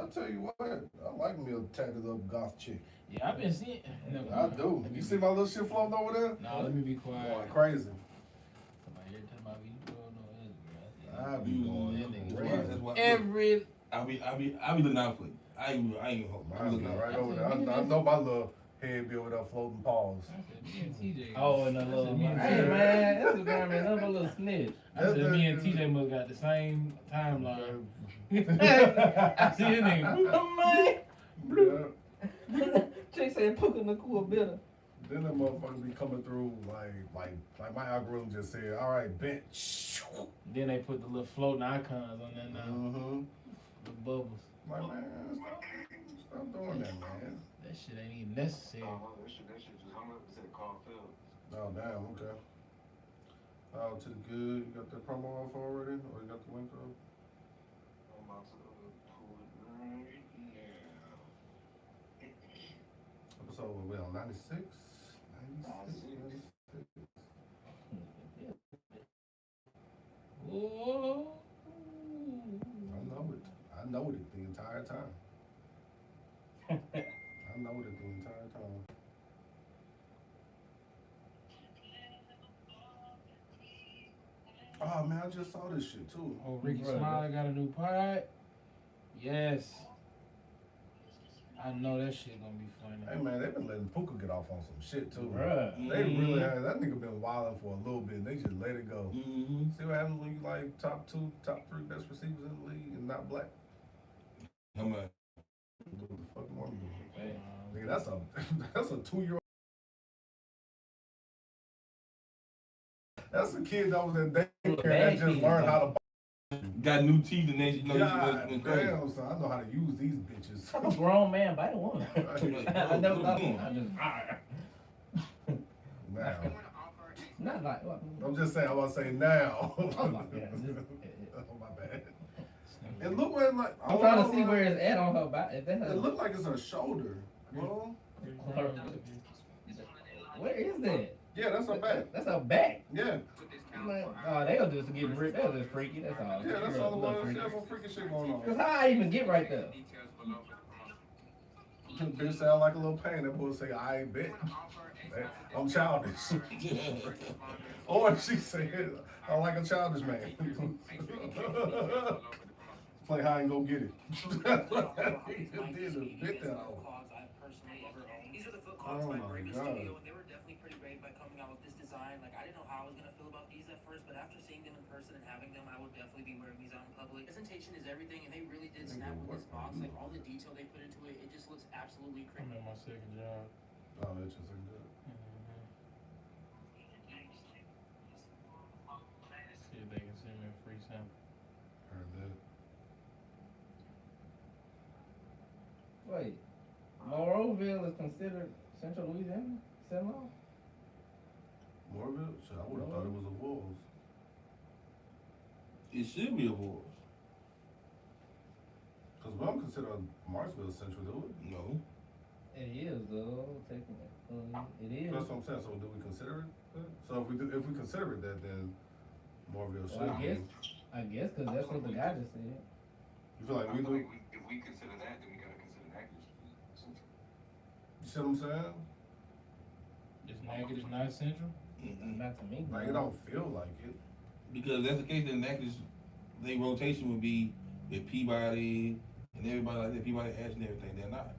I'll tell you what, I like me a tatted up goth chick. Yeah, I've been seeing. No, I do. You see my little shit floating over there? No, let me be quiet. Going crazy. Somebody every time I be I be going crazy. That's what every. I be looking out for you. I ain't hope. I be right over there. I know my little head be over there floating paws. Me and TJ. Oh, and a little. Hey TJ. man, that's a guy, man. Another little snitch. I said me and TJ must got the same timeline. I see his name. Yeah. Chick said, "Puka the cool bitter." Then that motherfucker be coming through like my algorithm just said, all right, bench. Then they put the little floating icons on there now. Mm-hmm. The bubbles. Like, man, stop doing that, man. That shit ain't even necessary. That shit just hung up and said call Phil. Oh, damn, okay. Out to the good. You got the promo off already? Or you got the link up? I'm about to pull it right now. Episode, we on 96? 96. Whoa. I know it the entire time. I know it the entire time. Oh man, I just saw this shit too. Oh, Ricky Smiley got a new pod? Yes. I know that shit gonna be funny. Hey man, they been letting Puka get off on some shit too. Bruh. They really have. That nigga been wilding for a little bit. And they just let it go. Mm-hmm. See what happens when you like top 2, top 3 best receivers in the league and not black? Come on. What the fuck more you doing? Nigga, that's a 2-year-old. That's a kid that was in daycare that just learned how to. Got new teeth and they God damn, son, I know how to use these bitches. I'm a grown man, but I don't want to. I never thought. I just. Now. Not like. What? I'm just saying. I want to say now. Oh my god. Oh my bad. It looked like I'm trying to see where it's at on her back. It looked like it's her shoulder. Bro. Where is that? Yeah, that's her back. That's her back. Yeah. Oh, they'll just get ripped. They'll just freaky. That's all. Yeah, that's all the one. There's some freaking shit going on. Cause how I even get right there? Bitch sound like a little pain. That boy say, I ain't bet. I'm childish. Or she said, I'm like a childish man. Play high and go get it. Oh my god. They were definitely pretty brave by coming out with this design. Like, I didn't know how I was going to feel about these at first, but after seeing them in person and having them, I would definitely be wearing these out in public. Presentation is everything, and they really did snap with this box. Like, all the detail they put into it, it just looks absolutely crazy. I'm at my second job. Oh, that's just good. See if they can send me a free sample. Heard that. Wait, Monroeville is considered Central Louisiana? CenLa? Morville? Shit, I would have thought it was a Wolves. It should be a Wolves. Because we don't consider Marksville Central, do we? No. It is though, technically. It is. That's what I'm saying. So do we consider it that? So if we consider it that, then Morville should Well, be. I guess because that's what the guy just said. You feel like we do? If we consider that, then we gotta consider Natchez Central. You see what I'm saying? Is Natchez not central? Not to me. Like, it don't feel like it. Because if that's the case, then Natchez, their rotation would be with Peabody and everybody like that. Peabody Ash and everything. They're not.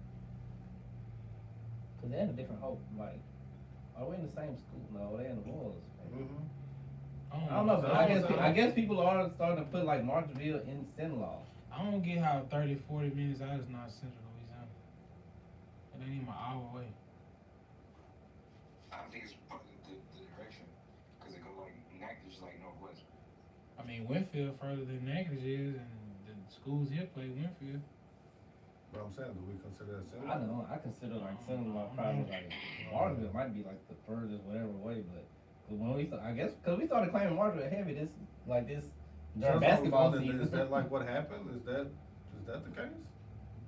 Because they're in a different hope. Like, are we in the same school? No, they're in the Wolves. Mm-hmm. I don't know, but I guess people are starting to put like Marksville in CenLa. I don't get how 30, 40 minutes out is not central Louisiana. It ain't even an hour away. I think it's probably the direction. Because it go like, Natchez is like northwest. I mean, Winfield further than Natchez is, and the schools here play Winfield. But I'm saying, do we consider that I Central? don't know. I consider like CenLa probably like Marksville might be like the furthest whatever way, but when we I guess because we started claiming Marksville heavy this during basketball season. Is that like what happened? Is that the case?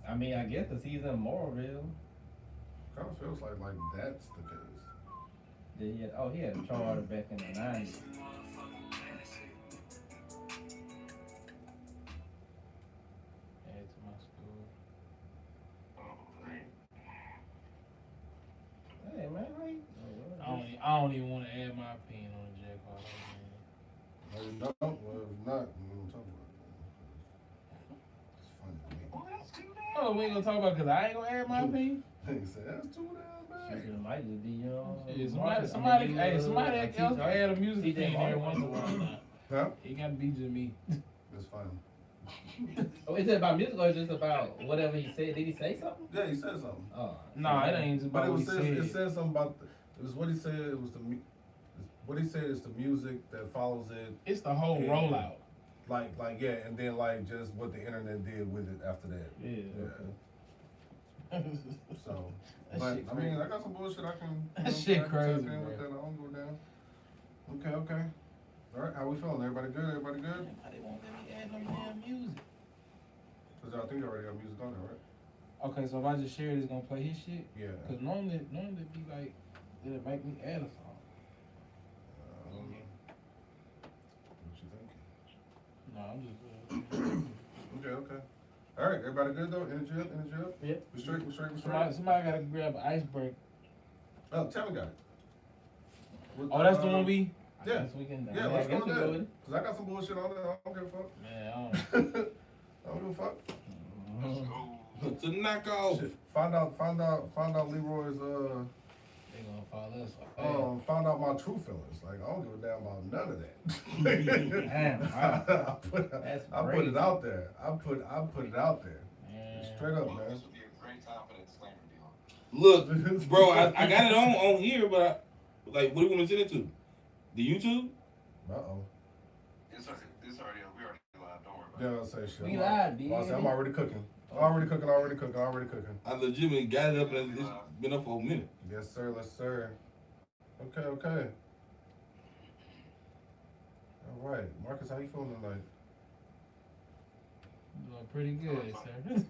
I mean, I guess the season in Mooresville. Kind of feels like that's the case. He had a charter back in the 90s. Add to my school. don't even want to add my opinion on the Jack Harlow, man. No, you don't. Well, if not, we don't talk about it. It's funny to me. Well, that's too bad. Oh, we ain't gonna talk about it because I ain't gonna add my opinion. Nigga said, that's too damn Shit, bad. it might just be, you know. Shit, Marcus. somebody I mean, else can add a music TJ opinion every Martin. once in a while. Huh? It gotta be just me. It's funny. Oh, is it about music or just about whatever he said? Did he say something? Yeah, he said something. Oh. Nah, it ain't just But about it what was he said, said. it said something about it was what he said. It was what he said is the music that follows it. It's the whole Yeah. rollout. Like yeah, and then like just what the internet did with it after that. Yeah. So, That but shit I mean, crazy. I got some bullshit I can. That shit I can crazy, tap in with bro. that. I don't go down. Okay. All right, how we feeling? Everybody good? Everybody good? They won't let me add no damn music. Cause I think you already got music on there, right? Okay, so if I just share it, it's gonna play his shit? Yeah. Cause normally it'd be like, it'll make me add a song. What you think? No, I'm just, Okay. All right, everybody good though? Energy up? Yep. We straight? somebody gotta grab an Icebreaker. Oh, Tammy got it. With Oh, that's the one we? Yeah. Guess we can, Yeah, I let's guess go we with go that. with it. Cause I got some bullshit on there. I don't give a fuck. Man, I don't know. I don't give a fuck. Let's go. To knock off. Shit. Find out Leroy's They gonna follow us. found out my true feelings. Like I don't give a damn about none of that. Damn, wow. That's I put crazy. it out there. I put it out there. Man. Straight up, Well, man. this would be a great time for the disclaimer deal. Look, bro, I got it on here, but like, what do you want me to send it to? The YouTube? Uh-oh. This already, we already live. Don't worry about Yeah, I'll say shit. We live, dude. Well, I say, I'm already cooking. Already cooking. I legitimately got it up and it's been up for a minute. Yes, sir. Yes, sir. Okay. All right. Marcus, how you feeling tonight? Doing pretty good, sir.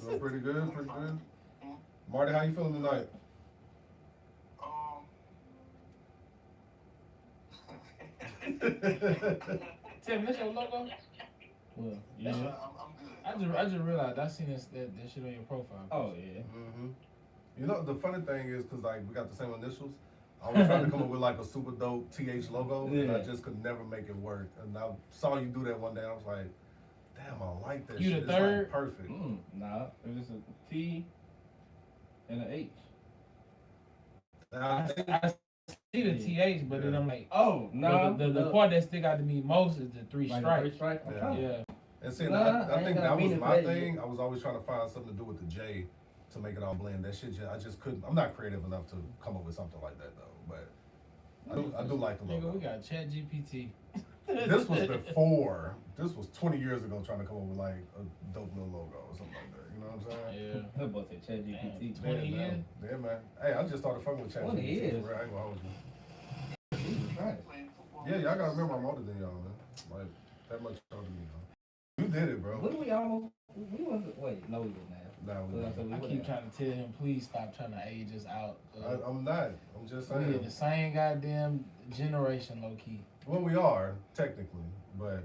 Doing pretty good. Marty, how you feeling tonight? Tim, that's your logo? Well, Yeah. yeah. I'm good. I just realized I seen that shit on your profile. Oh, yeah. Mm-hmm. You know, the funny thing is, because, like, we got the same initials, I was trying to come up with, like, a super dope TH logo, and I Yeah. just could never make it work. And I saw you do that one day, I was like, damn, I like that You shit. the It's, third? like, perfect. Nah, it was a T and an H. And I think, I see the TH, but then I'm like, Oh, no. the part that stick out to me most is the three Like stripes. stripes? Yeah. Yeah. and see, Nah, I I think ain't got that was meaning my for that thing. I was always trying to find something to do with the J to make it all blend. That shit, I just couldn't. I'm not creative enough to come up with something like that, though. But I do like the Nigga, logo. we got Chat GPT. This was before. This was 20 years ago, trying to come up with like a dope little logo or something like that. You know what I'm saying? Yeah. That boy said ChatGPT. Damn. 20 yeah, years? man. Yeah, man. Hey, I just started fucking with ChatGPT. 20 years. For real. I ain't gonna hold you. Jesus Christ. Playing football. Yeah, y'all gotta remember I'm older than y'all, man. Like that much older than y'all. You did it, bro. What we almost? We was wait. No, we didn't have. Nah, we didn't. I keep trying to tell him, please stop trying to age us out. I'm not. I'm just We in saying. the same goddamn generation, low key. Well, we are technically, but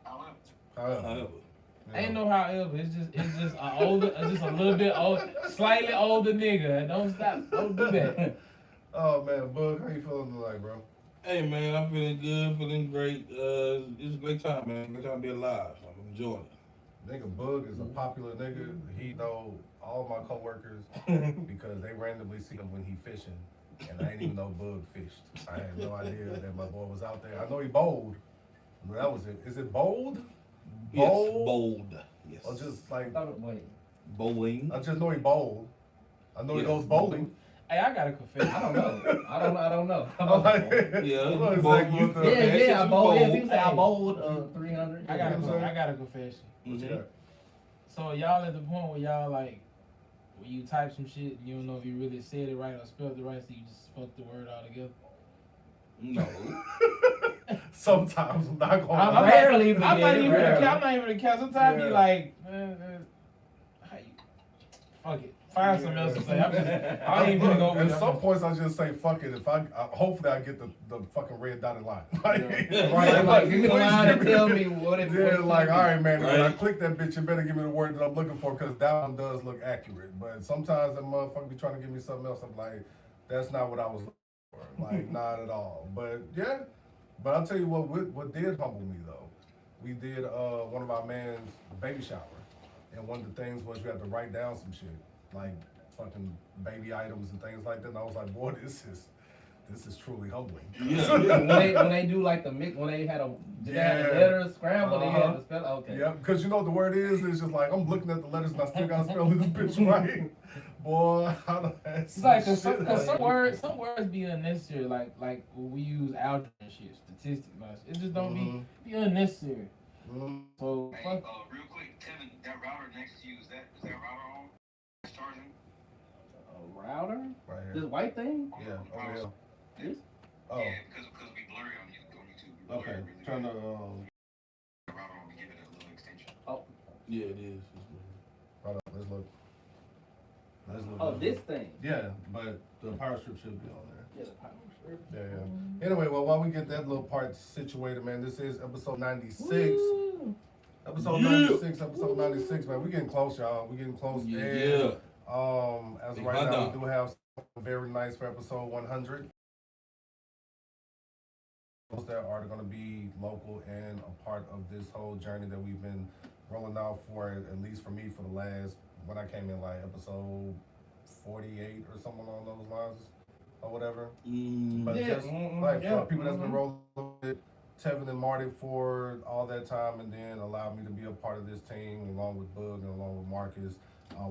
However, however, you Ain't know. no however. It's just a older, just a little bit old, slightly older nigga. Don't stop. Don't do that. Oh man, Bug, how you feeling tonight, bro? Hey man, I'm feeling good, feeling great. It's a great time, man. Great time to be alive. I'm enjoying it. Nigga Bug is a popular nigga. He know all my coworkers because they randomly see him when he fishing, and I ain't even know Bug fished. I had no idea that my boy was out there. I know he bowled, but that was it. Is it bold? Yes, Bold? bold. Yes. Or just like Wait. bowling. I just know he bowled. I know he Yeah. goes bowling. Hey, I got a confession. I don't know. I don't know. I'm like, Yeah, I know you exactly bold. what the- Yeah, I bowled. Yeah, people say I Hey. bowled 300. I got a confession. What you got? So y'all at the point where y'all like, when you type some shit, you don't know if you really said it right or spelled it right, so you just fuck the word all together. No. Sometimes I'm not gonna. I'm lie. Rarely, I'm not yeah, even rarely. I'm not even a cat. Sometimes Yeah. you like, how you, fuck it. Find something else to say. I ain't even gonna go At with some it. points, I just say fuck it. If hopefully I get the fucking red dotted line. Like, Right, like, give me the please line give and tell me what it Yeah, like, all right, man. When I Right. click that bitch, you better give me the word that I'm looking for, because that one does look accurate. But sometimes that motherfucker be trying to give me something else. I'm like, that's not what I was Like, not at all. But yeah, but I'll tell you what did humble me though. We did one of our man's baby shower, and one of the things was you had to write down some shit, like fucking baby items and things like that. And I was like, boy, this is truly humbling. Yeah. when they do like the mix, when they had the letters scrambled, they had to spell. Okay. Yeah, because you know what the word is. It's just like I'm looking at the letters and I still gotta spell this bitch right. Boy, how the heck? It's like cause some words be unnecessary. Like when we use algebra and shit, statistics. Like, it just don't be unnecessary. So Hey, fuck. real quick, Kevin, that router next to you, is that router on? It's charging? A router? Right here. This white thing? Yeah. Oh yeah. This? Oh. Yeah, because we blurry on YouTube. We blurry Okay. really Turn the good. The router on, we give it a little extension. Oh. Yeah, it is. Hold on. Let's look. Oh, this thing. Yeah, but the power strip should be on there. Yeah, the power strip. Yeah. Anyway, well, while we get that little part situated, man, this is episode 96. Woo. Episode 96, man. We're getting close, y'all. We're getting close. Yeah. And, as of Big right now, hot we do have something very nice for episode 100. Those that are going to be local and a part of this whole journey that we've been rolling out for, at least for me, for the last, when I came in, like episode 48 or something along those lines, or whatever. But Yeah. just like for people that's been rolling with Tevin and Marty for all that time, and then allowed me to be a part of this team along with Bug and along with Marcus.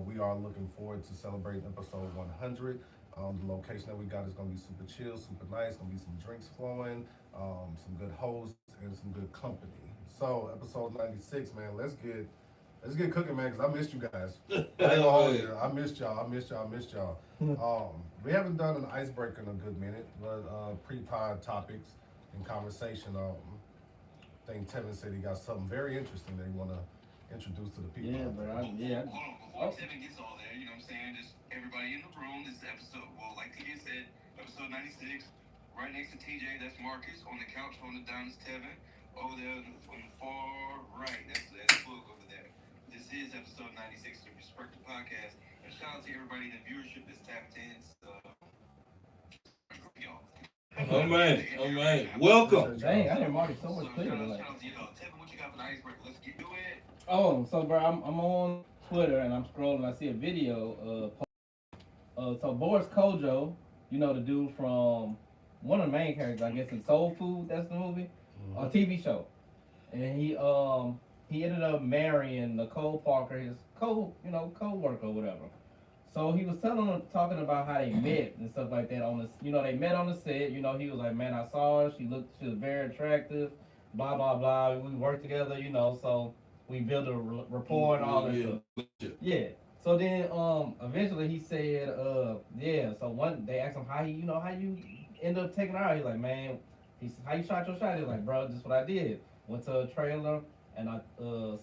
We are looking forward to celebrating episode 100. The location that we got is going to be super chill, super nice. Going to be some drinks flowing, some good hosts, and some good company. So episode 96, man. Let's get cooking, man, because I missed you guys. I missed y'all. We haven't done an icebreaker in a good minute, but pre-pod topics and conversation. I think Tevin said he got something very interesting that he want to introduce to the people. Yeah, bro. Hold on, before Tevin gets all there, you know what I'm saying? Just everybody in the room, this is episode, well, like TJ said, episode 96. Right next to TJ, that's Marcus. On the couch, holding it down is Tevin. Over there on the far right, that's Book over there. This is episode 96 of Respect the Podcast. And shout out to everybody in the viewership that's tapped in. Oh man, welcome. Dang, I didn't Marty so much So clearer. shout Like. out to you. Tevin, what you got for the icebreaker? Let's get to it. Oh, so bro, I'm on Twitter and I'm scrolling. I see a video. So Boris Kojo, you know the dude from one of the main characters, I guess, in Soul Food. That's the movie, a TV show, and he ended up marrying Nicole Parker, his co-worker or whatever. So he was talking about how they met and stuff like that on the, they met on the set. He was like, man, I saw her. She was very attractive. Blah blah blah. We worked together. So we built a rapport and all that stuff. Yeah. So then, eventually he said, so they asked him how you end up taking her out. He's like, man, how you shot your shot? He's like, bro, this is what I did. Went to a trailer and I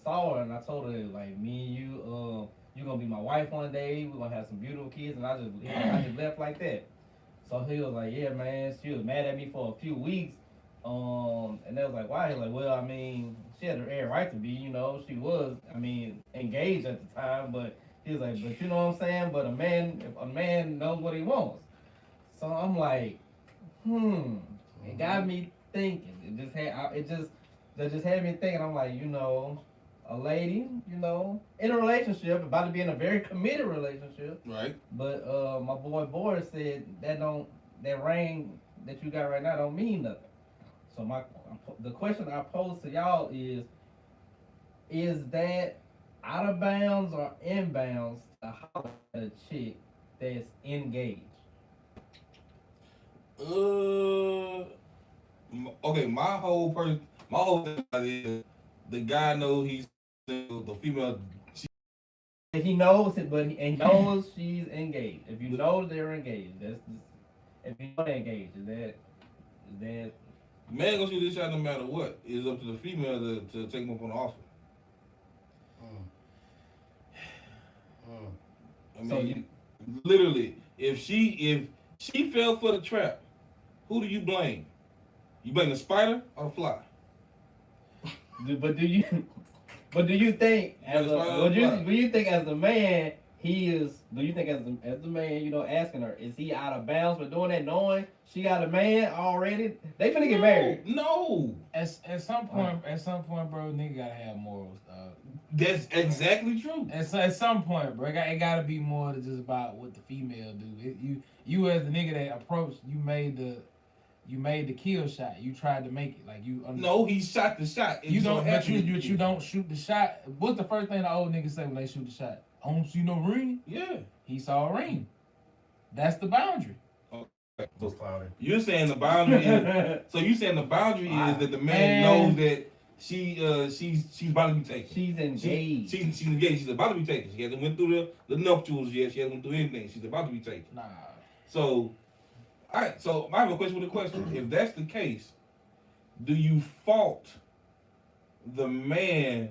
saw her and I told her, like, me and you, you're gonna be my wife one day. We're gonna have some beautiful kids. And I just left like that. So he was like, yeah, man. She was mad at me for a few weeks. And they was like, why? He's like, well, I mean, she had her air right to be, she was, engaged at the time, but he was like, but you know what I'm saying? But if a man knows what he wants. So I'm like, it got me thinking. That just had me thinking. I'm like, a lady, in a relationship, about to be in a very committed relationship. Right. But my boy Boris said that ring that you got right now don't mean nothing. So the question I pose to y'all is that out of bounds or inbounds to holler at a chick that's engaged? Okay, my whole thing is the guy knows he's single, the female. He knows it, but he knows she's engaged. If you know they're engaged, if you know they're engaged, is that Man gonna shoot this shot no matter what. It's up to the female to take him up on the offer. I mean, literally, if she fell for the trap, who do you blame? You blame the spider or the fly? But do you think as the man he is. Do you think as the man, you know, asking her, is he out of bounds for doing that, knowing she got a man already? They finna get married. No. At some point, bro, nigga gotta have morals, dog. That's exactly true. At some point, bro, it gotta be more than just about what the female do. You as the nigga that approached, you made the kill shot. You tried to make it like you. No, he shot the shot. You don't, but you don't shoot the shot. What's the first thing the old niggas say when they shoot the shot? I don't see no ring. Yeah. He saw a ring. That's the boundary. Those cloudy. You're saying the boundary is so you saying the boundary is that the man knows that she's about to be taken. She's engaged. She's engaged. She's about to be taken. She hasn't went through the nuptials yet. She hasn't went through anything. She's about to be taken. Nah. So, all right. So I have a question with a question. If that's the case, do you fault the man?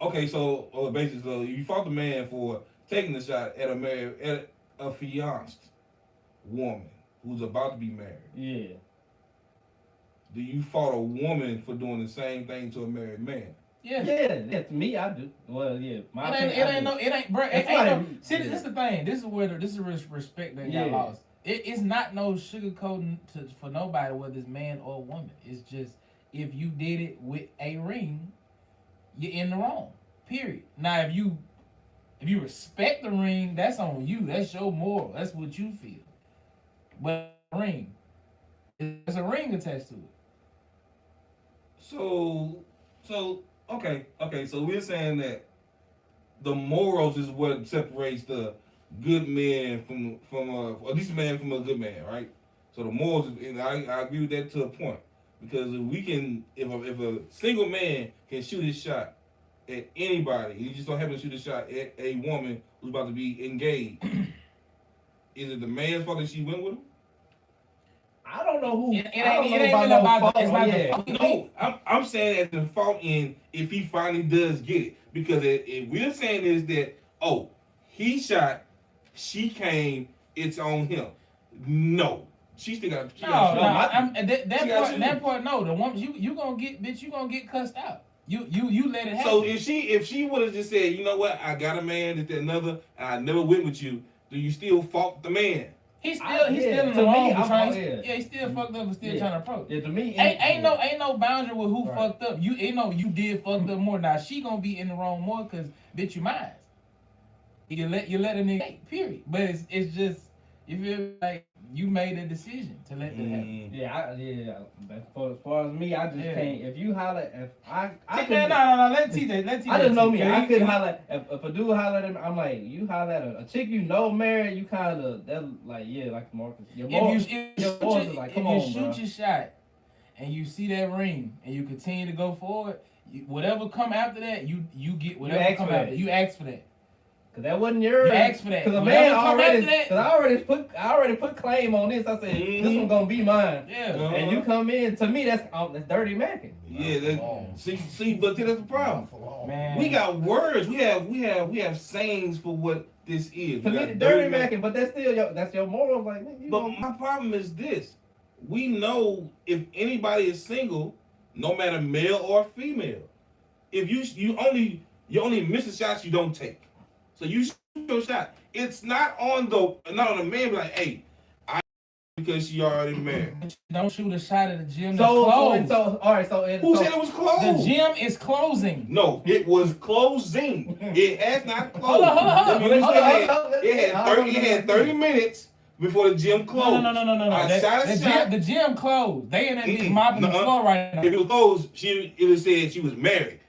Okay, so basically, you fault the man for taking the shot at a fiancé woman who's about to be married. Yeah. Do you fault a woman for doing the same thing to a married man? Yeah. Yeah, to me, I do. Well, yeah. It ain't, bro. See, this is the thing. This is respect that got lost. It's not no sugarcoating for nobody, whether it's man or woman. It's just if you did it with a ring, you're in the wrong. Period. Now, if you respect the ring, that's on you. That's your moral. That's what you feel. But ring, there's a ring attached to it. So okay. So we're saying that the morals is what separates the good man from a decent man from a good man, right? So the morals, and I agree with that to a point, because if a single man can shoot his shot at anybody, he just don't happen to shoot a shot at a woman who's about to be engaged, is it the man's fault that she went with him? I don't know who. It ain't really about the fault. No, I'm saying that the fault in if he finally does get it, because if we're saying is that he shot, she came, it's on him. No, she still got. That part. No, the woman you gonna get, bitch. You gonna get cussed out. You let it happen. So if she would have just said, you know what, I got a man, this, that, another, and I never went with you, do you still fault the man? He's still in the wrong for trying. Yeah, he's still fucked up and still trying to approach. Yeah, to me, ain't no boundary with who fucked up. You did fucked up more. Now she gonna be in the wrong more because bitch you mine. You let a nigga period. But it's just you feel like you made a decision to let that happen. Yeah. As far as me, I just can't. If you holler, if I no, let TJ. I just know me. I couldn't holler. If a dude holler at me, I'm like, you holler at a chick you know married, you kind of that like like Marcus. If you shoot your shot and you see that ring and you continue to go forward, whatever come after that, you get whatever come after. You ask for that. Cause that wasn't yours. You asked for that. Cause a man already. Cause I already put claim on this. I said this one's gonna be mine. Yeah. And you come in. To me, that's dirty macking. Yeah. See, but that's the problem. Man. We got words. We have sayings for what this is. To me, the dirty macking. But that's still your moral. Like. My problem is this: we know if anybody is single, no matter male or female, if you only miss the shots you don't take. So you shoot your shot. It's not on the man. Like, hey, because she already married. Don't shoot a shot at the gym. All right. Who said it was closed? The gym is closing. No, it was closing. It has not closed. Hold on. It had 30 minutes before the gym closed. No. The gym closed. They in that bitch mopping the floor right now. If it was closed, it would have said she was married.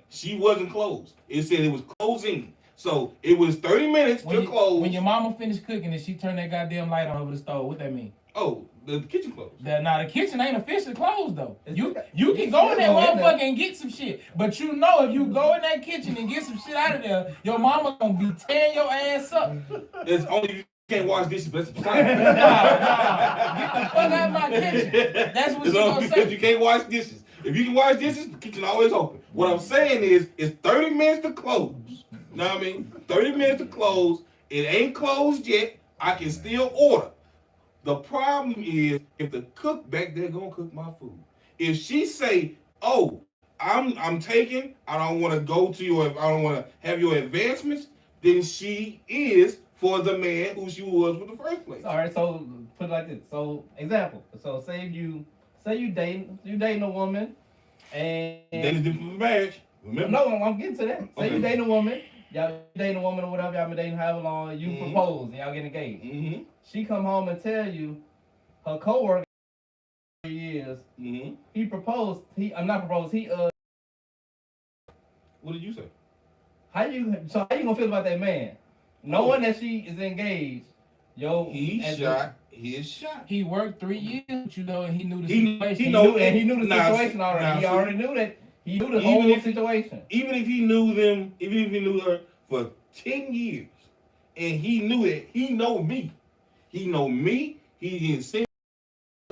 She wasn't closed. It said it was closing. So it was 30 minutes to close. When your mama finished cooking and she turned that goddamn light on over the stove, what that mean? Oh, the kitchen closed. The kitchen ain't officially closed though. You can go in that motherfucker and get some shit. But you know if you go in that kitchen and get some shit out of there, your mama gonna be tearing your ass up. It's only you can't wash dishes, but it's Nah. Get the fuck out of my kitchen. That's what you gonna say. You can't wash dishes. If you can wash dishes, the kitchen always open. What I'm saying is, it's 30 minutes to close. You know what I mean? 30 minutes to close. It ain't closed yet. I can still order. The problem is, if the cook back there gonna cook my food, if she say, oh, I'm taken. I don't want to go to your. I don't want to have your advancements. Then she is for the man who she was in the first place. All right, so put it like this. So example. So say you dating a woman, and That is different from marriage. Remember? no, I'm getting to that. Say Okay. you dating a woman, y'all dating a woman or whatever, y'all been dating however long, you propose and y'all get engaged. Mm-hmm. She come home and tell you her coworker years. Mm-hmm. He proposed. I'm not proposed. What did you say? How you gonna feel about that man, knowing that she is engaged? He shot his shot. He worked 3 years, but you know, and he knew the He situation. he know- and he knew the Nah, situation already. nah, He see. already knew that. He knew the Even whole if- situation. Even if he knew them, even if he knew her for 10 years, and he knew it, he know me. He know me. He is saying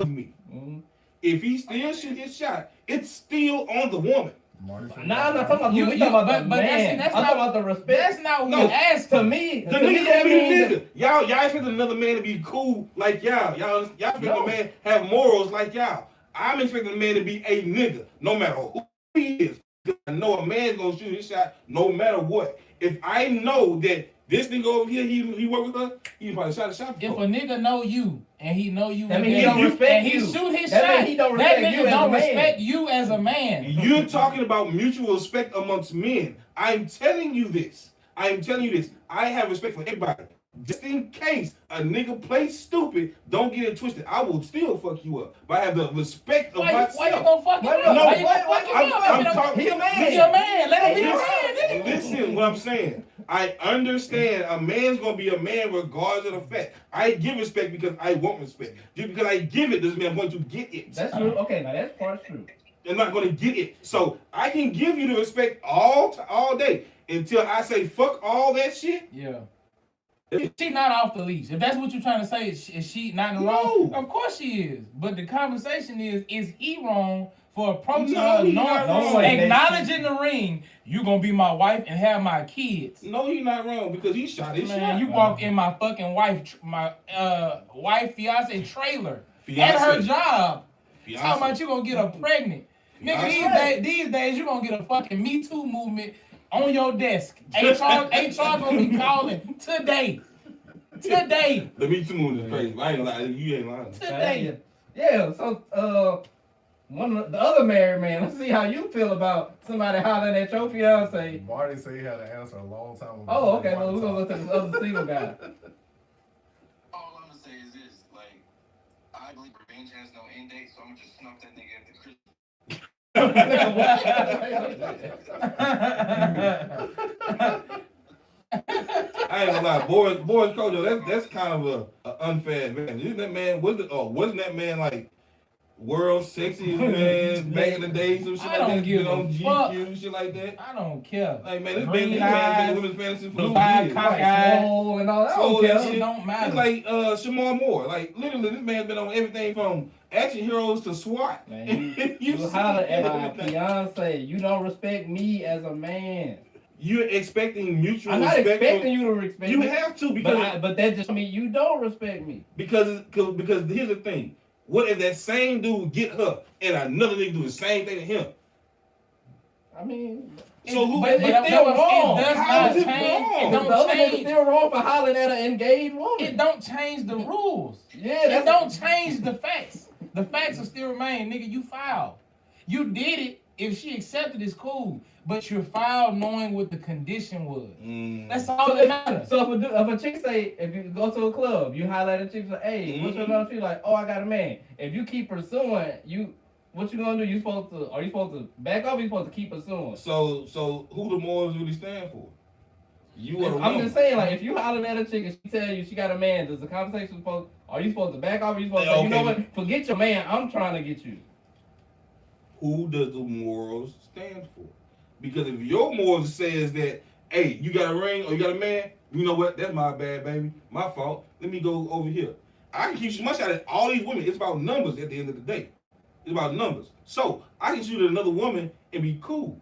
me. Mm-hmm. If he still shoot his shot, it's still on the woman. Marty said Nah, I'm not that. talking about You- you. I'm you- talking about the but that's- man. that's I'm not- talking about the respect. That's not what No, we asked To him. me, The to me nigga that gonna be the means nigga. Y'all expect another man to be cool like y'all. Y'all expect No. a man have morals like y'all. I'm expecting a man to be a nigga, no matter who he is. I know a man's gonna shoot his shot no matter what. If I know that this nigga over here, he work with her, he probably shot a shot If before. a nigga know you and he know you, That mean he and don't respect and he you. shoot his That mean shot, he don't that respect you nigga as a don't man. respect you as a man. You're talking about mutual respect amongst men. I'm telling you this. I have respect for everybody. Just in case a nigga plays stupid, don't get it twisted. I will still fuck you up. But I have the respect of Why you myself. gonna fuck him Why up? not? No, Why you gonna fuck him up? I'm You know, talking- He a man. He's a man. Let him be a man. nigga. Listen what I'm saying. I understand a man's gonna be a man regardless of the fact. I give respect because I want respect. Just because I give it doesn't mean I'm going to get it. That's true. Okay, now that's part true. I'm not going to get it. So I can give you the respect all day until I say fuck all that shit. Yeah. She not off the leash. If that's what you're trying to say, is she not in the wrong? No. Of course she is. But the conversation is he wrong for approaching No, her, he not wrong. acknowledging the ring, you gonna be my wife and have my kids. No, he's not wrong because he shot his Man, shot. you walk in my fucking wife, fiance trailer Fiance. at her job. Fiance. Talking about you gonna get her pregnant. Nigga, Fiance. these days you gonna get a fucking Me Too movement on your desk. HR gonna be calling today. Today. The Me Too movement is crazy. I ain't lying. You ain't lying. Today. Yeah. So one of the other married man. Let's see how you feel about somebody hollering at your fiance. Marty said he had an answer a long time ago. Oh, okay. Well, we're gonna look at this other single guy. All I'm gonna say is this, like, I believe revenge has no end date, so I'm gonna just snuff that nigga at the Christmas. I ain't gonna lie, Boris Kojo, that's kind of a unfair advantage. Isn't that man? Wasn't that man like world sexiest man back in the day? Some shit I like don't that. give Been a on fuck. GQ, shit like that. I don't care. Like man, this Green man eyes, been in women's fantasy for blue eye, years. cock Like eye. swole and all that. I Swole don't and care. shit. It don't matter. It's like Shamar Moore. Like literally, this man been on everything from action heroes to SWAT. Man, You you holler at my everything. fiance. You don't respect me as a man. You're expecting mutual I'm not respect. expecting you to respect You me. have to because But that just means you don't respect me. because here's the thing. What if that same dude get her and another nigga do the same thing to him? I mean, So who? but it's still wrong. It does How not is it change. wrong? It the don't other nigga change. still wrong for hollering at an engaged woman. It don't change the rules. Yeah, It that's don't change the facts. The facts will still remain. Nigga, you filed. You did it. If she accepted, it's cool. But you filed knowing what the condition was. That's all So that matters. So if a chick say, if you go to a club, you holler at a chick, say, hey, what's your number? She's like, oh, I got a man. If you keep pursuing, what you gonna do? Are you supposed to back off? Or you supposed to keep pursuing? So who the morals really stand for? You or the I'm woman? just saying, like, if you hollering at a chick and she tell you she got a man, does the conversation are you supposed to back off? Or you supposed to say, you know Okay. what? Forget your man. I'm trying to get you. Who does the morals stand for? Because if your morals says that, hey, you got a ring or you got a man, you know what? That's my bad, baby. My fault. Let me go over here. I can keep shooting my shot at all these women. It's about numbers at the end of the day. It's about numbers. So I can shoot at another woman and be cool.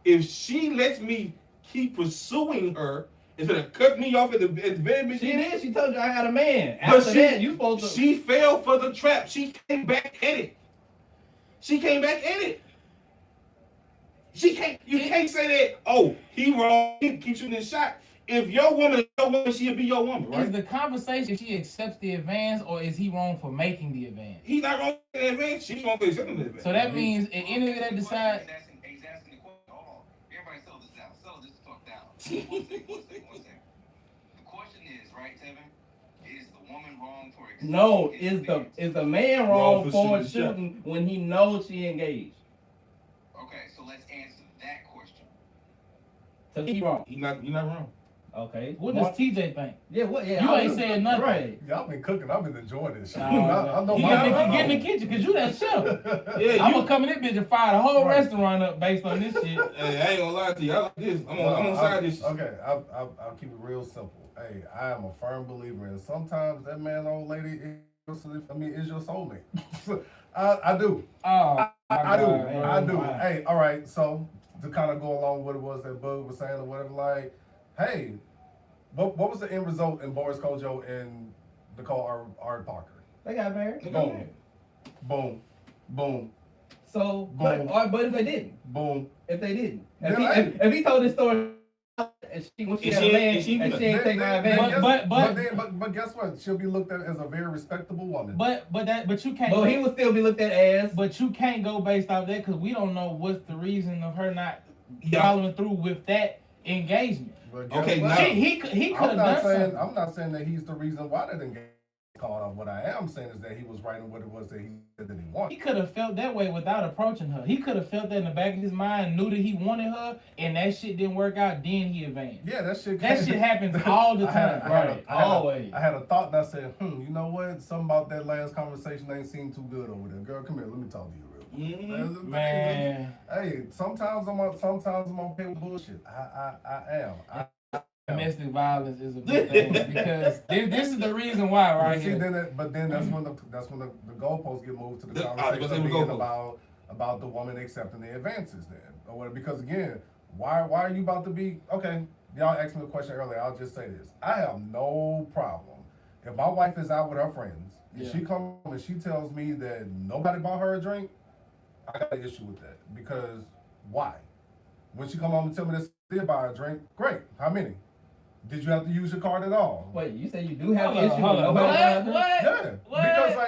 If she lets me keep pursuing her instead of cutting me off at the very beginning. She did. She told you I got a man. But After that, you supposed to. She fell for the trap. She came back at it. You can't say that. Oh, he wrong. He keep shooting his shot. If your woman, she'll be your woman, right? Is the conversation if she accepts the advance or is he wrong for making the advance? He's not wrong for the advance. She's wrong for accepting the advance. So that means if any of that decide. He's asking the question. Hold on. Everybody settle this down. Settle this fuck down. One second. The question is, right, Tevin? Is the woman wrong for accepting? No, is the man wrong for shooting when he knows she engaged? Okay, so let's answer that question. So he wrong. You're not wrong. Okay. What does TJ think? Yeah, what? Yeah, You ain't saying nothing. Right. Y'all been cooking. I've been enjoying this shit. Nah, I know you get in the kitchen because you that chef. Yeah, I'm gonna come in this bitch and fire the whole restaurant up based on this shit. Hey, I ain't gonna lie to you. I like this. I'm on side this shit. Okay, I'll keep it real simple. Hey, I am a firm believer in sometimes that man, old lady, is your soulmate. I do. Oh, I do. Wow. Hey, all right. So to kind of go along with what it was that Bug was saying or whatever, like, hey, what was the end result in Boris Kojo and Nicole Art Parker? They got married. Boom. So, Boom. but if they didn't, Boom. if they didn't, Then if he told this story and she had a man and she ain't take my advantage, But guess what? She'll be looked at as a very respectable woman. But you can't. but he would still be looked at as. But you can't go based off that because we don't know what's the reason of her not following through with that engagement. Okay, what? now He could have done something. I'm not saying that he's the reason why that engagement called off. What I am saying is that he was writing what it was that he said that he wanted. He could have felt that way without approaching her. He could have felt that in the back of his mind, knew that he wanted her, and that shit didn't work out. Then he advanced. Yeah, that shit happens all the time. Always. I had a thought and I said, you know what? Something about that last conversation ain't seemed too good over there. Girl, come here. Let me talk to you real quick. Man. Hey, sometimes I'm okay with bullshit. I am. Domestic violence is a big thing because this is the reason why, right here. Then that's when the goalposts get moved to the conversation being about the woman accepting the advances then. Or what, because again, why are you about to be okay? Y'all asked me a question earlier. I'll just say this. I have no problem if my wife is out with her friends and she comes and she tells me that nobody bought her a drink. I got an issue with that because why? When she come home and tell me that she did buy her a drink, great. How many? Did you have to use your card at all? Wait, you say you do have an issue with What? nobody? Yeah.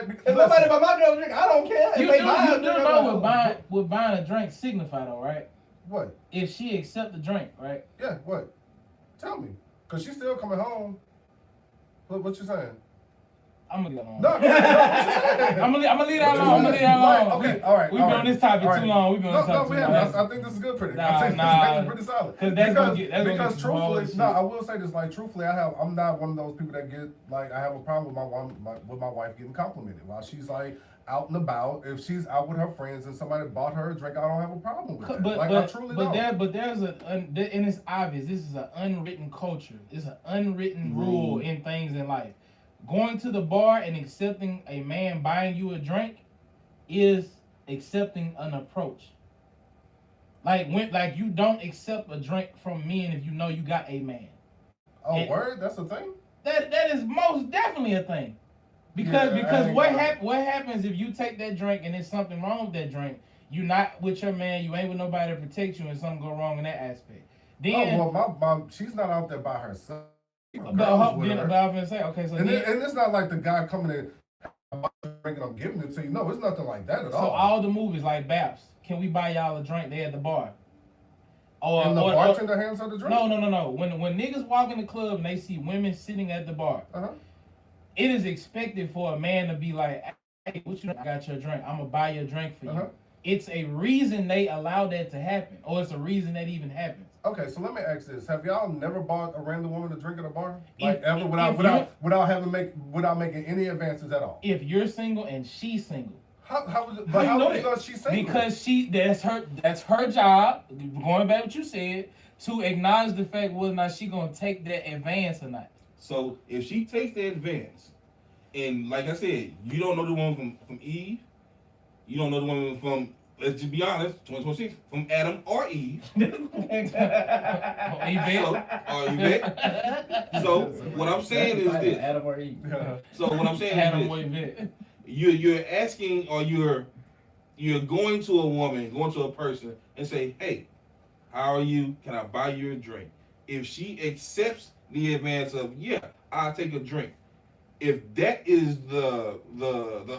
Because if nobody buy my drink, I don't care. You do know what buying a drink signify though, right? What? If she accept the drink, right? Yeah, what? Tell me. Because she's still coming home. What you saying? I'm gonna leave that alone. No, what you saying? I'm gonna leave that alone. Okay, all right. We've been on this topic too long. We've been on this topic too long. I think this is good pretty. Nah, I think this is pretty solid. Because truthfully, I will say this, like, truthfully, I'm not one of those people that get, like, I have a problem with my wife getting complimented while she's, like, out and about. If she's out with her friends and somebody bought her a drink, I don't have a problem with that. I truly don't. But there's and it's obvious, this is an unwritten culture. It's an unwritten rule in things in life. Going to the bar and accepting a man buying you a drink is accepting an approach. Like you don't accept a drink from men if you know you got a man. Oh, word? That's a thing? That is most definitely a thing. Because what happens if you take that drink and there's something wrong with that drink? You're not with your man, you ain't with nobody to protect you, and something go wrong in that aspect. Then my mom, she's not out there by herself. But I'm gonna say, okay, so and it's not like the guy coming in drinking, I'm giving it to you. No, it's nothing like that at all. So all the movies like Baps, can we buy y'all a drink? They at the bar. And the bartender hands her the drink? No. When niggas walk in the club and they see women sitting at the bar, it is expected for a man to be like, hey, what you? I got your drink. I'm gonna buy your drink for you. It's a reason they allow that to happen, or it's a reason that even happens. Okay, so let me ask this: have y'all never bought a random woman a drink at a bar, like ever, without making any advances at all? If you're single and she's single, how would you know she's single? Because that's her job. Going back to what you said, to acknowledge the fact whether or not she gonna take that advance or not. So if she takes the advance, and like I said, you don't know the woman from Eve, you don't know the woman from, let's just be honest, 2026, from Adam or Eve. So what I'm saying is this. Adam or Eve. So what I'm saying is this. You're asking, or you're going to a woman, going to a person and say, hey, how are you? Can I buy you a drink? If she accepts the advance of, yeah, I'll take a drink. If that is the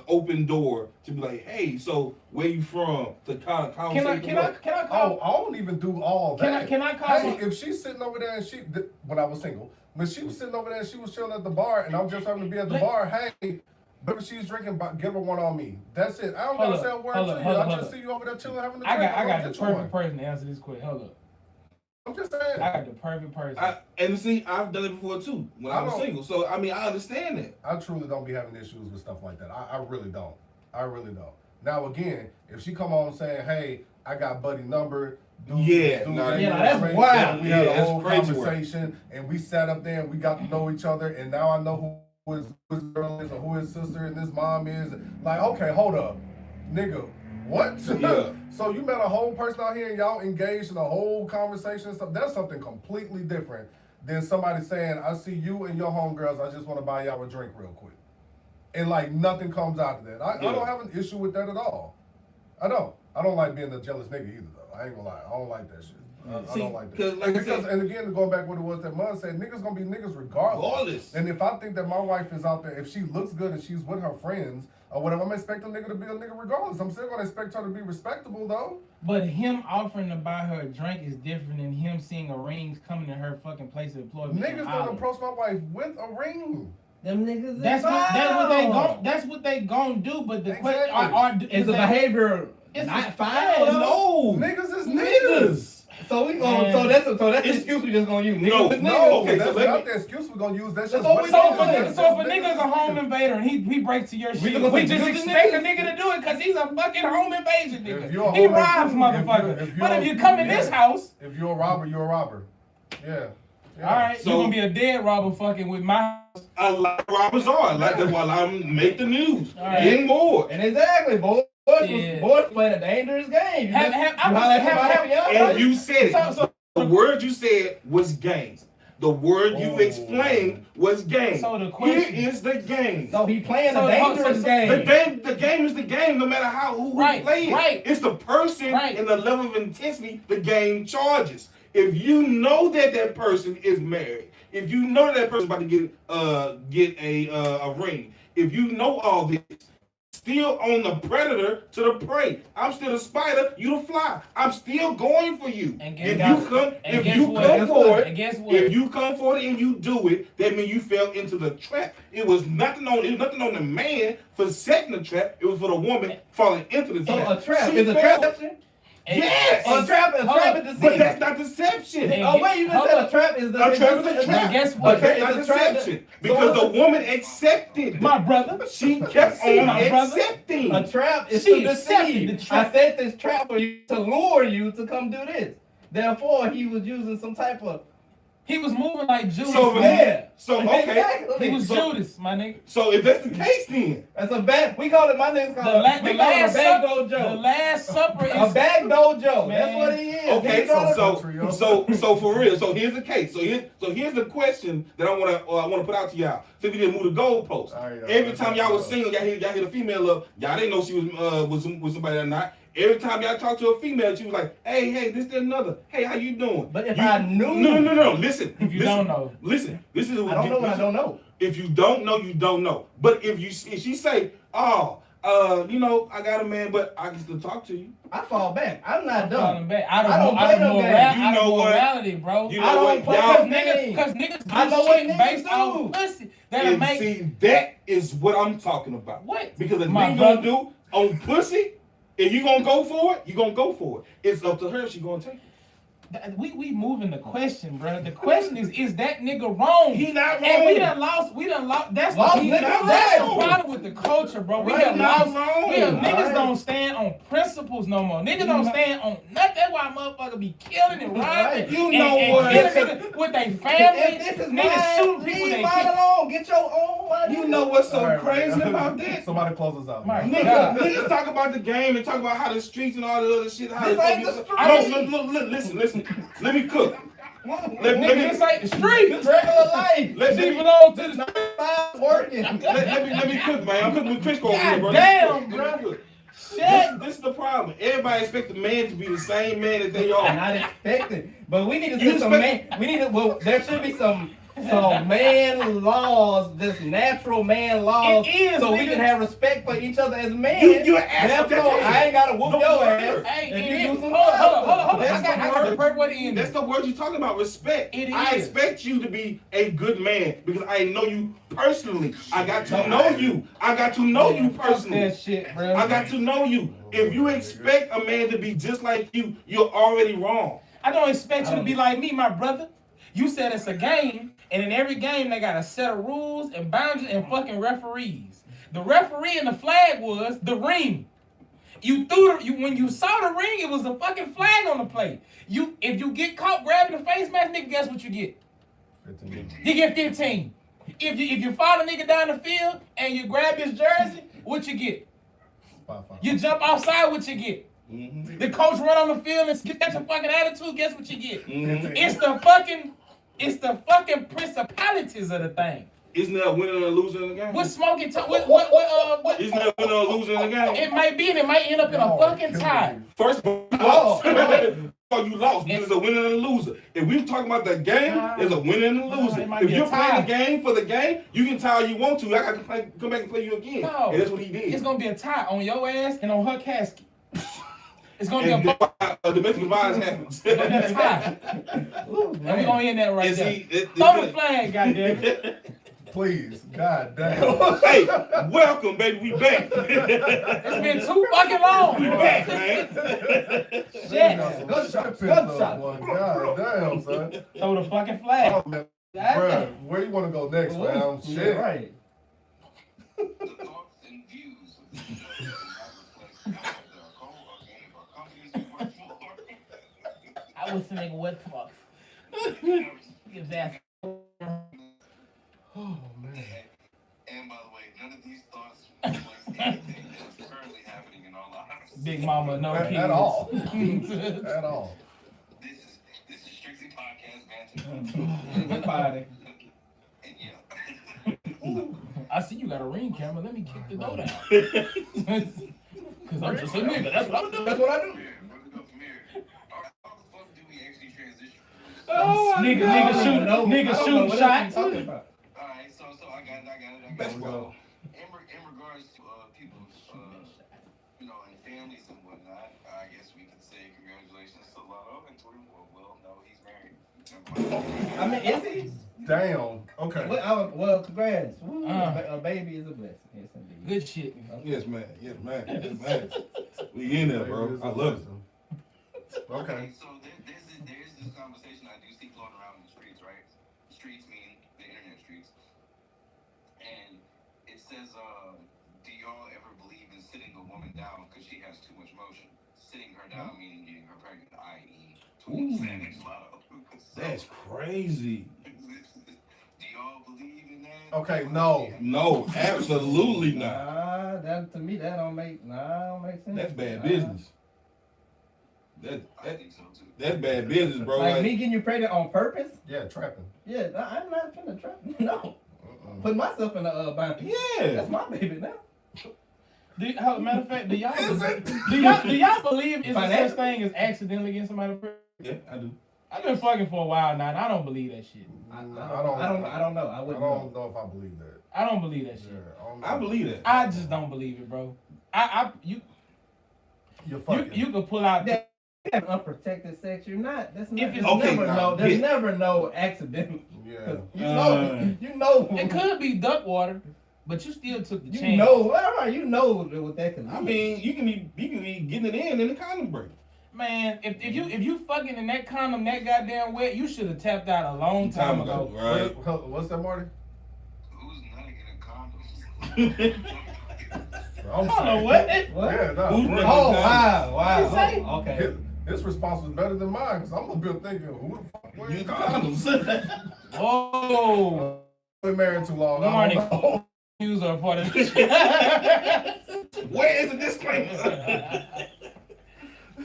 open door to be like, hey, so where you from? To kind of conversation. Can I call? Oh, I don't even do all that. Can I call? Hey, if she's sitting over there and when I was single, when she was sitting over there and she was chilling at the bar and I'm just having to be at the bar, hey, whatever she's drinking, give her one on me. That's it. I don't gotta say a word to you. I just see you over there chilling having a drink. I got the perfect person to answer this question. Hold up. I'm just saying. I got the perfect person. And see, I've done it before too when I was single. So I mean, I understand that. I truly don't be having issues with stuff like that. I really don't. I really don't. Now again, if she come on saying, "Hey, I got Buddy number," that's wild. We had a whole conversation, and we sat up there and we got to know each other, and now I know who his girl is, or who his sister and his mom is. Like, okay, hold up, nigga. What? Yeah. So you met a whole person out here and y'all engaged in a whole conversation and stuff. That's something completely different than somebody saying, I see you and your homegirls, I just want to buy y'all a drink real quick. And like nothing comes out of that. I don't have an issue with that at all. I don't like being a jealous nigga either though. I ain't gonna lie. I don't like that shit. I don't like that. And again, going back what it was that Mud said, niggas gonna be niggas regardless. And if I think that my wife is out there, if she looks good and she's with her friends, or whatever, I'm expecting a nigga to be a nigga regardless. I'm still gonna expect her to be respectable though. But him offering to buy her a drink is different than him seeing a ring coming to her fucking place of employment. Niggas don't approach my wife with a ring. Them niggas. That's what they gon' do. But the question is the behavior not foul? No, niggas is niggas. So we gonna so that's the excuse we just gonna use. No, okay, so that's not the excuse we're gonna use. That's just so if a nigga's a home invader and he breaks to your shit, we just expect a nigga to do it because he's a fucking home invasion nigga. He robs motherfucker. But if you come in this house, if you're a robber, you're a robber. Yeah. All right, so, you're gonna be a dead robber fucking with my house. A lot of robbers are. Like that's why I'm make the news. Right. Getting more. And exactly, boys playing a dangerous game. And you said it. So the word you said was game. The word you explained was game. So the question is the game. So he playing a dangerous game. The game is the game, no matter who play it. Right. It's the person and the level of intensity the game charges. If you know that person is married, if you know that person about to get a ring, if you know all this, still on the predator to the prey. I'm still a spider, you the fly. I'm still going for you. If you come for it and you do it, that means you fell into the trap. It was nothing on the man for setting the trap. It was for the woman falling into the trap. So a trap is a trap. Yes! A trap is deception. But that's not deception. Oh, wait, you just said a trap is a trap. Guess what? That's not deception. Because the woman accepted. My brother. She kept on accepting. A trap is to deceive. I set this trap for you to lure you to come do this. Therefore, he was using some type of... He was moving like Judas. So okay. He was Judas, my nigga. So if that's the case, then that's a bad. We call it. My niggas call it. The Last Supper is a bag dojo. That's what he is. Okay. So for real. So here's the case. So here's the question that I want to put out to y'all. So we didn't move the goalpost. Every time y'all was single, y'all hit a female up. Y'all didn't know she was with somebody or not. Every time y'all talk to a female, she was like, hey, this, that, another. Hey, how you doing? But if I knew... No. Listen. If you don't know. Listen. This is... I don't know what I don't know. If you don't know, you don't know. But if she say, I got a man, but I can still talk to you. I fall back. I'm not dumb. I don't play no game. You know morality, bro. You know what? Because niggas do shit based on pussy. See, that is what I'm talking about. What? Because a nigga gonna do on pussy... If you gonna go for it, you gonna go for it. It's up to her if she gonna take it. We moving the question, bro. The question is that nigga wrong? He not wrong. And we done lost. That's the problem with the culture, bro. We done lost. Niggas don't stand on principles no more. Niggas don't stand on nothing. That's why motherfuckers be killing and robbing. You know what? Killing with their family. This is niggas shooting people. They alone. Get your own money. You know what's so crazy about that? Somebody close us out. Niggas talk about the game and talk about how the streets and all the other shit. Listen. Let me cook. This ain't the street. This regular life. Let's leave it on to the working. Let me cook, man. I'm cooking with Chris over here, bro. Damn, bro. Shit. This is the problem. Everybody expect the man to be the same man that they are. Not expected, but we need to You see some man. We need to. Well, there should be some man laws, just natural man laws, It is, so we nigga. can have respect for each other as men. You ass. Therefore, I ain't gotta whoop your ass. Hey, if it you is. do some Hold stuff. on. That's I got the word. perfect way to end That's it. the word you're talking about, respect. It I is. expect you to be a good man because I know you personally. I got to know you. I got to know you Fuck personally. that shit, bro. I got to know you. If you expect a man to be just like you, you're already wrong. I don't expect you to be like me, my brother. You said it's a game, and in every game they got a set of rules and boundaries and fucking referees. The referee and the flag was the ring. When you saw the ring, it was a fucking flag on the plate. If you get caught grabbing the face mask, nigga, guess what you get? 15. You get 15. If you follow a nigga down the field and you grab his jersey, what you get? Spot five. You jump outside, what you get? Mm-hmm. The coach run on the field and get your fucking attitude, guess what you get? Mm-hmm. It's the fucking principalities of the thing. Isn't there a winner and a loser in the game? What smoking time? What? Isn't there a winner and a loser in the game? It might be, and it might end up in a fucking tie. First of all, you lost. You lost. There's a winner and a loser. If we're talking about the game, there's a winner and a loser. it might If be a you're playing tie. the game for the game, you can tie all you want to. I got to come back and play you again. No. And that's what he did. It's gonna be a tie on your ass and on her casket. It's gonna and be a domestic violence happens. tie. Ooh, And we man. gonna end that right Is there. he- Throw the flag, goddamn. Please, god damn. Hey, welcome, baby. We back. It's been too fucking long. We back, man. Shit. Gunshot. Gunshot. God damn, son. Throw the fucking flag. Oh, man. Goddamn. Bruh, where you want to go next, man? Yeah, Shit. right. The thoughts and views of the show do not reflect the code of any of our companies we work for. I wish the nigga would talk. Get that. Oh, man. And by the way, none of these thoughts reflect anything that's currently happening in our lives. Big mama, no kids. At all. At all. This is strictly podcast banter. Good body. And yeah. I see you got a ring camera. Let me kick the door down. Cause I'm just a nigga. That's what I'm doing. That's what I do. Where to go from here? All right, how the fuck do we actually transition? Nigga shooting shots. All right, so I got it. Let's go. In regards to people's, and families and whatnot, I guess we could say congratulations to Lotto and 24. Well, no, he's married. I mean, is he? Damn. Okay. Well, congrats. Woo, Uh. a baby is a blessing. Yes, indeed. Good shit. Yes, man. Yes, man. Yes, man. We in there, bro. I love it. Okay. So there's this conversation I do see floating around in the streets, right? The streets meaning the internet streets. And it says, do y'all ever believe in sitting a woman down because she has too much motion? Sitting her down meaning getting her pregnant, i.e. Spanish Lotto. That's crazy. Do y'all believe in that? Okay, no. No, absolutely not. To me, that don't make sense. That's bad business. I think so too. That's bad business, bro. Like me getting you pregnant on purpose? Yeah, trapping. Yeah, I'm not finna trap. No. Uh-uh. Put myself in a bind. Yeah. That's my baby now. Matter of fact, do y'all Is it? do y'all believe it's a such thing as accidentally getting somebody pregnant? Yeah, I do. I've been fucking for a while now, and I don't believe that shit. I don't know. I I wouldn't don't know. know if I believe that. I don't believe that shit. Yeah, I believe that. I just don't believe it, bro. You're fucking. You could pull out. That- Have unprotected sex, you're not. That's not. If it's- Okay, never now, no. There's get- never no accident. Yeah. You know. It could be duck water, but you still took the You chance. know. All right. You know what that could. I mean, you can be getting it in the condom break. Man, if you fucking in that condom that goddamn wet, you should have tapped out a long time ago. right? What's that, Marty? Who's nutting in a condom? I'm Hold on, saying. what? What? Yeah, no. Who's for real. nutting? Oh wow! What'd he say? Oh, okay. His response was better than mine because I'm gonna be thinking, who the fuck wears Use the condoms? condoms. Oh, Been married too long. I Morning. don't know. news are a part of this. Where is the disclaimer?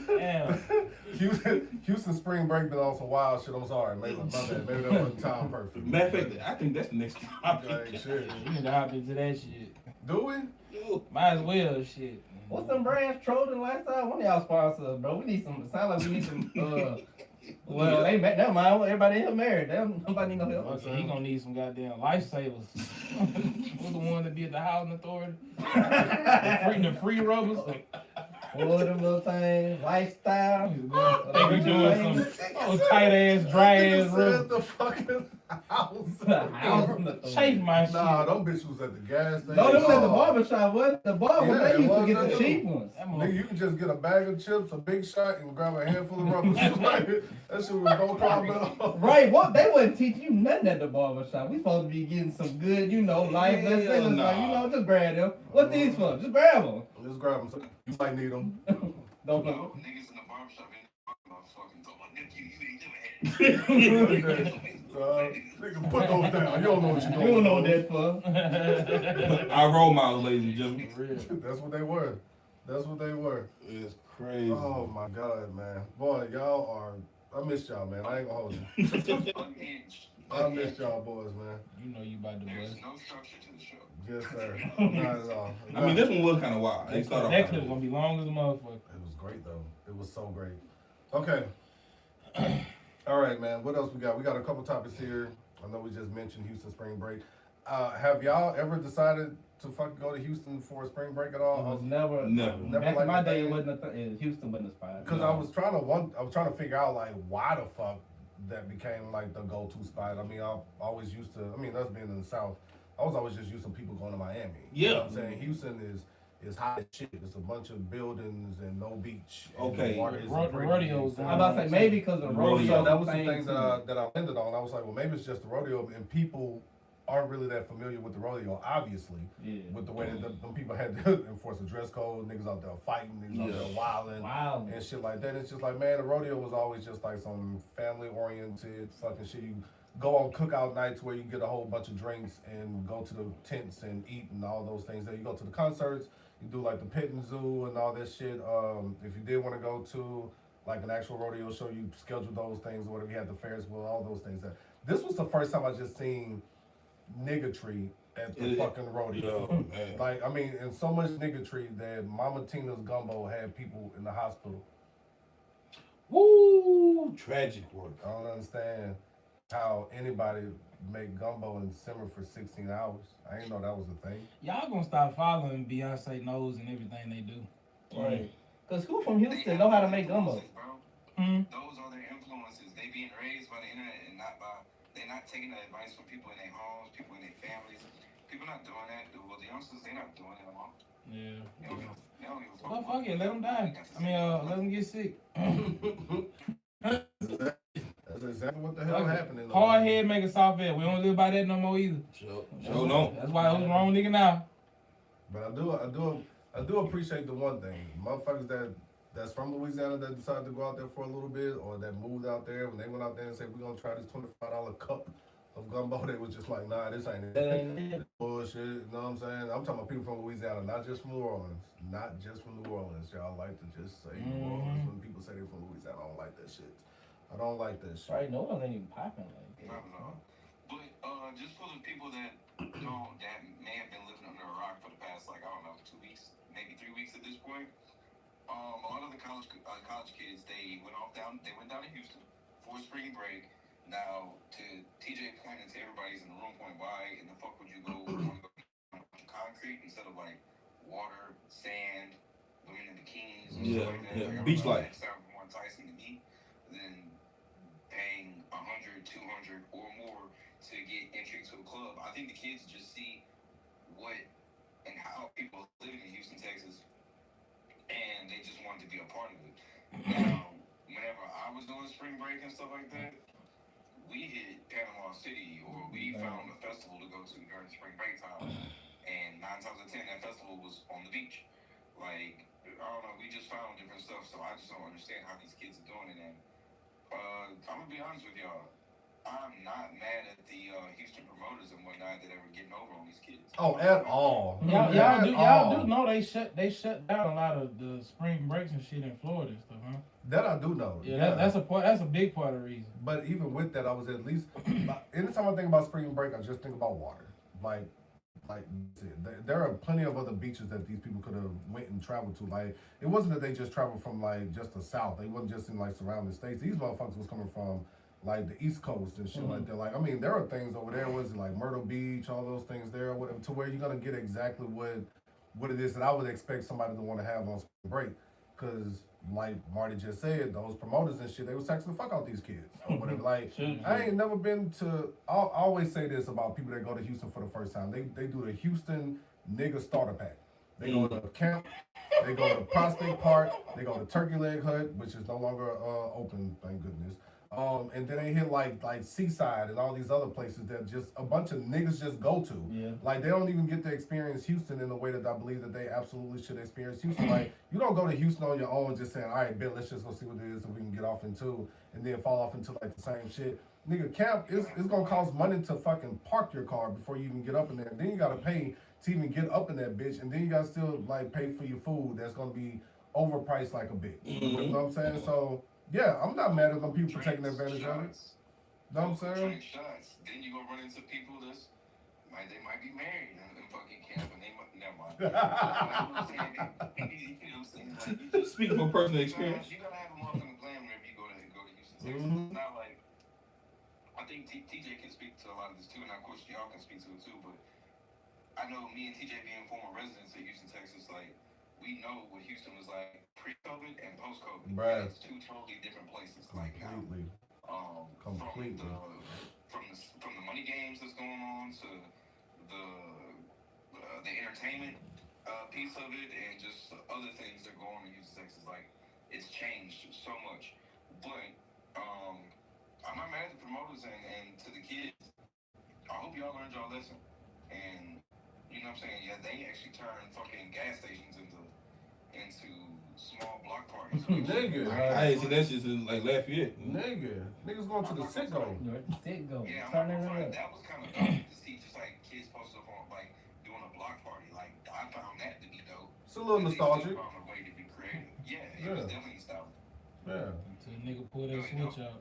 Damn. Houston spring break been on some wild shit. I'm sorry. Maybe my bad. Maybe that wasn't time perfect. Matter of fact, I think that's the next topic. Like, shit. You need to hop into that shit. Do we? Might as well, shit. What's them brands? Trojan Lifestyle? One of y'all sponsors, bro. We need some. Sound like we need some. Well, they never mind. Everybody here married. Nobody need no help. Okay, he gonna need some goddamn lifesavers. Who's the one that be at the housing authority? the free rubbers. All them little things, lifestyle. They be doing some tight ass, dry ass rubbers. The fucking house. Chafe my shit. Nah, them bitches was at the gas station. No, them was at the barbershop. What? The barber, Yeah, they it used to was get that the too. cheap ones. Nigga, you can just get a bag of chips, a big shot, and grab a handful of rubbers. Like, that shit was no problem at all. Right, what? They wouldn't teach you nothing at the barbershop. We supposed to be getting some good, life lessons. Like, just grab them. What these for? Just grab them. Just grab them. You might need them. Don't No, know. niggas in the barbershop ain't talking about fucking you ain't never had it. Nigga, put those down. You don't know what you're doing. You don't know what that's for. Our role models, ladies and gentlemen. That's what they were. That's what they were. It's crazy. Oh my God, man. Boy, y'all are. I missed y'all, man. I ain't gonna hold you. Unhinged. I missed y'all boys, man. You know you about to There's bust. no structure to the show. Yes, sir. Not at all. I mean, this one was kind of wild. They started That off clip gonna be long as a motherfucker. It was great though. It was so great. Okay. All right, man. What else we got? We got a couple topics here. I know we just mentioned Houston spring break. Have y'all ever decided to fucking go to Houston for a spring break at It all? was never. Never. Back like in my the day, thing. it wasn't. Houston wasn't a spot. Because I was trying to figure out like why the fuck that became like the go-to spot. I mean, I always used to. I mean, us being in the South, I was always just used to people going to Miami. You know what I'm saying? Houston is hot as shit. It's a bunch of buildings and no beach. And Okay, the water is the pretty. rodeos I'm about to say maybe because of the rodeo. So that was the thing, thing too. that I landed on. I was like, well, maybe it's just the rodeo, and people aren't really that familiar with the rodeo, obviously. Yeah. With the way that them people had to enforce a dress code, niggas out there fighting, niggas out there wilding, Wow. and shit like that. It's just like, man, the rodeo was always just like some family-oriented fucking shit. You go on cookout nights where you get a whole bunch of drinks and go to the tents and eat and all those things. Then you go to the concerts, you do like the petting zoo and all that shit. If you did want to go to like an actual rodeo show, you schedule those things or whatever. You had the Ferris wheel, all those things. This was the first time I just seen niggatry at the fucking rodeo. man. Like, I mean, and so much niggatry that Mama Tina's Gumbo had people in the hospital. Woo! Tragic work. I don't understand how anybody make gumbo and simmer for 16 hours. I didn't know that was a thing. Y'all gonna stop following Beyonce knows and everything they do. Right. Because who from Houston know how to make gumbo? Those are their influences. They being raised by the internet and they're not taking that advice from people in their homes, people in their families. People not doing that. Well, the youngsters, they're not doing it alone. Yeah. They don't even Well, fuck it, let them die. I mean, let them get sick. That's exactly what the hell happened. Hard head make a soft head. We don't live by that no more either. Sure no. That's why I was wrong nigga now. But I do appreciate the one thing. Motherfuckers that's from Louisiana that decided to go out there for a little bit or that moved out there, when they went out there and said, we're going to try this $25 cup of gumbo, they was just like, nah, this ain't it. Bullshit, you know what I'm saying? I'm talking about people from Louisiana, not just from New Orleans. Not just from New Orleans. Y'all like to just say New Orleans when people say they're from Louisiana. I don't like that shit. I don't like that shit. Right, no one ain't even popping like that. Not at all. But just for the people that that may have been living under a rock for the past, like, I don't know, 2 weeks, maybe 3 weeks at this point. A lot of the college kids, they went down to Houston for spring break. Now, to TJ pointing to everybody's in the room point, why in the fuck would you go to concrete instead of like water, sand, women in bikinis, and stuff like that? Like, Beach life. That sounds more enticing to me than paying $100, $200 or more to get entry to a club. I think the kids just see what and how people live in Houston, Texas, and they just wanted to be a part of it. Now, whenever I was doing spring break and stuff like that, we hit Panama City or we found a festival to go to during spring break time, and 9 times out of 10 that festival was on the beach. Like, I don't know, we just found different stuff, so I just don't understand how these kids are doing it. And I'm gonna be honest with y'all, I'm not mad at the Houston promoters and whatnot that ever getting over on these kids. Oh, at all. Y'all do know they shut down a lot of the spring breaks and shit in Florida and stuff, huh? That I do know. Yeah, that's a big part of the reason. But even with that, I was at least, anytime I think about spring break, I just think about water. Like, like there are plenty of other beaches that these people could have went and traveled to. Like it wasn't that they just traveled from like just the south. They wasn't just in like surrounding states. These motherfuckers was coming from like the East Coast and shit like that. Like I mean, there are things over there. Was it like Myrtle Beach, all those things there, whatever, to where you're gonna get exactly what it is that I would expect somebody to want to have on spring break. Because like Marty just said, those promoters and shit, they was texting the fuck out these kids or whatever. Like I ain't never been to. I always say this about people that go to Houston for the first time. They do the Houston nigga starter pack. They go to camp. They go to Prospect Park. They go to Turkey Leg Hut, which is no longer open, thank goodness. And then they hit like Seaside and all these other places that just a bunch of niggas just go to. Yeah. Like they don't even get to experience Houston in the way that I believe that they absolutely should experience Houston. Like you don't go to Houston on your own just saying, all right, Ben, let's just go see what it is that we can get off into, and then fall off into like the same shit. Nigga, camp is gonna cost money to fucking park your car before you even get up in there. Then you gotta pay to even get up in that bitch, and then you gotta still like pay for your food that's gonna be overpriced like a bitch. You know what I'm saying? So. Yeah, I'm not mad at them people for taking advantage of it. Know what I'm saying? Shots. Then you gonna run into people they might be married in fucking camp and they might never mind. You know what I'm saying? Like, Speaking from personal experience. You gotta have a motherfucking plan whenever you go to Houston, Texas. It's not like I think TJ can speak to a lot of this too, and of course y'all can speak to it too, but I know me and TJ being former residents of Houston, Texas, like we know what Houston was like pre-COVID and post-COVID. Right. It's two totally different places. Like completely. Completely. From the money games that's going on to the entertainment piece of it and just other things that go on in Houston, Texas. Like it's changed so much. But I'm not mad at the promoters and to the kids. I hope y'all learned y'all lesson. And you know what I'm saying? Yeah, they actually turned fucking gas stations into small block parties. Nigga. I ain't seen that shit since like Lafayette. Niggas going to the Sitgo. Sitgo. Yeah, Turn it up. that was kind of dope to see, just like kids posted up on like doing a block party. Like I found that to be dope. It's a little And nostalgic. They still found a way to be creative. Yeah, it was definitely nostalgic. Yeah. Until a nigga pull that switch out.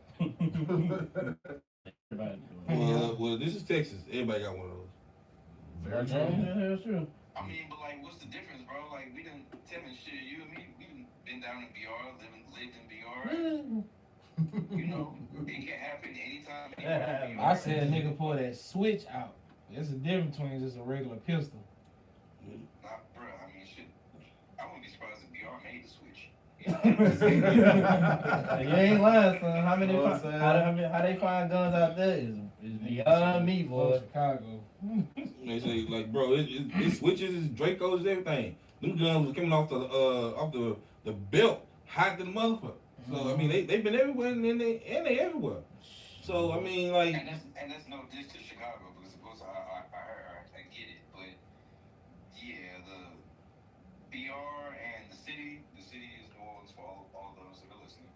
Well, this is Texas. Everybody got one of those. Very true. Yeah, that's true. I mean, but like, what's the difference, bro? Like, we done telling shit. You and me, we done been down in BR, lived in BR. You know, it can happen anytime. I said a nigga pull that switch out. There's a difference between just a regular pistol. Nah, bro. I mean, shit. I wouldn't be surprised if BR made the switch. You ain't lying, son. How many? You know what I'm saying? How they find guns out there is beyond me, boy. Chicago. They say like, bro, it switches, it's Dracos, everything. Them guns was coming off the belt, hot to the motherfucker. So I mean, they've been everywhere and they everywhere. So I mean, like, and that's no diss to Chicago because of course I get it, but yeah, the BR and the city is New Orleans for all those that are listening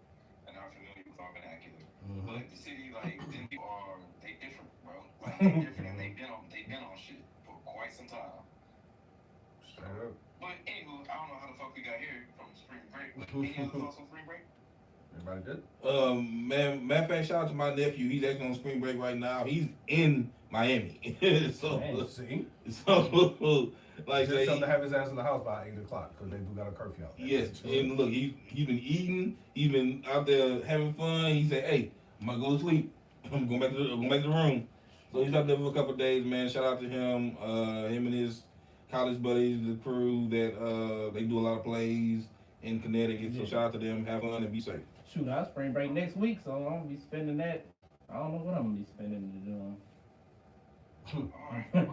and are familiar with our vernacular. But the city, like, them people they different, bro. Like they different and they've been on shit for quite some time. Straight up. But anywho, I don't know how the fuck we got here from spring break. But any other thoughts on spring break? Everybody good? Man, matter of fact, shout out to my nephew. He's actually on spring break right now. He's in Miami. so See? like, Just tell him to have his ass in the house by 8 o'clock because they do got a curfew out there. yes, and look, he's been eating. He's been out there having fun. He said, "Hey, I'm gonna go to sleep. I'm going back to the room." So he's out there for a couple of days, man. Shout out to him. Him and his college buddies, the crew that they do a lot of plays in Connecticut. So shout out to them. Have fun and be safe. Shoot, I spring break next week, so I'm gonna be spending that. I don't know what I'm gonna be spending it on. Alright.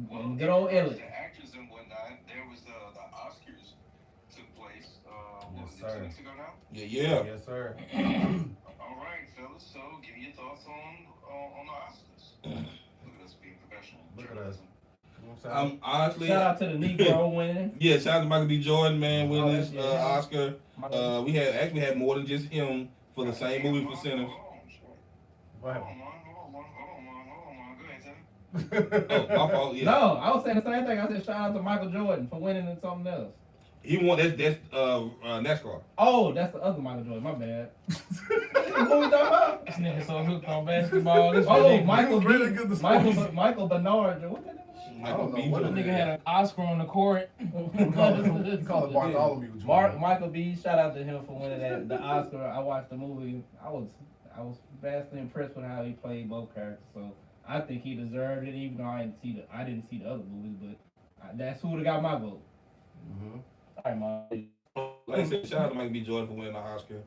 Well, And good old Elliot. the actors and whatnot, there was the Oscars took place, what was it, Yes, 2 sir. weeks ago now? Yeah. Yes, sir. All right, fellas, so give me your thoughts on the Oscars. Look at us being professional. Look at us. You know what I'm saying? Honestly, Shout out to the Negro winning. yeah, shout out to Michael B. Jordan, man, winning this yeah. Oscar. We had more than just him for the same movie for Sinners. What happened? Hold on. Go ahead, Tim. Oh, my fault. Yeah. No, I was saying the same thing. I said shout out to Michael Jordan for winning in something else. He won. That's NASCAR. Oh, that's the other Michael Jordan. My bad. What we talking about? This nigga so hooked on basketball. This Oh, ridiculous. Michael really B. good this Michael morning. Michael Bernard. What that nigga name? I don't know what That it nigga is. had an Oscar on the court. You call it Bartholomew. Michael B. Shout out to him for winning the Oscar. I watched the movie. I was vastly impressed with how he played both characters. So I think he deserved it, even though I didn't see the other movies. But that's who would have got my vote. Mm-hmm. All right, Mike. Like I said, shout out to Michael B. Jordan for winning the Oscar,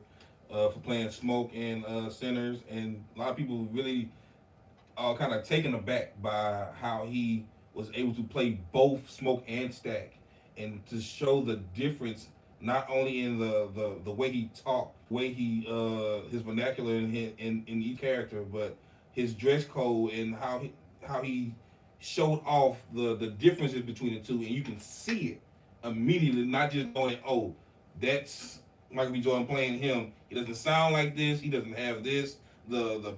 for playing Smoke in Sinners, and a lot of people really are kind of taken aback by how he was able to play both Smoke and Stack, and to show the difference not only in the way he talked, way he his vernacular in each character, but his dress code and how he showed off the differences between the two, and you can see it immediately, not just going, oh, that's Michael B. Jordan playing him. He doesn't sound like this. He doesn't have this. The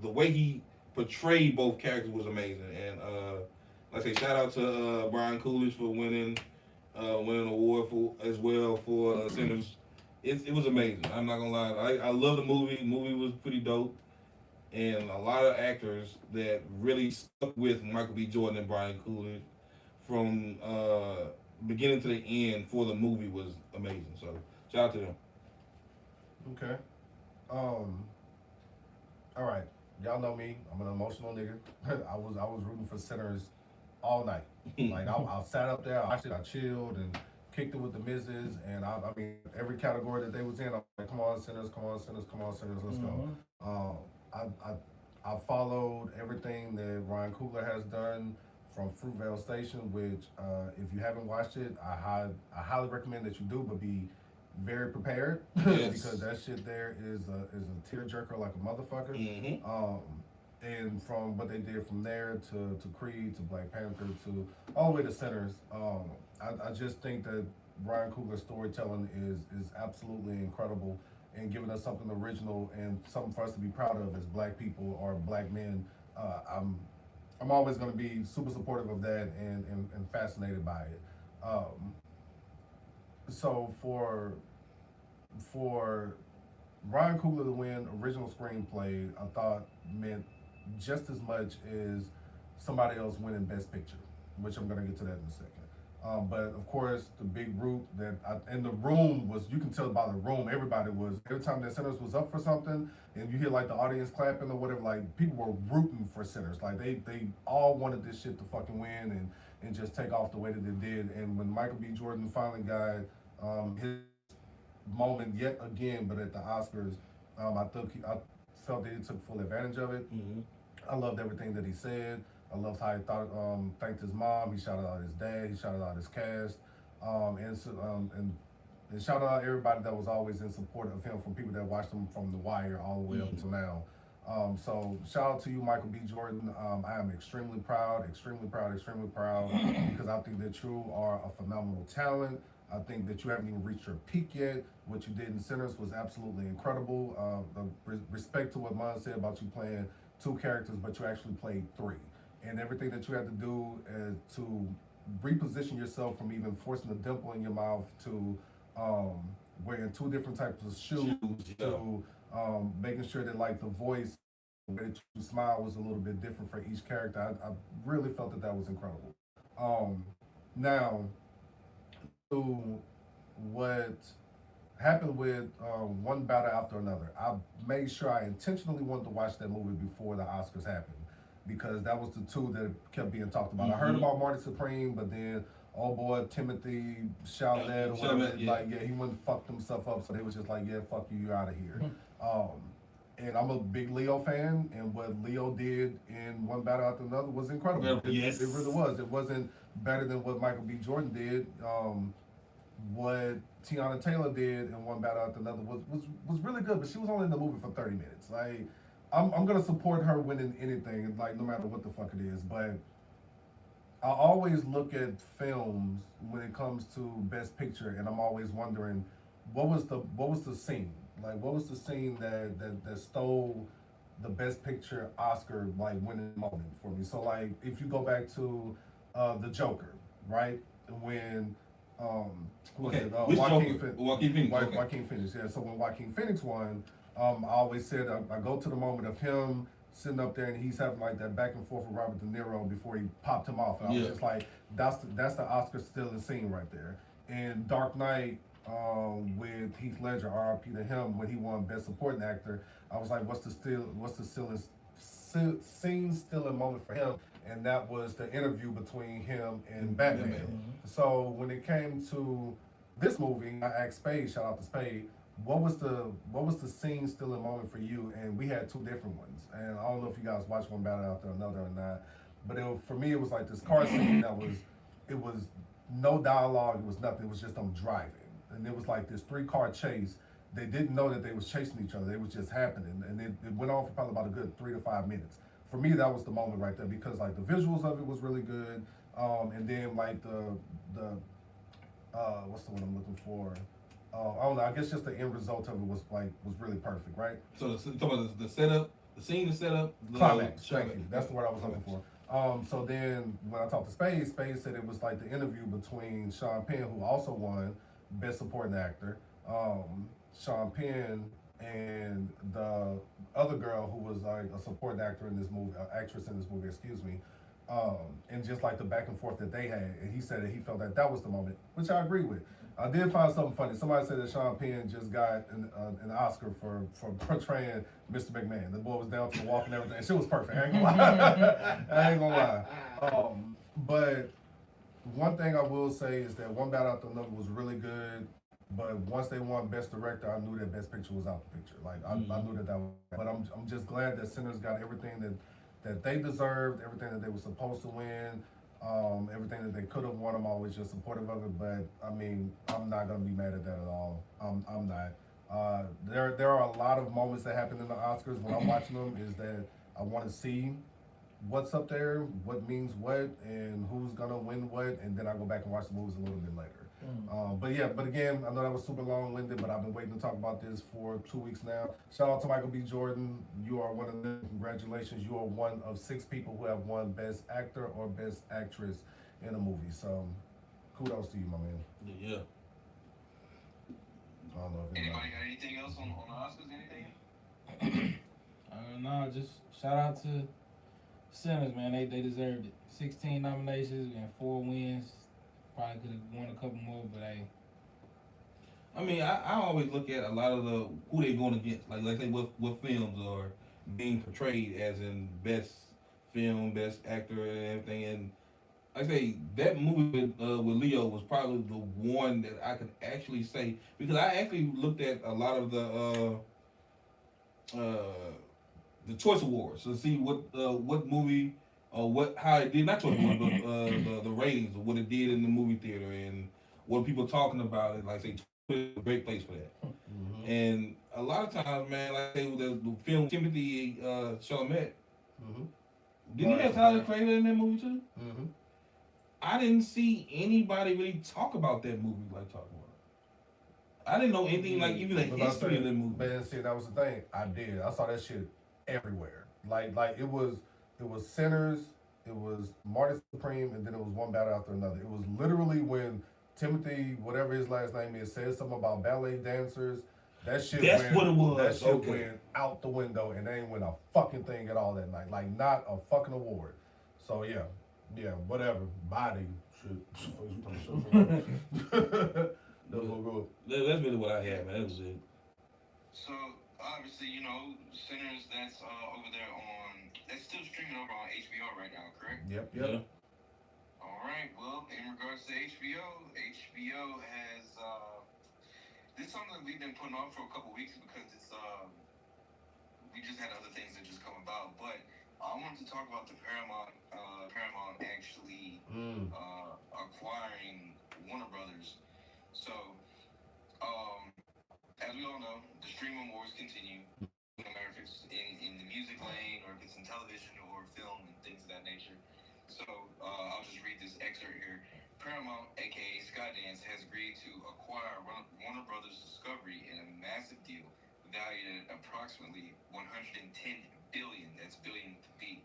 way he portrayed both characters was amazing. And like I say, shout out to Brian Coolidge for winning an award for Sinners. It was amazing. I'm not gonna lie. I love the movie. The movie was pretty dope, and a lot of actors that really stuck with Michael B. Jordan and Brian Coolidge from beginning to the end for the movie was amazing. So shout out to them. Okay. All right. Y'all know me. I'm an emotional nigga. I was rooting for Sinners all night. Like I sat up there, I chilled and kicked it with the misses, and I mean every category that they was in, I'm like, come on Sinners, come on Sinners, come on Sinners, let's go. I followed everything that Ryan Coogler has done from Fruitvale Station, which if you haven't watched it, I highly recommend that you do, but be very prepared. Yes. Because that shit there is a tearjerker like a motherfucker. Mm-hmm. And from what they did from there to Creed to Black Panther to all the way to Sinners, I just think that Ryan Coogler's storytelling is absolutely incredible, and giving us something original and something for us to be proud of as Black people or Black men. I'm always going to be super supportive of that and fascinated by it. So for Ryan Coogler to win original screenplay, I thought meant just as much as somebody else winning Best Picture, which I'm going to get to that in a second. But of course, the big group and the room was, you can tell by the room, everybody was, every time that Sinners was up for something, and you hear like the audience clapping or whatever, like people were rooting for Sinners. Like they all wanted this shit to fucking win and just take off the way that it did. And when Michael B. Jordan finally got his moment yet again, but at the Oscars, I felt that he took full advantage of it. Mm-hmm. I loved everything that he said. I loved how he thanked his mom. He shouted out his dad. He shouted out his cast, and shouted out everybody that was always in support of him, from people that watched him from The Wire all the way up until now. So shout out to you, Michael B. Jordan. I am extremely proud, because I think that you are a phenomenal talent. I think that you haven't even reached your peak yet. What you did in Sinners was absolutely incredible. Respect to what Mon said about you playing 2 characters, but you actually played 3. And everything that you had to do to reposition yourself from even forcing a dimple in your mouth to wearing 2 different types of shoes to making sure that like the voice, the way that you smile was a little bit different for each character. I really felt that was incredible. Now, to what happened with one battle after another, I made sure I intentionally wanted to watch that movie before the Oscars happened, because that was the 2 that kept being talked about. Mm-hmm. I heard about Marty Supreme, but then oh boy, Timothy Chalamet or whatever, he wouldn't fuck himself up, so they was just like, yeah, fuck you, you're out of here. And I'm a big Leo fan, and what Leo did in One Battle After Another was incredible. Yes. It really was. It wasn't better than what Michael B. Jordan did. What Tiana Taylor did in One Battle After Another was really good, but she was only in the movie for 30 minutes. Like, I'm gonna support her winning anything, like no matter what the fuck it is. But I always look at films when it comes to Best Picture, and I'm always wondering what was the scene? Like, what was the scene that stole the Best Picture Oscar like winning moment for me? So like, if you go back to The Joker, right? When who was Okay, it? which Joaquin Joker? Phoenix. Joaquin Phoenix. Okay. Joaquin Phoenix. Yeah. So when Joaquin Phoenix won, I always said I go to the moment of him sitting up there and he's having like that back and forth with Robert De Niro before he popped him off. And I was just like, that's the Oscar stealing scene right there. And Dark Knight with Heath Ledger, R.I.P. to him, when he won Best Supporting Actor, I was like, what's the scene stealing moment for him? And that was the interview between him and Batman. So when it came to this movie, I asked Spade, shout out to Spade, what was the scene stealing moment for you? And we had two different ones. And I don't know if you guys watched one battle after another or not. But for me, it was like this car scene it was no dialogue, it was nothing, it was just them driving. And it was like this 3-car chase. They didn't know that they was chasing each other, it was just happening. And it went on for probably about a good 3 to 5 minutes. For me, that was the moment right there because like the visuals of it was really good. And then like the what's the one I'm looking for? I don't know, I guess just the end result of it was really perfect, right? So the setup, the scene, the setup, the climax. Thank you. That's the word I was looking for. So then when I talked to Spade said it was like the interview between Sean Penn, who also won Best Supporting Actor, Sean Penn, and the other girl who was like a supporting actor in this movie, actress in this movie, excuse me, and just like the back and forth that they had. And he said that he felt that was the moment, which I agree with. I did find something funny. Somebody said that Sean Penn just got an Oscar for portraying Mr. McMahon. The boy was down to the walk and everything. And shit was perfect. I ain't gonna lie. I ain't gonna lie. But one thing I will say is that one battle after another was really good. But once they won Best Director, I knew that Best Picture was out the picture. Like I knew that was. But I'm just glad that Sinners got everything that they deserved, everything that they were supposed to win. Everything that they could have won, I'm always just supportive of it. But I mean, I'm not gonna be mad at that at all. I'm not. There are a lot of moments that happen in the Oscars when I'm watching them is that I want to see what's up there, what means what, and who's gonna win what, and then I go back and watch the movies a little bit later. But again, I know that was super long-winded, but I've been waiting to talk about this for 2 weeks now. Shout out to Michael B. Jordan. You are one of them. Congratulations. You are one of 6 people who have won Best Actor or Best Actress in a movie. So, kudos to you, my man. Yeah. I don't know if Anybody got anything else on the Oscars? Anything? No, just shout out to Sinners, man. They deserved it. 16 nominations and 4 wins. Probably could have won a couple more, but hey. I mean, I always look at a lot of who they going against. Like say what films are being portrayed as in best film, best actor, and everything. And like I say, that movie with Leo was probably the one that I could actually say, because I actually looked at a lot of the Choice Awards to see what movie or how it did, not Choice Awards, but the ratings of what it did in the movie theater and what people talking about it. Like say, Twitter is a great place for that. Mm-hmm. And a lot of times, man, like say the film Timothy Chalamet, didn't he have Tyler Creator in that movie too? Mm-hmm. I didn't see anybody really talk about that movie like talking about it. I didn't know anything like even the history of that movie. But see, that was the thing. I did. I saw that shit everywhere. Like it was Sinners, it was Marty Supreme, and then it was one battle after another. It was literally when Timothy, whatever his last name is, said something about ballet dancers. That shit what it was. That shit went out the window, and they ain't win a fucking thing at all that night. Like not a fucking award. So yeah, whatever. Body shit. That's really what I had, man. That was it. So obviously, Sinners, that's over there that's still streaming over on HBO right now, correct? Yep. Yeah. All right. Well, in regards to HBO has this is something that we've been putting off for a couple weeks because it's we just had other things that just come about. But I wanted to talk about the Paramount actually acquiring Warner Brothers. So, as we all know, the streaming wars continue. No matter if it's in the music lane or if it's in television or film and things of that nature. So I'll just read this excerpt here. Paramount, aka Skydance, has agreed to acquire Warner Brothers Discovery in a massive deal valued at approximately $110 billion. That's billion with the B.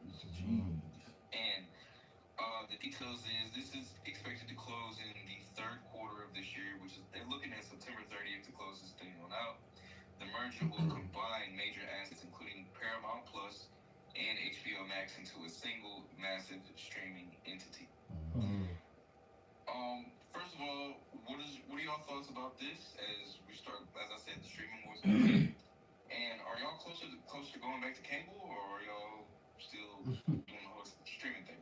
And the details is this is expected to close in the third quarter of this year, which is they're looking at September 30th to close this thing on out. The merger will combine major assets including Paramount Plus and HBO Max into a single massive streaming entity. First of all, what are y'all thoughts about this as we start, as I said, the streaming wars? And are y'all closer to going back to cable, or are y'all still doing the whole streaming thing?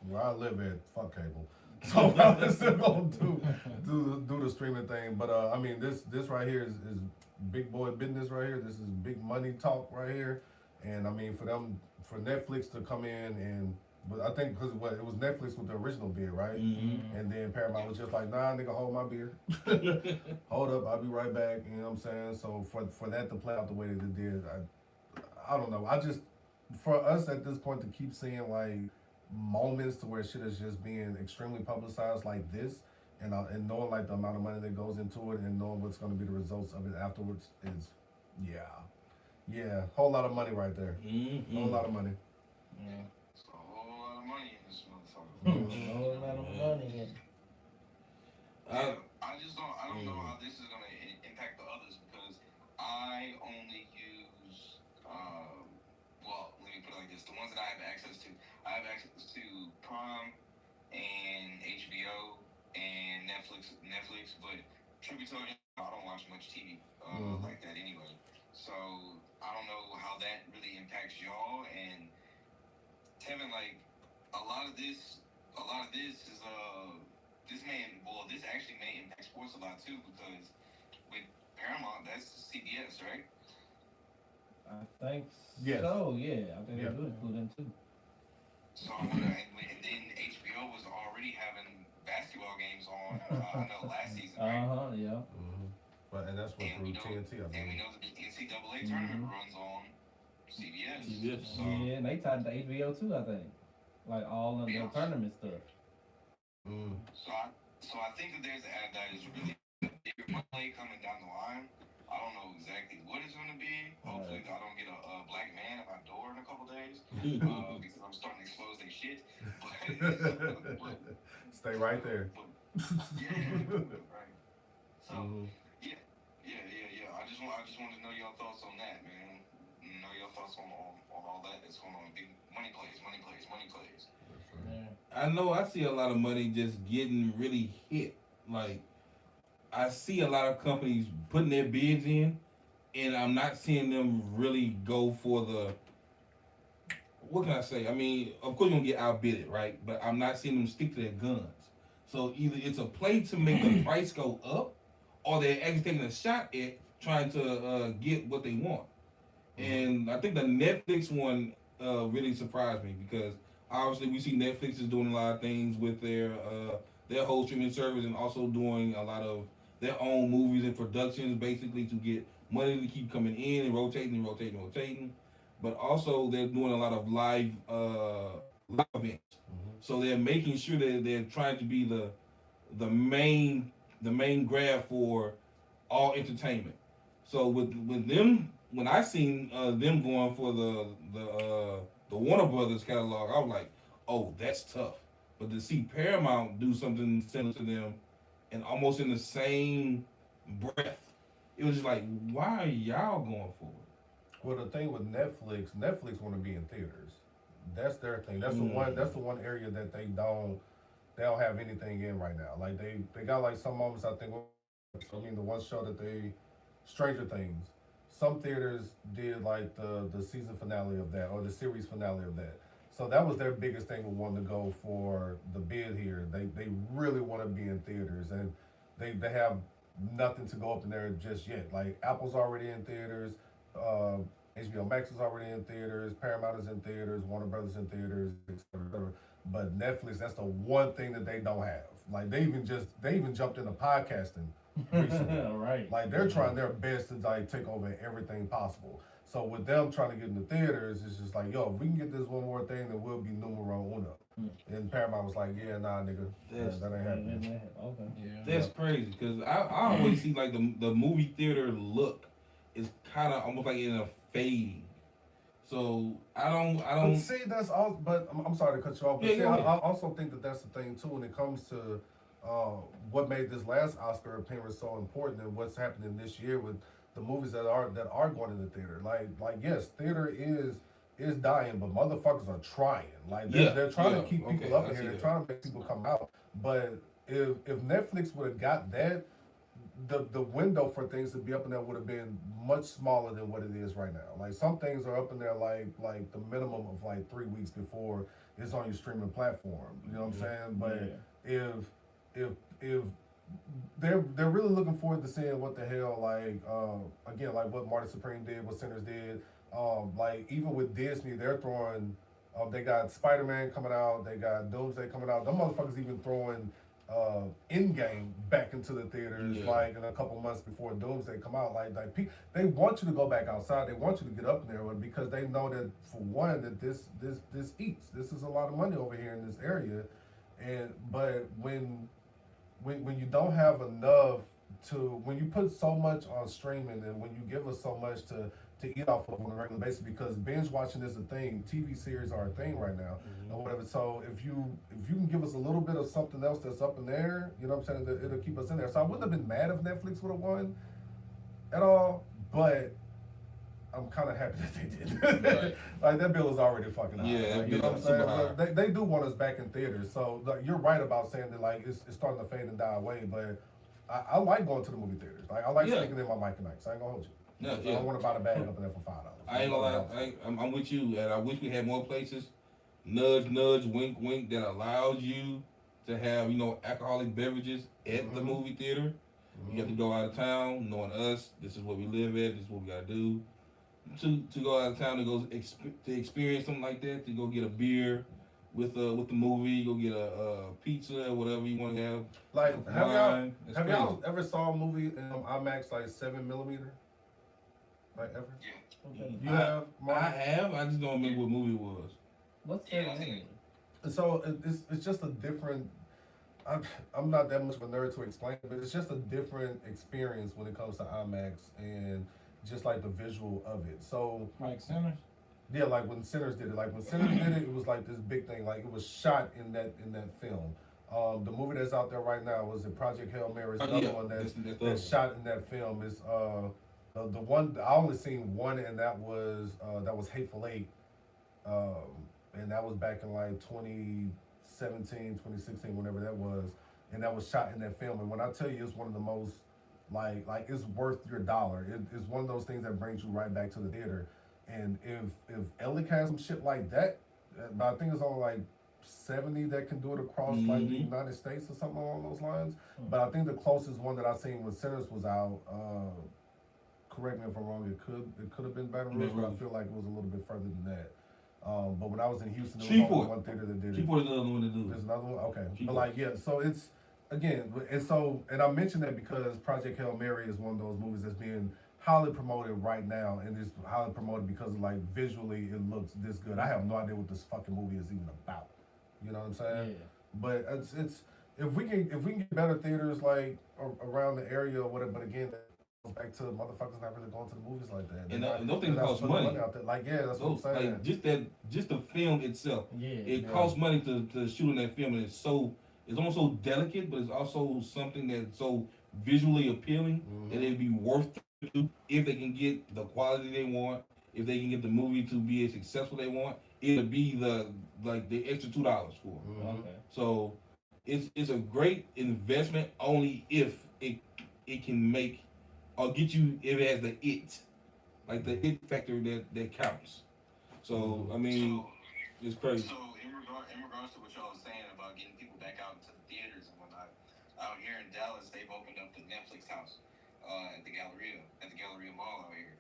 Where I live at, fuck cable. So I'm still gonna do the streaming thing. But I mean, this right here is big boy business right here. This is big money talk right here. And I mean, for Netflix to come in and, but I think because it was Netflix with the original beer, right? Mm-hmm. And then Paramount was just like, nah, nigga, hold my beer. Hold up, I'll be right back. You know what I'm saying? So for that to play out the way that it did, I don't know. For us at this point to keep seeing like moments to where shit is just being extremely publicized like this, and knowing like the amount of money that goes into it, and knowing what's going to be the results of it afterwards is, yeah, whole lot of money right there. Whole lot of money. Yeah. It's a whole lot of money in this motherfucker. A whole lot of money. I don't know how this is gonna impact the others because I only use well, let me put it like this: the ones that I have access to, I have access to Prime and HBO and Netflix. But truth be told, I don't watch much TV like that anyway. So I don't know how that really impacts y'all. And Tevin, like a lot of this is this actually may impact sports a lot too because with Paramount, that's CBS, right? I think Yes. so, yeah. I think they do include them too. So I wonder, and then HBO was already having basketball games on, I know last season, right? Yeah. But and that's what through TNT, I And we believe. know the NCAA tournament runs on CBS. So, Yeah, and they tied to HBO too, I think. Like all of the tournament stuff. So I think that there's an ad that is really big money coming down the line. I don't know exactly what it's going to be. Hopefully I don't get a black man at my door in a couple days because I'm starting to expose their shit. But Stay right there. Right. So yeah. I just wanted to know your thoughts on that, man. Know your thoughts on all that that's going on. Big money plays. Yeah. I know I see a lot of money just getting really hit. Like, I see a lot of companies putting their bids in, and I'm not seeing them really go for the, what can I say? I mean, of course you're going to get outbidded, right? But I'm not seeing them stick to their guns. So either it's a play to make the price go up, or they're actually taking a shot at trying to get what they want. And I think the Netflix one really surprised me because obviously we see Netflix is doing a lot of things with their whole streaming service and also doing a lot of their own movies and productions basically to get money to keep coming in and rotating. But also they're doing a lot of live events. So they're making sure that they're trying to be the main grab for all entertainment. So with them, when I seen them going for the Warner Brothers catalog, I was like, oh, that's tough. But to see Paramount do something similar to them and almost in the same breath, it was just like, why are y'all going for it? Well, the thing with Netflix want to be in theaters. That's their thing. That's the one. That's the one area that they don't have anything in right now. Like they got like some moments. I think. I mean, the one show that Stranger Things. Some theaters did like the season finale of that or the series finale of that. So that was their biggest thing with wanting to go for the bid here. They really want to be in theaters and they have nothing to go up in there just yet. Like Apple's already in theaters, HBO Max is already in theaters, Paramount is in theaters, Warner Brothers in theaters, etc. But Netflix, that's the one thing that they don't have. Like they even jumped into podcasting recently. Right. Like they're trying their best to like take over everything possible. So with them trying to get into theaters, it's just like, yo, if we can get this one more thing, then we'll be numero uno. And Paramount was like, yeah, nah, nigga, that ain't happening. Okay. Yeah. That's crazy because I always see like the movie theater look is kind of almost like in a fading. So I But don't. see, that's all. But I'm sorry to cut you off. But Yeah, see, go I ahead. also think that that's the thing too when it comes to what made this last Oscar appearance so important and what's happening this year with the movies that are going in the theater. Like yes, theater is dying, but motherfuckers are trying. Like they're trying to keep people up I in see here. They're that. trying to make people come out. But if Netflix would have got that, the window for things to be up in there would have been much smaller than what it is right now. Like some things are up in there like the minimum of like 3 weeks before it's on your streaming platform. You know what I'm saying? But if they're really looking forward to seeing what the hell like again like what Marty Supreme did, what Sinners did. Like even with Disney, they're throwing. They got Spider-Man coming out. They got Doomsday coming out. Them motherfuckers even throwing Endgame back into the theaters like in a couple months before Doomsday come out. They want you to go back outside. They want you to get up in there because they know that for one that this eats. This is a lot of money over here in this area, but when you don't have enough when you put so much on streaming and when you give us so much to eat off of on a regular basis because binge watching is a thing, TV series are a thing right now or whatever. So if you can give us a little bit of something else that's up in there, you know what I'm saying, it'll keep us in there. So I wouldn't have been mad if Netflix would have won at all, but I'm kind of happy that they did. Right. Like that bill is already fucking out. Yeah, like, you know what I'm saying? But they do want us back in theaters. So like, you're right about saying that like it's starting to fade and die away. But I like going to the movie theaters. Like I like sticking in my Mike and Ike's. I ain't gonna hold you. Yeah, I don't want to buy the bag up in there for $5. I ain't gonna lie. I'm with you, and I wish we had more places. Nudge, nudge, wink, wink. That allows you to have alcoholic beverages at the movie theater. You have to go out of town, knowing us. This is what we live at. This is what we gotta do. To go out of town to go to experience something like that. To go get a beer with the movie. Go get a pizza, whatever you want to have. Like Wine. have y'all ever saw a movie in IMAX like 7mm? Like ever? Yeah. You have? Mark? I have. I just don't remember what movie it was. What's Yeah, that I think name? So it's just a different. I'm not that much of a nerd to explain it, but it's just a different experience when it comes to IMAX and just like the visual of it. So Like Sinners. yeah, like when Sinners did it, like when Sinners did it, it was like this big thing. Like it was shot in that film. The movie that's out there right now was the Project Hail Mary. It's another one that's shot in that film. Is the one I only seen one, and that was Hateful Eight, and that was back in like 2017, 2016, whenever that was, and that was shot in that film. And when I tell you, it's one of the most like it's worth your dollar. It's one of those things that brings you right back to the theater. And if Ellick has some shit like that, but I think it's only like 70 that can do it across like the United States or something along those lines. But I think the closest one that I seen when Sinners was out, correct me if I'm wrong, it could have been Baton Rouge, but I feel like it was a little bit further than that. But when I was in Houston, there was only one theater that did it. Shreveport is the other one to do it. There's another one? Okay. Shreveport. But like, yeah, so it's, again, and I mentioned that because Project Hail Mary is one of those movies that's being highly promoted right now, and it's highly promoted because of like visually it looks this good. I have no idea what this fucking movie is even about. You know what I'm saying? Yeah. But it's if we can get better theaters like around the area or whatever. But again, that goes back to motherfuckers not really going to the movies like that. And those things cost money. Out there. Like yeah, that's what I'm saying. Like just the film itself. Yeah. It costs money to shoot in that film, and it's almost so delicate, but it's also something that's so visually appealing that it'd be worth it to if they can get the quality they want, if they can get the movie to be as successful they want. It'll be the extra $2 for it. Okay. So it's a great investment only if it can make or get you if it has the it factor that counts. So I mean, it's crazy. So in regards to what y'all was saying about getting people back out into the theaters and whatnot, out here in Dallas, they've opened up the Netflix house at the Galleria Mall out here.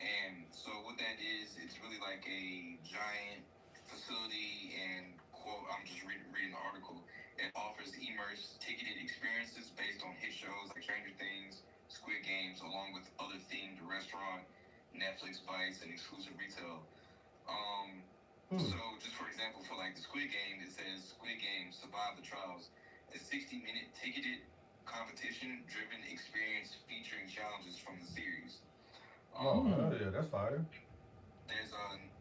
And so what that is, it's really like a giant facility, and quote, I'm just reading the article. It offers immersive ticketed experiences based on hit shows like Stranger Things, Squid Games, along with other themed restaurant, Netflix bites, and exclusive retail. So just for example, for like the Squid Game, it says Squid Game Survive the Trials, a 60-minute ticketed competition-driven experience featuring challenges from the series. Oh yeah, that's fire. There's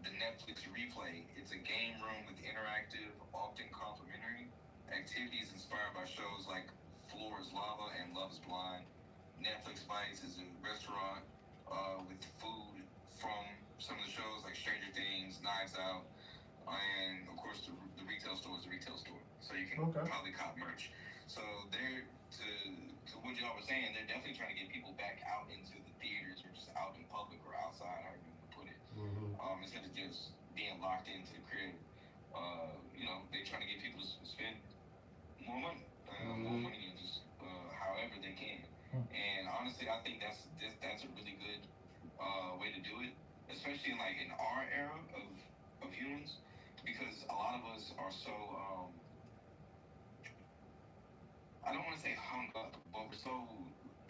the Netflix replay. It's a game room with interactive, often complimentary activities inspired by shows like Floor is Lava and Love is Blind. Netflix Bites is a restaurant with food from some of the shows like Stranger Things, Knives Out, and of course the retail store is the retail store. So you can probably cop merch. So they're to what y'all were saying, they're definitely trying to get people back out into the theaters or just out in public or outside, however you want to put it. Instead of just being locked into the crib. They're trying to get people to spend more money and just however they can. And honestly, I think that's a really good way to do it, especially in our era of humans, because a lot of us are so I don't want to say hung up, but we're so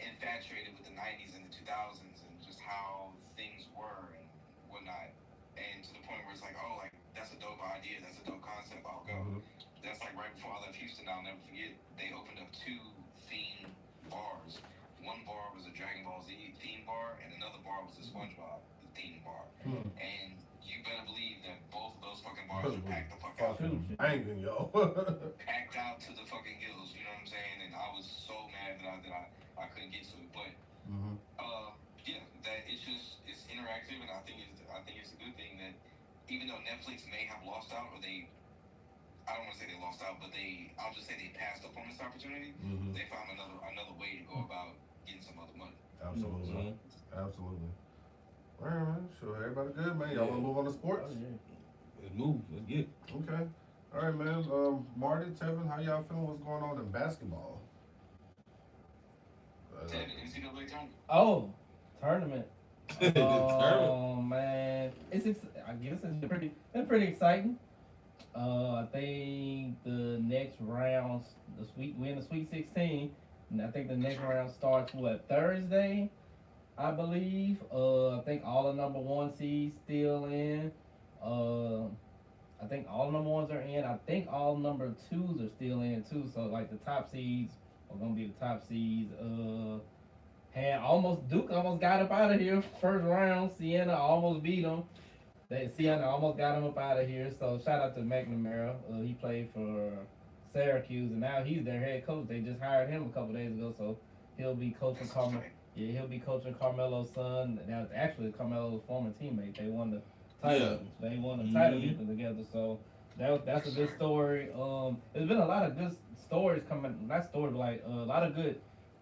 infatuated with the 90s and the 2000s and just how things were and whatnot. And to the point where it's like, oh, like, that's a dope idea, that's a dope concept, I'll go. That's like right before I left Houston, I'll never forget, they opened up 2 theme bars. One bar was a Dragon Ball Z theme bar, and another bar was a SpongeBob theme bar. And you better believe that both of those fucking bars were packed the fuck out. Banging, yo. Packed out to the fucking gills, you know what I'm saying? And I was so mad that I couldn't get to it. But that it's interactive, and I think it's a good thing that even though Netflix may have lost out, or I don't want to say they lost out, but I'll just say they passed up on this opportunity. They found another way to go about getting some other money. Absolutely. Absolutely. All right, man. Sure, everybody good, man. Y'all want to move on to sports? Let's move. Let's get it. Okay. All right, man. Marty, Tevin, how y'all feeling? What's going on in basketball? Tevin, NCAA Tournament. Oh, tournament. Tournament. Man, I guess it's been pretty exciting. I think the next round, we're in the Sweet 16, and I think the next round starts Thursday, I believe. I think all the number 1 seeds still in. I think all the number 1s are in. I think all number 2s are still in too. So like the top seeds are gonna be the top seeds. Duke almost got up out of here first round. Siena almost beat them. Siena almost got him up out of here. So shout out to McNamara. He played for Syracuse, and now he's their head coach. They just hired him a couple days ago, so he'll be coaching Carmelo. Yeah, he'll be coaching Carmelo's son. That's actually Carmelo's former teammate. They won the title. Yeah. They won the title together. So that's a good story. There's been a lot of good stories coming. Not stories, but like a lot of good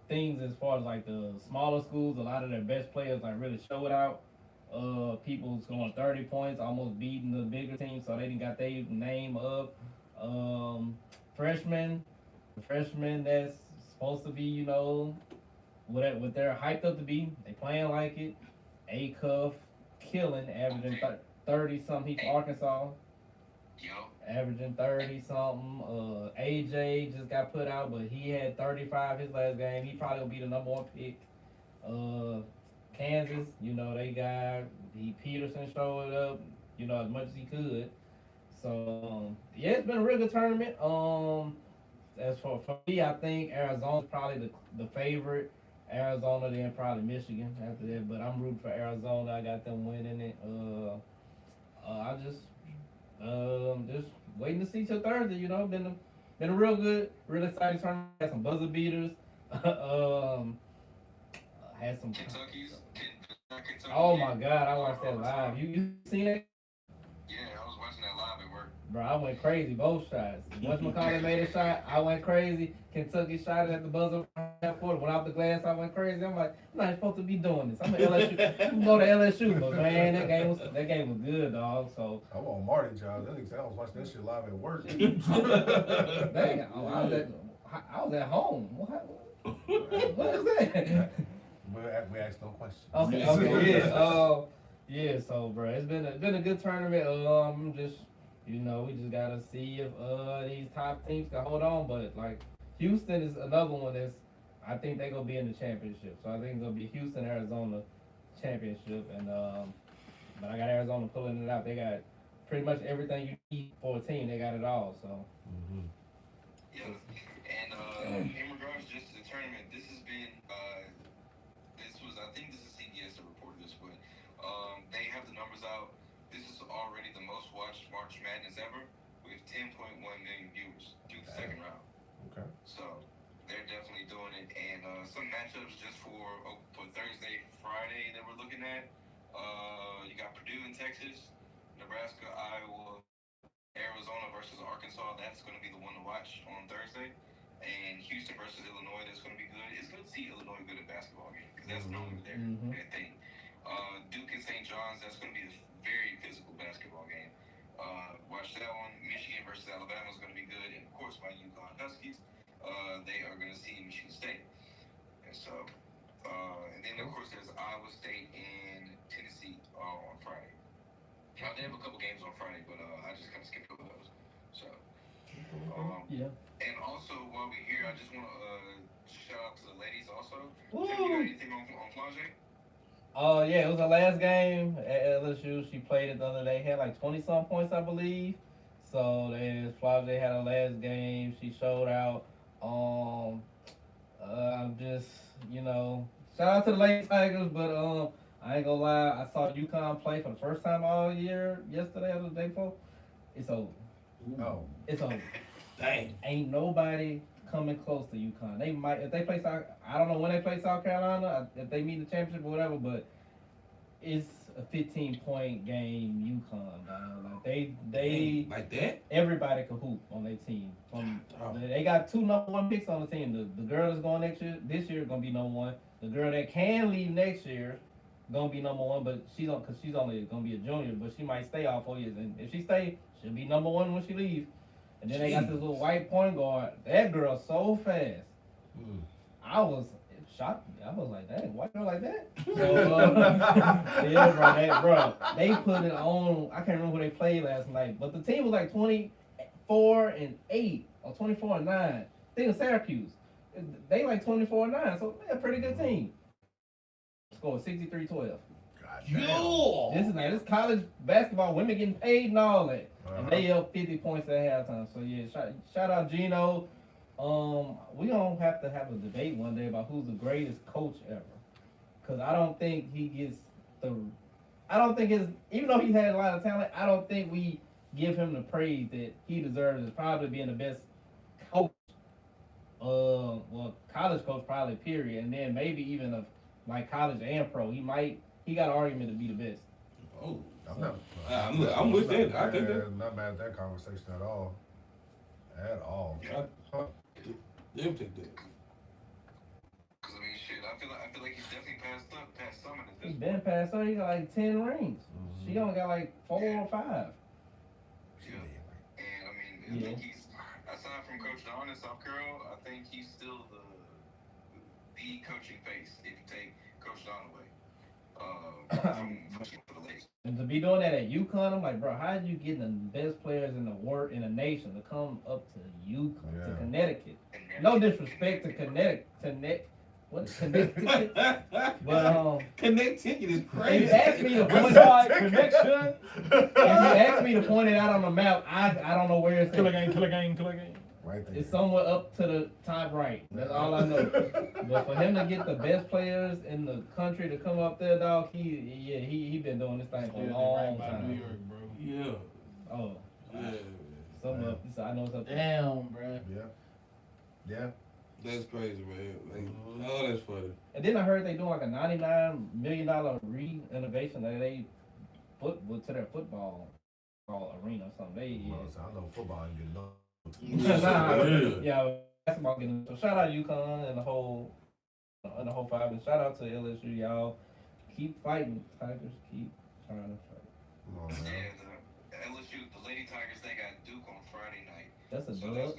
things as far as like the smaller schools. A lot of their best players like really showed out. People scoring 30 points, almost beating the bigger team, so they didn't got their name up. Freshmen that's supposed to be, what they're hyped up to be. They playing like it. A-Cuff killing, averaging 30 something. He's from Arkansas. Averaging 30 something. AJ just got put out, but he had 35 his last game. He probably will be the number 1 pick. Kansas, they got Peterson showed up, as much as he could. So it's been a real good tournament. As for me, I think Arizona's probably the favorite. Arizona, then probably Michigan after that. But I'm rooting for Arizona. I got them winning it. I just waiting to see till Thursday. Been a real good, real exciting tournament. Had some buzzer beaters. Had some. Kentucky. Oh my God, I watched that live. You seen it? Yeah, I was watching that live at work. Bro, I went crazy both shots. Once McCollum made a shot, I went crazy. Kentucky shot it at the buzzer. Went off the glass, I went crazy. I'm like, I'm not supposed to be doing this. I'm at LSU. I'm going to LSU, but man, that game was good, dog. So I want Marty job. That nigga said I was watching that shit live at work. dang, I was at home. What is that? We asked no questions. Okay, yeah. So, bro, it's been a good tournament. We just gotta see if these top teams can hold on. But like Houston is another one I think they're gonna be in the championship. So I think it's gonna be Houston Arizona championship, and but I got Arizona pulling it out. They got pretty much everything you need for a team. They got it all. So. Yeah, and in regards just to the tournament, this has been I think this is CBS that reported this, but they have the numbers out. This is already the most watched March Madness ever, with 10.1 million viewers through the second round. Okay. So they're definitely doing it. And some matchups just for Thursday, Friday that we're looking at. You got Purdue in Texas, Nebraska, Iowa, Arizona versus Arkansas. That's going to be the one to watch on Thursday. And Houston versus Illinois. That's going to be good. It's good to see Illinois good at basketball game because that's normally their thing. Duke and St. John's. That's going to be a very physical basketball game. Watch that one. Michigan versus Alabama is going to be good. And of course, my UConn Huskies. They are going to see Michigan State. And so, and then of course there's Iowa State and Tennessee on Friday. They have a couple games on Friday, but I just kind of skipped over those. So, Yeah. and also while we're here, I just want to shout out to the ladies also. Woo! You got anything on Flage? Oh yeah, it was her last game at LSU. She played it the other day. Had like 20-some points, I believe. So Flage had her last game. She showed out. I'm just, shout out to the Lady Tigers, but I ain't gonna lie, I saw UConn play for the first time all year yesterday or the day before. It's over. Oh. It's over. Dang. Ain't nobody coming close to UConn. They might, if they play South, I don't know when they play South Carolina, if they meet the championship or whatever, but it's a 15-point game, UConn, dog. Like they like that? Everybody can hoop on their team. They got 2 number 1 picks on the team. The girl that's going this year is gonna be number 1. The girl that can leave next year gonna be number 1, but she's only gonna be a junior, but she might stay all 4 years. And if she stays, she'll be number 1 when she leaves. And then they got this little white point guard. That girl so fast. I was shocked. I was like, dang, white girl like that? So, yeah, bro. They put it on. I can't remember who they played last night, but the team was like 24-8 or 24-9. I think it was Syracuse. They like 24-9, so they're a pretty good team. Scored 63-12. Yo! This college basketball, women getting paid and all that. And they up 50 points at halftime. So yeah, shout out Gino. We gonna have to have a debate one day about who's the greatest coach ever. Cause I don't think even though he had a lot of talent, I don't think we give him the praise that he deserves as probably being the best coach. College coach probably, period. And then maybe even like college and pro. He got an argument to be the best. Oh. I'm with that. I think that. Not mad at that conversation at all. They'll take that. Because I mean, shit, I feel like he's definitely past Summit at this He point. been past her. He got like 10 rings. She only got like 4 or 5. Yeah. And I mean, I think he's, aside from Coach Don in South Carolina, I think he's still the coaching face if you take Coach Don away. From the ladies. And to be doing that at UConn, I'm like, bro, how did you get the best players in the nation to come up to UConn, to Connecticut? No disrespect to Connecticut. But Connecticut is if crazy. you ask me to point Connection. if you ask me to point it out on the map, I don't know where it's Killer at. game. Right there. It's somewhere up to the top right. That's all I know. But for him to get the best players in the country to come up there, dog, he been doing this thing for a long time. New York, bro. Yeah. Oh, Yeah. I know it's up there. Damn, bro. Yeah. That's crazy, man. Oh, that's funny. And then I heard they doing like a $99 million re-innovation that they put to their football arena or something. I know football ain't getting no. Yeah, basketball getting. So shout out UConn and the whole 5, and shout out to LSU, y'all. Keep fighting, Tigers. Keep trying to fight. Come on, man. Yeah, the LSU, the Lady Tigers, they got Duke on Friday night. That's a So dub. that's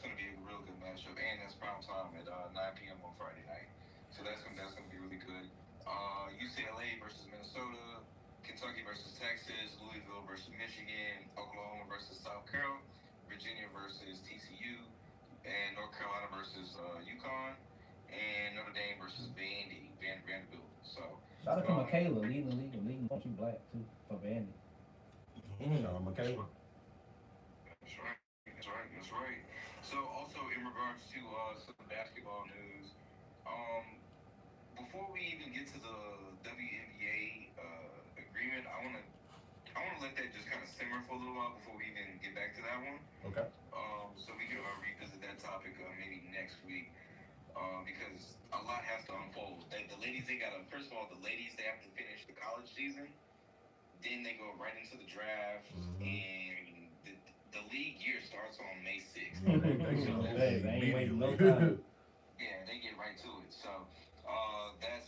gonna be a real good matchup, and that's prime time at 9 p.m. on Friday night. So that's gonna be really good. UCLA versus Minnesota, Kentucky versus Texas, Louisville versus Michigan, Oklahoma versus South Carolina, Virginia versus TCU, and North Carolina versus UConn, and Notre Dame versus Vanderbilt. So Shout out to Michaela leading the league and leading Don't You Black too for Vandy. Shout out Michaela. That's right. So also in regards to some basketball news, before we even get to the WNBA agreement, I want to I want to let that just kind of simmer for a little while before we even get back to that one. Okay. So we can revisit that topic maybe next week. Because a lot has to unfold. The ladies, first of all, the ladies, they have to finish the college season. Then they go right into the draft. And the league year starts on May 6th. They ain't waiting no time. Yeah, they get right to it. So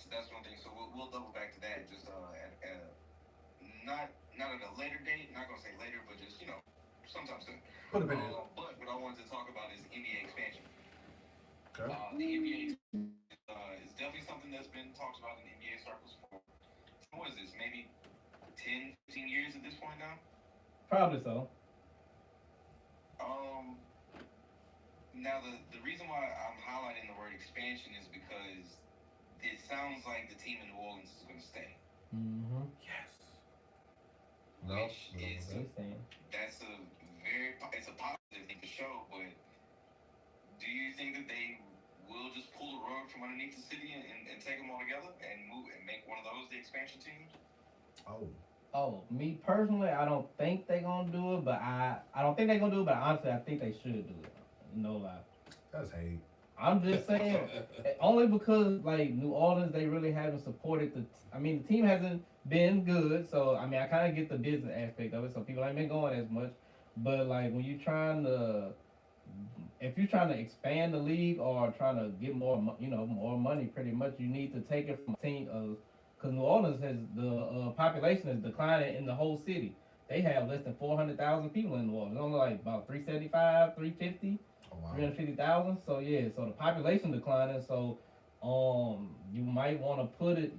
that's one thing. So we'll double back to that just at not at a later date. Not gonna say later, but just sometime soon. Put a minute. But what I wanted to talk about is NBA expansion. Okay. The NBA is definitely something that's been talked about in the NBA circles for, what is this, maybe 10, 15 years at this point now? Probably so. Now, the reason why I'm highlighting the word expansion is because it sounds like the team in New Orleans is going to stay. Mm-hmm. Yes. Which is, Understand. it's a positive thing to show, but do you think that they will just pull the rug from underneath the city and take them all together and move and make one of those the expansion teams? Oh, me personally, I don't think they're gonna do it, but I don't think they're gonna do it, but honestly, I think they should do it. No lie. That's hate. I'm just saying, only because like New Orleans, they really haven't supported the team hasn't been good, so I kind of get the business aspect of it. So people ain't been going as much, but like when you're trying to, if you're trying to expand the league or trying to get more money, pretty much you need to take it from a team of, because New Orleans has the population is declining in the whole city. They have less than 400,000 people in New Orleans. Only like about 375, 350. Oh, wow. 350,000. So yeah, so the population declining. So you might want to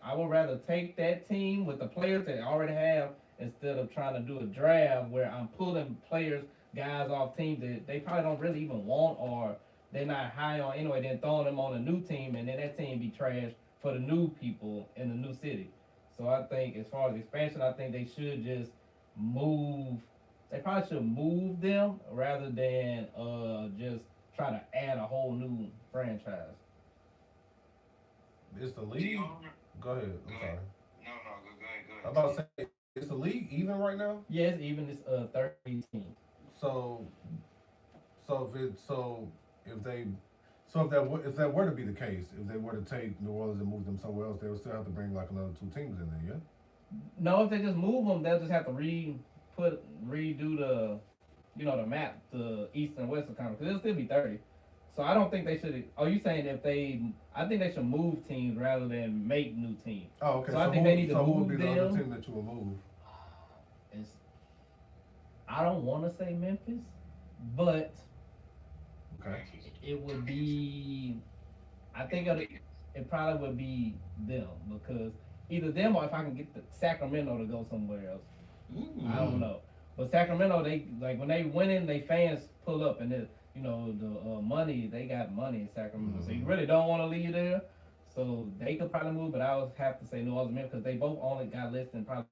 I would rather take that team with the players that I already have instead of trying to do a draft where I'm pulling guys off teams that they probably don't really even want or they're not high on anyway, then throwing them on a new team and then that team be trash for the new people in the new city. So I think as far as expansion, I think they should just they probably should move them rather than just try to add a whole new franchise. Is the league? Go ahead. I'm sorry. No, go ahead. I'm about to say, is the league even right now? Yes, even this 30 teams. So if that were to be the case, if they were to take New Orleans and move them somewhere else, they would still have to bring like another 2 teams in there, yeah? No, if they just move them, they'll just have to redo the the map, the East and Western Conference, because it'll still be 30. So I don't think they should. Oh, you saying I think they should move teams rather than make new teams. Oh, okay. So I think they need to who move would be them. the other team that you would move? I don't want to say Memphis, but Okay. it would be. I think it probably would be them because either them or if I can get the Sacramento to go somewhere else. Ooh. I don't know, but Sacramento, they like when they win in, they fans pull up and the money, they got money in Sacramento, so you really don't want to leave there. So they could probably move, but I would have to say New Orleans because they both only got less than probably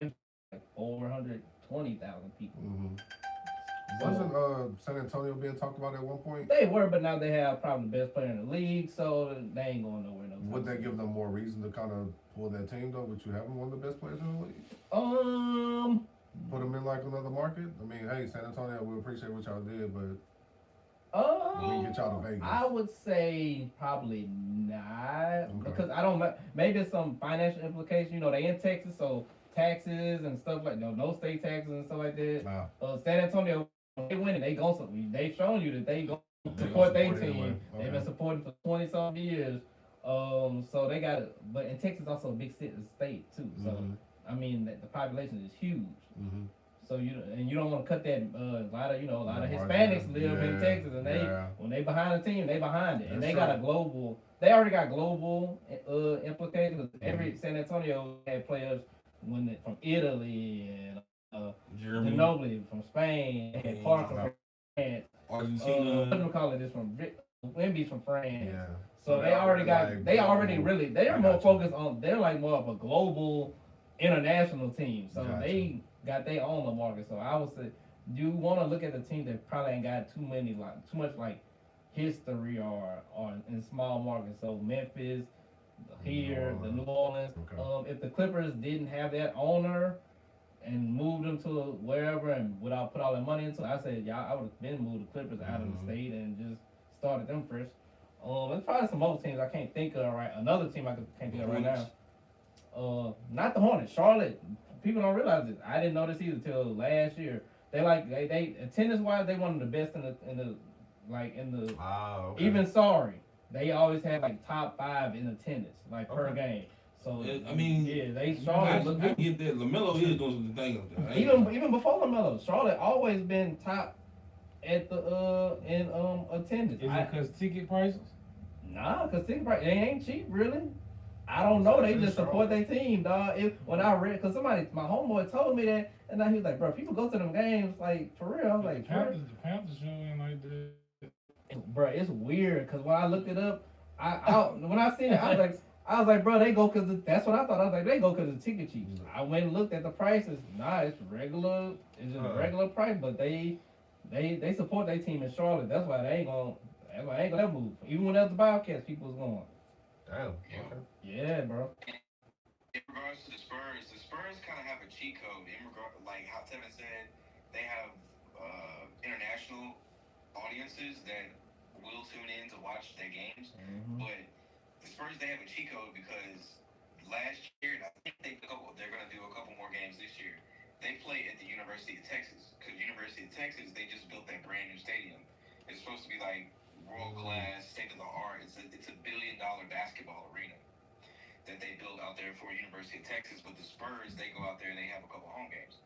like 420,000 people. Mm-hmm. Wasn't San Antonio being talked about at one point? They were, but now they have probably the best player in the league, so they ain't going nowhere. Would that give them more reason to kind of pull that team though? Would you have them one of the best players in the league? Put them in like another market? I mean, hey, San Antonio, we appreciate what y'all did, but we get y'all to Vegas. I would say probably not Okay. because I don't. Maybe it's some financial implication. They in Texas, so taxes and stuff like no state taxes and stuff like that. Wow. San Antonio, they winning. They showing you that they go support their team. Anyway. Okay. They've been supporting for 20-something years. So they got it. But in Texas also a big state too. So I mean the population is huge. Mm-hmm. So you don't want to cut that. A lot of Hispanics live in Yeah, Texas, and when they behind the team, they behind it, and That's they got a global. They already got global implications. Every San Antonio had players from Italy and Germany, Ginobili from Spain, and Parker from France. Argentina. What do we call it? This from Wemby's from France. Yeah. So they already got. like, They're more you. focused on. They're like more of a global, international team. So Gotcha. they got their own market. So I would say you want to look at the team that probably ain't got too much history or in small markets. So Memphis, here, the New Orleans. Okay. If the Clippers didn't have that owner, and moved them to wherever and without put all that money into it, I said, y'all, I would have been moved the Clippers out of the state and just started them fresh. There's probably some other teams I can't think of right. Another team I can't think of right now. Not the Hornets, Charlotte. People don't realize it. I didn't know this either till last year. They attendance wise, they one of the best in the okay. even sorry. They always had like top 5 in attendance, like per game. So I mean, yeah, they I Charlotte look good. get that. LaMelo is doing some things up there. Even before LaMelo, Charlotte always been top at the in attendance. Is it because ticket prices? Nah, cause ticket price they ain't cheap really. I don't know. They just support their team, dog. When I read, cause my homeboy told me that, and now he was like, bro, people go to them games like for real. I was like, the Panthers showing like that. Bro, it's weird because when I looked it up, when I seen it, I was like, bro, they go because that's what I thought. I was like, they go because the ticket cheap. I went and looked at the prices. Nah, it's regular. It's just a regular price, but they support their team in Charlotte. That's why they ain't gonna move. Even when there was the Bobcats, people was going. Damn. Okay. Yeah, bro. In regards to the Spurs kind of have a cheat code. In regard, like how Tevin said, they have international audiences that will tune in to watch their games. Mm-hmm. But the Spurs, they have a cheat code because last year, and I think they're going to do a couple more games this year. They play at the University of Texas because University of Texas, they just built that brand new stadium. It's supposed to be like world class, state of the art. It's a $1 billion basketball arena that they built out there for University of Texas. But the Spurs, they go out there and they have a couple home games.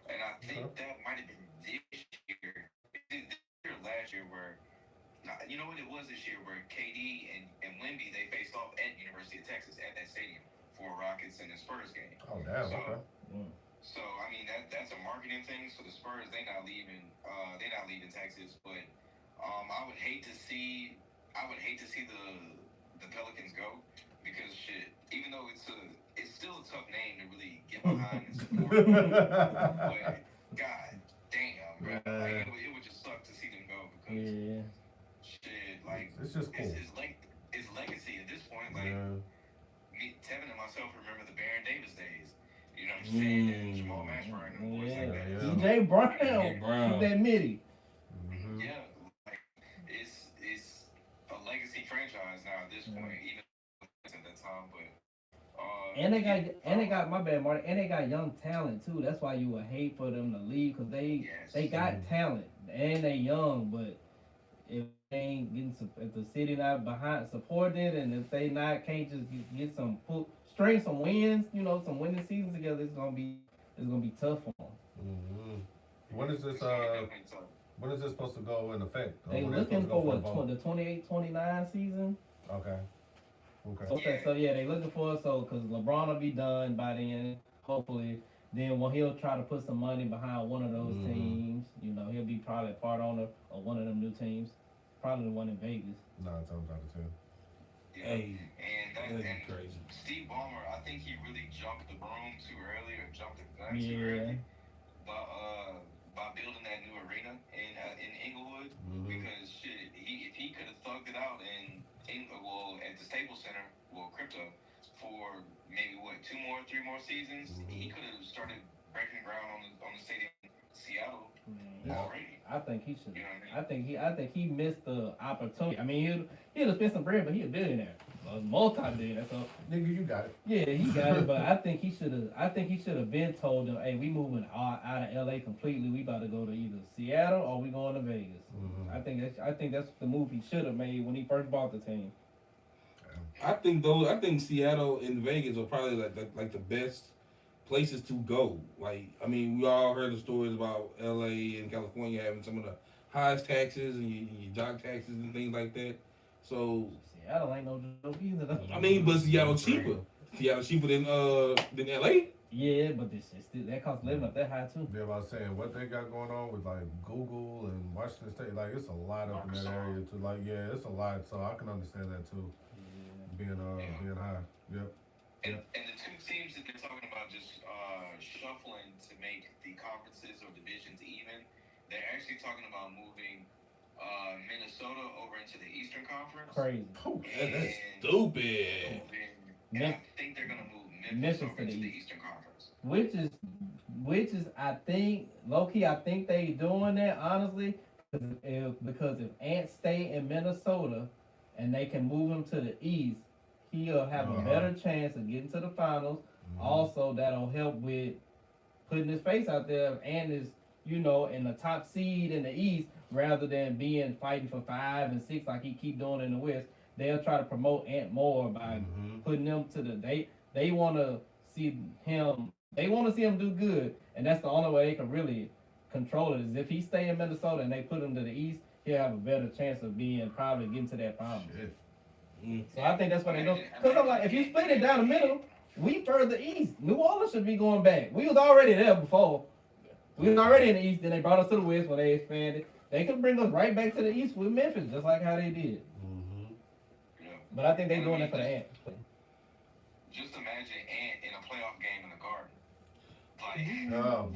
And I think that might have been this year, last year, where you know what it was this year, where KD and Wemby they faced off at University of Texas at that stadium for a Rockets and a Spurs game. Oh damn. Okay. So I mean that's a marketing thing. So the Spurs they're not leaving Texas, but I would hate to see the Pelicans go because shit. Even though it's still a tough name to really get behind and support. But God damn, bro, like it would just suck to see them go because shit, like it's just cool. It's legacy at this point. Like me, Tevin and myself remember the Baron Davis days. You know what I'm saying? And Jamal Mashburn and boys like that. DJ Brown, that midi. Yeah, like it's a legacy franchise now at this point, even at that time. But and they got my bad, Marty. And they got young talent too. That's why you would hate for them to leave because they got talent and they young. But if they ain't getting if the city not behind supporting it, and if they not can't just get some string some wins, some winning seasons together, it's gonna be tough for them. Mm-hmm. When is this supposed to go in effect? They looking for what the 28-29 season. Okay. So they looking for it. So because LeBron will be done by then, hopefully. Then he'll try to put some money behind one of those teams. He'll be probably a part owner of one of them new teams. Probably the one in Vegas. 9 times out of 10. Yeah. Hey, and crazy. Steve Balmer, I think he really jumped the broom too early or jumped the gun too early by building that new arena in Inglewood because shit, if he could have thugged it out at the Staples Center, crypto for maybe 3 more seasons, he could have started breaking ground on the stadium in Seattle already. I think he should. You know what I mean? I think he missed the opportunity. I mean, he'd have spent some bread, but he a billionaire, a multi-billionaire. So nigga, you got it. Yeah, he got it. But I think he should have been told them, hey, we moving out of LA completely. We about to go to either Seattle or we going to Vegas. I think that's the move he should have made when he first bought the team. I think Seattle and Vegas are probably like the best places to go. Like, I mean, we all heard the stories about LA and California having some of the highest taxes and your job taxes and things like that. So Seattle ain't no joke either, though. I mean, but Seattle cheaper. Seattle cheaper than LA. Yeah, but that cost of living up that high too. Yeah, I was saying what they got going on with like Google and Washington State, like it's a lot up in that area too. Like it's a lot, so I can understand that too. Being high. Yep. And the two teams that they're talking about just shuffling to make the conferences or divisions even, they're actually talking about moving Minnesota over into the Eastern Conference. Crazy. That's stupid. And I think they're going to move Memphis over into the Eastern Conference. Which is which is I think low key I think they doing that honestly because if Ant stay in Minnesota and they can move him to the East, he'll have a better chance of getting to the finals. Also, that'll help with putting his face out there. And is in the top seed in the East rather than being fighting for 5 and 6 like he keep doing in the West. They'll try to promote Ant more by putting them to the they want to see him. They want to see him do good, and that's the only way they can really control it. Is if he stay in Minnesota and they put him to the East, he'll have a better chance of probably getting to that final. So I think that's what they do. Because I'm like, if you split it down the middle, we further east. New Orleans should be going back. We was already there before. We was already in the East. Then they brought us to the West when they expanded. They can bring us right back to the East with Memphis, just like how they did. But I think they're doing it for the Ant. Just imagine Ant in a playoff game in the Garden. Like, oh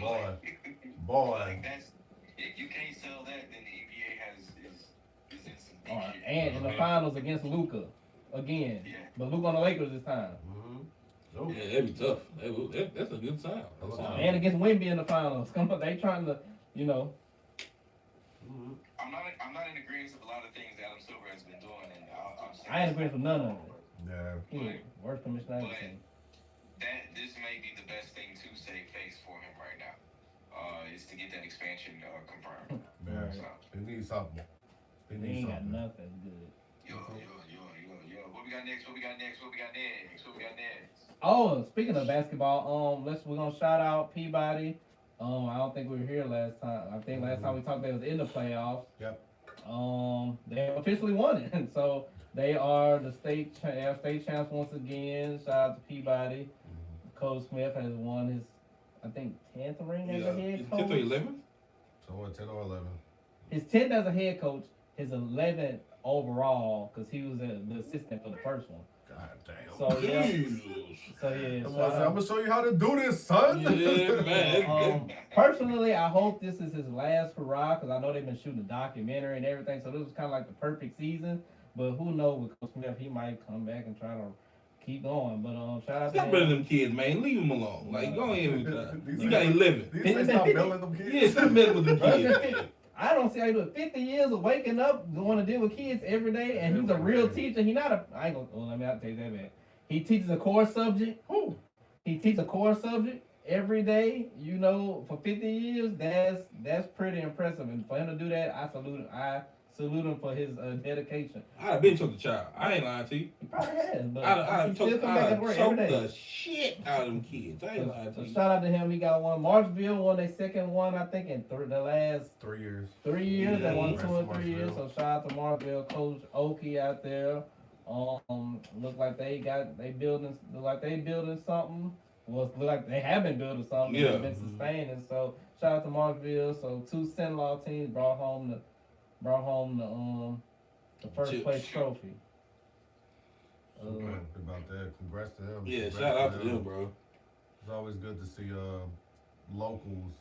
boy. Like that's if you can't sell that, then the NBA is in some deep shit. Ant in the finals against Luka again, but Luka on the Lakers this time. Yeah, that'd be tough. That's a good sign. And against Wemby in the finals. Come on, they trying to, I'm not in agreement with a lot of things Adam Silver has been doing, and I ain't agreeing with none of it. Yeah. Worst commissioner I've but seen. this may be the best thing to save face for him right now. Is to get that expansion confirmed. Yeah. So, They need something. They They need ain't got something. nothing good. yo. What we got next? What we got next? Oh, speaking of basketball, we're gonna shout out Peabody. I don't think we were here last time. I think last time we talked, they was in the playoffs. Yep. They officially won it, so they are the state champs once again. Shout out to Peabody. Coach Smith has won his, I think, 10th ring as a head coach. 10th or 11th? So what, 10 or 11? His 10th as a head coach, his 11th overall, because he was the assistant for the first one. God damn. So yeah. I'm gonna show you how to do this, son. Yeah, man. Personally, I hope this is his last hurrah because I know they've been shooting a documentary and everything. So this was kind of like the perfect season. But who knows with Coach Smith, he might come back and try to keep going. But shout out to Stop building them kids, man. Leave them alone. Like, go ahead with you got 11. These say stop building them kids. Yeah, stop building with them kids. I don't see how you do it. 50 years of waking up, going to deal with kids every day, and he's a real teacher. He not a. I ain't gonna. Well, let me not take that back. He teaches a core subject. He teaches a core subject every day. For 50 years, that's pretty impressive. And for him to do that, I salute him. I salute him for his dedication. I'd have been choked the child. I ain't lying to you. He probably has, but I'd he still come back and work every day. the shit out of them kids. I ain't lying to you. Shout out to him. He got one. Marksville won their second one, I think, in the last 3 years. 3 years. They won Yeah, 2 or 3 years. Marksville. So shout out to Marksville, Coach Okie out there. Look like they building something. Well, look like they have been building something. Yeah. They've been sustaining. So shout out to Marksville. So 2 CenLa teams brought home the first place trophy. So happy about that. Congrats to him. Yeah, Congrats shout out to them, bro. It's always good to see locals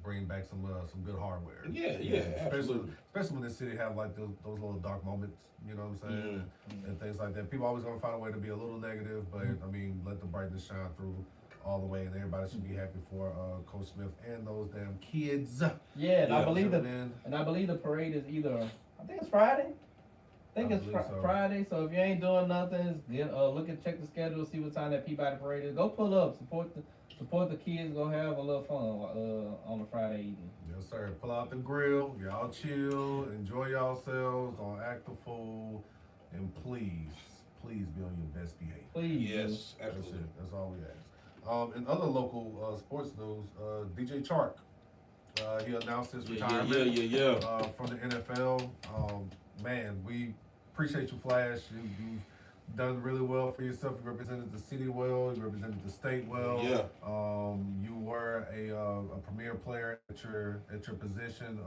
bring back some good hardware. Yeah, absolutely. Especially when the city have like those little dark moments, you know what I'm saying, and things like that. People always gonna find a way to be a little negative, but I mean, let the brightness shine through all the way, and everybody should be happy for Coach Smith and those damn kids. Yeah, and I Yeah. believe the parade is either, I think it's Friday. I think it's believe so. Friday. So if you ain't doing nothing, check the schedule, see what time that Peabody parade is. Go pull up, support the kids. Go have a little fun on a Friday evening. Yes, sir. Pull out the grill. Y'all chill. Enjoy yourselves. Don't act a fool. And please be on your best behavior. Please. Yes, That's absolutely. it. That's all we ask. In other local sports news, DJ Chark, he announced his retirement Yeah. from the NFL. Man, we appreciate you, Flash. You've done really well for yourself. You represented the city well. You represented the state well. Yeah. You were a premier player at your position.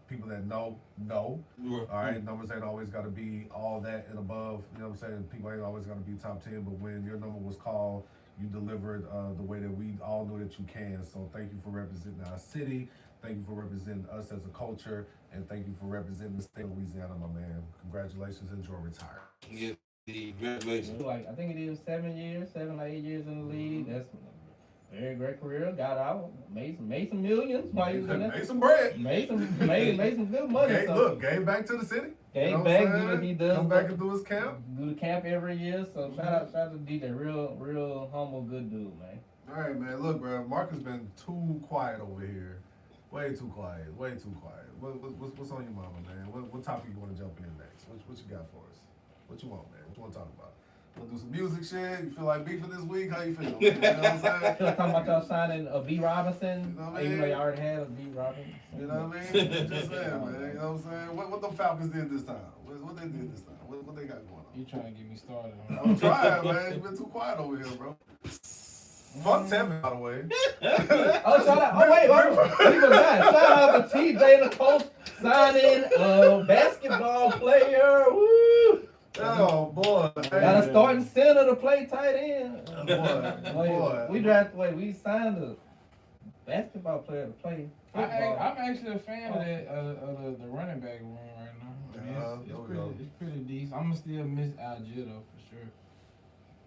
People that know. All right, numbers ain't always got to be all that and above. You know what I'm saying? People ain't always got to be top 10. But when your number was called, you delivered the way that we all know that you can. So thank you for representing our city. Thank you for representing us as a culture. And thank you for representing the state of Louisiana, my man. Congratulations. Enjoy retirement. Yeah, congratulations. I think it is 7 or 8 years in the league. Very great career. Got out, made some millions while he was in Made there. some bread. Made some good money. Gave, So look, gave back to the city. Came what back, I'm do saying? what he does. Come back and do his camp. Do the camp every year. So shout out to DJ. Real humble, good dude, man. All right, man. Look, bro. Mark has been too quiet over here. Way too quiet. Way too quiet. What's on your mama, man? What topic you want to jump in next? What you got for us? What you want, man? What you want to talk about? Want to do some music shit? You feel like beefing this week? How you feel? You know what I'm saying? Still talking about y'all signing a B. Robinson. You know what I Even though mean? you already had a B. Robinson. You know what I mean? Just saying, man. You know what I'm saying? What the Falcons did this time? What they did this time? What they got going on? You trying to get me started? Huh? I'm trying, man. You've been too quiet over here, bro. Fuck Tevin, by the way. Oh, shout out. Oh, wait. We forgot. Shout out to TJ, the coach, signing a basketball player. Woo! Oh, boy. Got a starting center to play tight end. Boy. We signed a basketball player to play football. I'm actually a fan of that of the running back room right now. I mean, it's pretty decent. I'm gonna still miss Algier though for sure,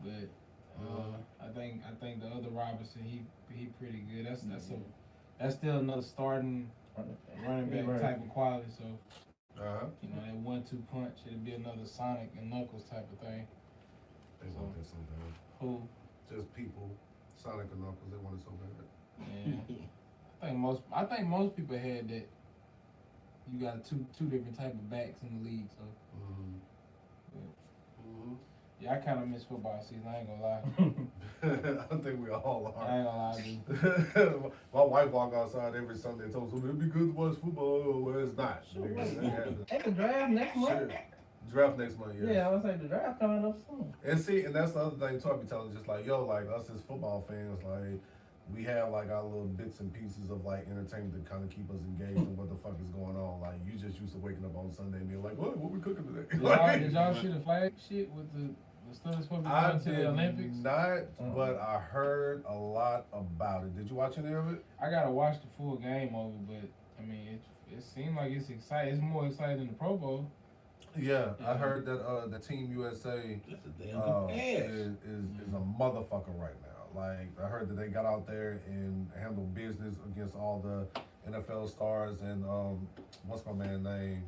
but I think the other Robinson he pretty good. That's still another starting running back type of quality. So you know that 1-2 punch, it'll be another Sonic and Knuckles type of thing. They want this so bad. Who? Just people, Sonic and Knuckles, they want it so bad. Yeah. I think most people had that. You got two different type of backs in the league, so. Yeah, I kind of miss football season. I ain't gonna lie. I think we all I are. ain't gonna lie, dude. My wife walk outside every Sunday and told us, it'd be good to watch football. Well, it's not. They can draft next month. Draft next month, yes. Yeah, I was like the draft coming up soon. And see, and that's the other thing too. I be telling just like, yo, like us as football fans, like we have like our little bits and pieces of like entertainment to kind of keep us engaged in what the fuck is going on. Like you just used to waking up on Sunday and being like, what we cooking today? Did y'all see the flag shit with the stuff that's supposed to be going to the Olympics? Not, but I heard a lot about it. Did you watch any of it? I gotta watch the full game over, but I mean, it seemed like it's exciting. It's more exciting than the Pro Bowl. Yeah, I heard that the Team USA That's a damn good pass. is a motherfucker right now. Like I heard that they got out there and handled business against all the NFL stars and what's my man's name?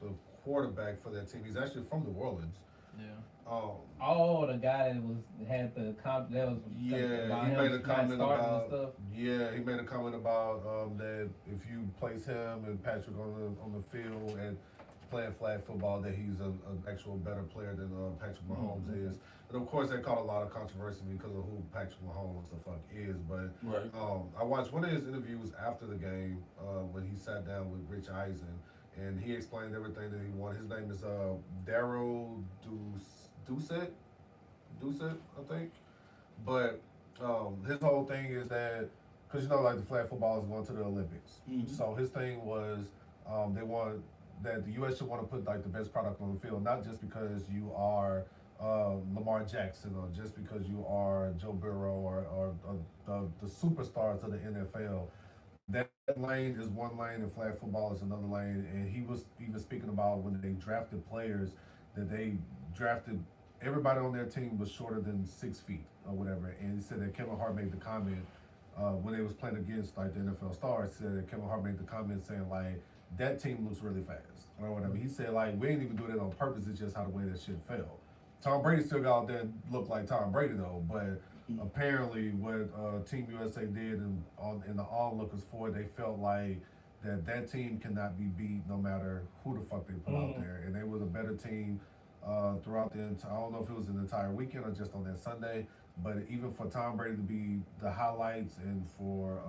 The quarterback for that team. He's actually from New Orleans. Yeah. Oh, the guy that had the that was Yeah, he made a comment about he made a comment about that if you place him and Patrick on the field and playing flag football, that he's an actual better player than Patrick Mahomes is. And of course, that caught a lot of controversy because of who Patrick Mahomes the fuck is. But I watched one of his interviews after the game when he sat down with Rich Eisen, and he explained everything that he wanted. His name is Daryl Doucette, I think. But his whole thing is that, because you know, like the flag football is going to the Olympics. So his thing was they wanted that the U.S. should want to put like the best product on the field, not just because you are Lamar Jackson or just because you are Joe Burrow or the superstars of the NFL. That lane is one lane and flag football is another lane. And he was even speaking about when they drafted players, that they drafted everybody on their team was shorter than 6 feet or whatever. And he said that Kevin Hart made the comment when they was playing against like the NFL stars, said that Kevin Hart made the comment saying like, that team looks really fast or whatever. He said like, we ain't even do that on purpose, it's just how the way that shit fell. Tom Brady still got out there and looked like Tom Brady though, but apparently what Team USA did in the onlookers for, they felt like that team cannot be beat no matter who the fuck they put out there. And they were the better team throughout the entire, I don't know if it was an entire weekend or just on that Sunday, but even for Tom Brady to be the highlights and for,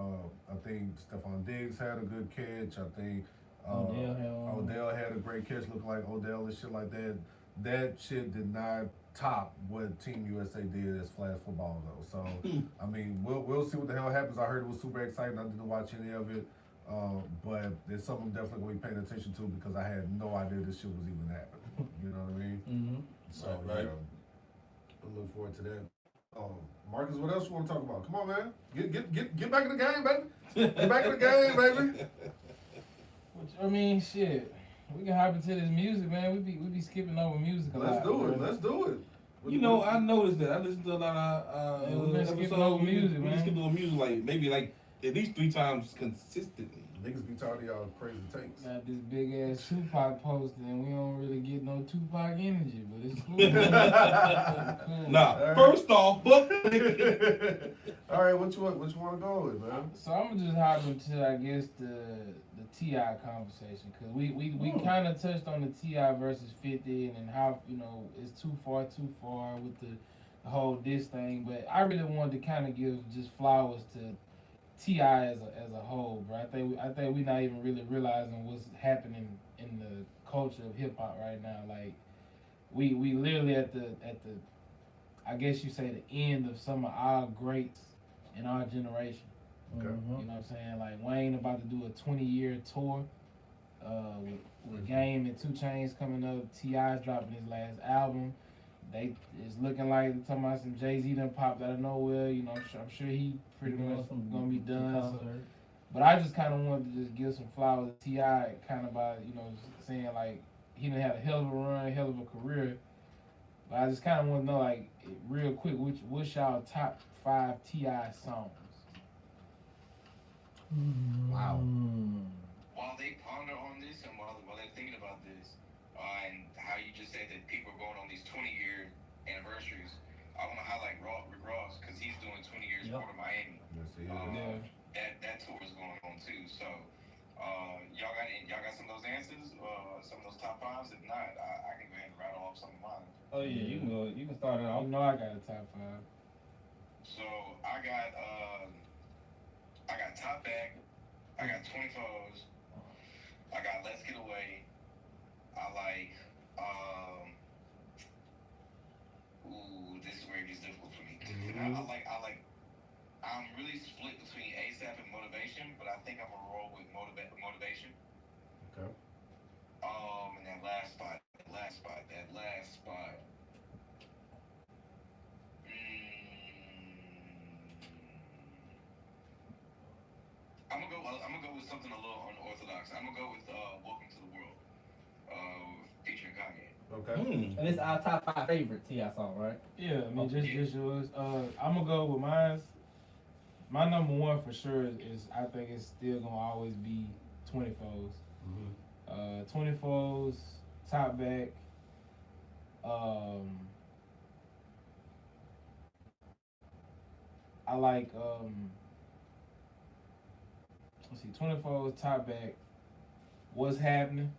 I think Stephon Diggs had a good catch, I think Odell had a great catch looking like Odell and shit like that. That shit did not top what Team USA did as flag football though. So I mean, we'll see what the hell happens. I heard it was super exciting. I didn't watch any of it, but it's something I'm definitely gonna be paying attention to because I had no idea this shit was even happening. You know what I mean? So yeah, I look forward to that. Marcus, what else you want to talk about? Come on, man, get back in the game, baby. Get back in the game, baby. I mean, shit. We can hop into this music, man. We be skipping over music a lot. Let's do it. You know, I noticed that. I listened to a lot of Yeah, we been skipping episodes. over music, We man. skipping over music like maybe like at least 3 times consistently. Niggas be tired of y'all crazy takes. Got this big ass Tupac poster, and we don't really get no Tupac energy, but it's cool. Cool. Nah, All right. first off, fuck. All right, what you want to go with, man? So I'm gonna just hop into, I guess, the T.I. conversation, because we kind of touched on the T.I. versus 50 and how, you know, it's too far with the whole diss thing, but I really wanted to kind of give just flowers to T.I. as a whole, bro. I think we not even really realizing what's happening in the culture of hip hop right now. Like we literally at the I guess you say the end of some of our greats in our generation. Okay. You know what I'm saying? Like Wayne about to do a 20-year tour with Game and 2 Chainz coming up. T.I.'s dropping his last album. It's looking like they're talking about some Jay-Z done popped out of nowhere. You know, I'm sure he pretty much gonna be done. So. But I just kind of wanted to just give some flowers to T.I. kind of by, you know, saying like he done had a hell of a run, hell of a career. But I just kind of want to know, like, real quick, what's y'all top 5 T.I. songs? Wow. While they ponder on this and while they're thinking about this, and how you just said that people are going on these 20-year anniversaries, I want to highlight Rick Ross because he's doing 20 years Port of Miami. Yes, he is. That tour is going on too. So y'all got some of those answers, some of those top 5s. If not, I can go ahead and rattle off some of mine. Oh yeah, you can go. You can start it off. You know I got a top 5. So I got Top Back, I got 24s, I got Let's Get Away, I like this is where it gets difficult for me. I'm really split between ASAP and Motivation, but I think I'm gonna roll with Motivation. Okay. And that last spot. I'm gonna go with something a little unorthodox. I'm gonna go with Welcome to the World, featuring Kanye. Okay. And it's our top 5 favorite T.I. song, right? Yeah, I mean, just yours. I'm going to go with mine. My number 1 for sure is I think it's still going to always be 24s. 24s, Top Back. I like, let's see, 24s, Top Back, What's Happening.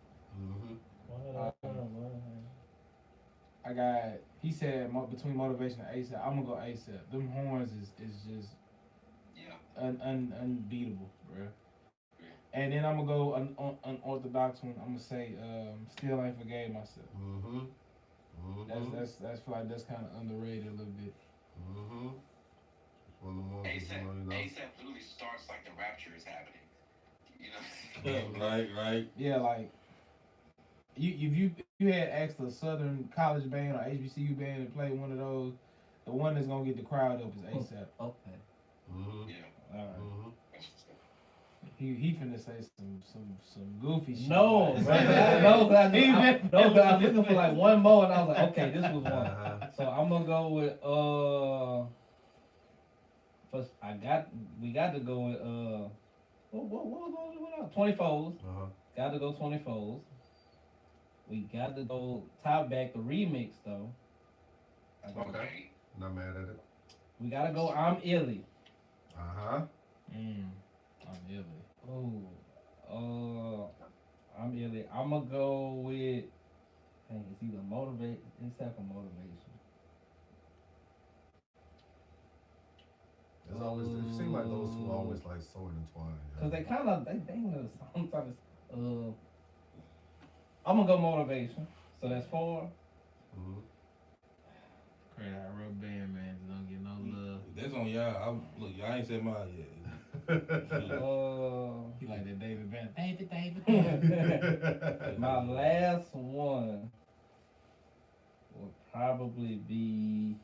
I got, he said between Motivation and ASAP. I'm gonna go ASAP. Them horns is just unbeatable, bro. And then I'm gonna go unorthodox one. I'm gonna say Still Ain't Forgave Myself. That's feel like that's kind of underrated a little bit. One of the ones ASAP literally starts like the rapture is happening. You know? Right. Yeah, like if you had asked a Southern college band or HBCU band to play one of those, the one that's gonna get the crowd up is ASAP. Okay. Yeah. All right. He finna say some goofy shit. No, man. No, but I'm looking for like one more, and I was like, okay, this was one. So I'm gonna go with first we got to go with what was 24s. Got to go 24s. We got to go Top Back the remix though. Okay. Not mad at it. We gotta go I'm Illy. I'm Illy. I'm Illy. I'm gonna go with. It's either Motivate, ASAP or Motivation. It's always. It seems like those two are always like so intertwined. Cause they kind of they know sometimes. I'm gonna go Motivation. So that's 4. Crazy how rubber band man don't get no love. That's on y'all. Look, y'all ain't said mine yet. He like that David David. My last one will probably be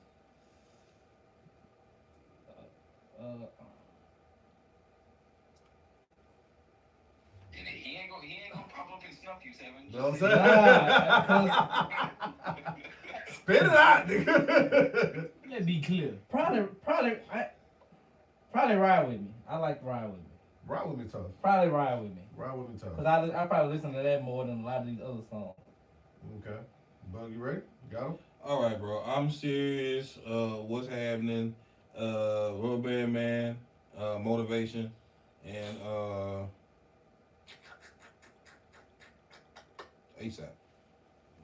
He ain't gonna pop up and snuff you, Seven. You know what I'm saying? Spit it out, nigga. Let's be clear. Probably ride with me. I like to ride with me. Ride with me tough. Probably ride with me. Ride with me tough. Cause I probably listen to that more than a lot of these other songs. Okay. Bug, you ready? Got him? All right, bro. I'm serious. What's happening? Rubber Band Man, motivation, and ASAP.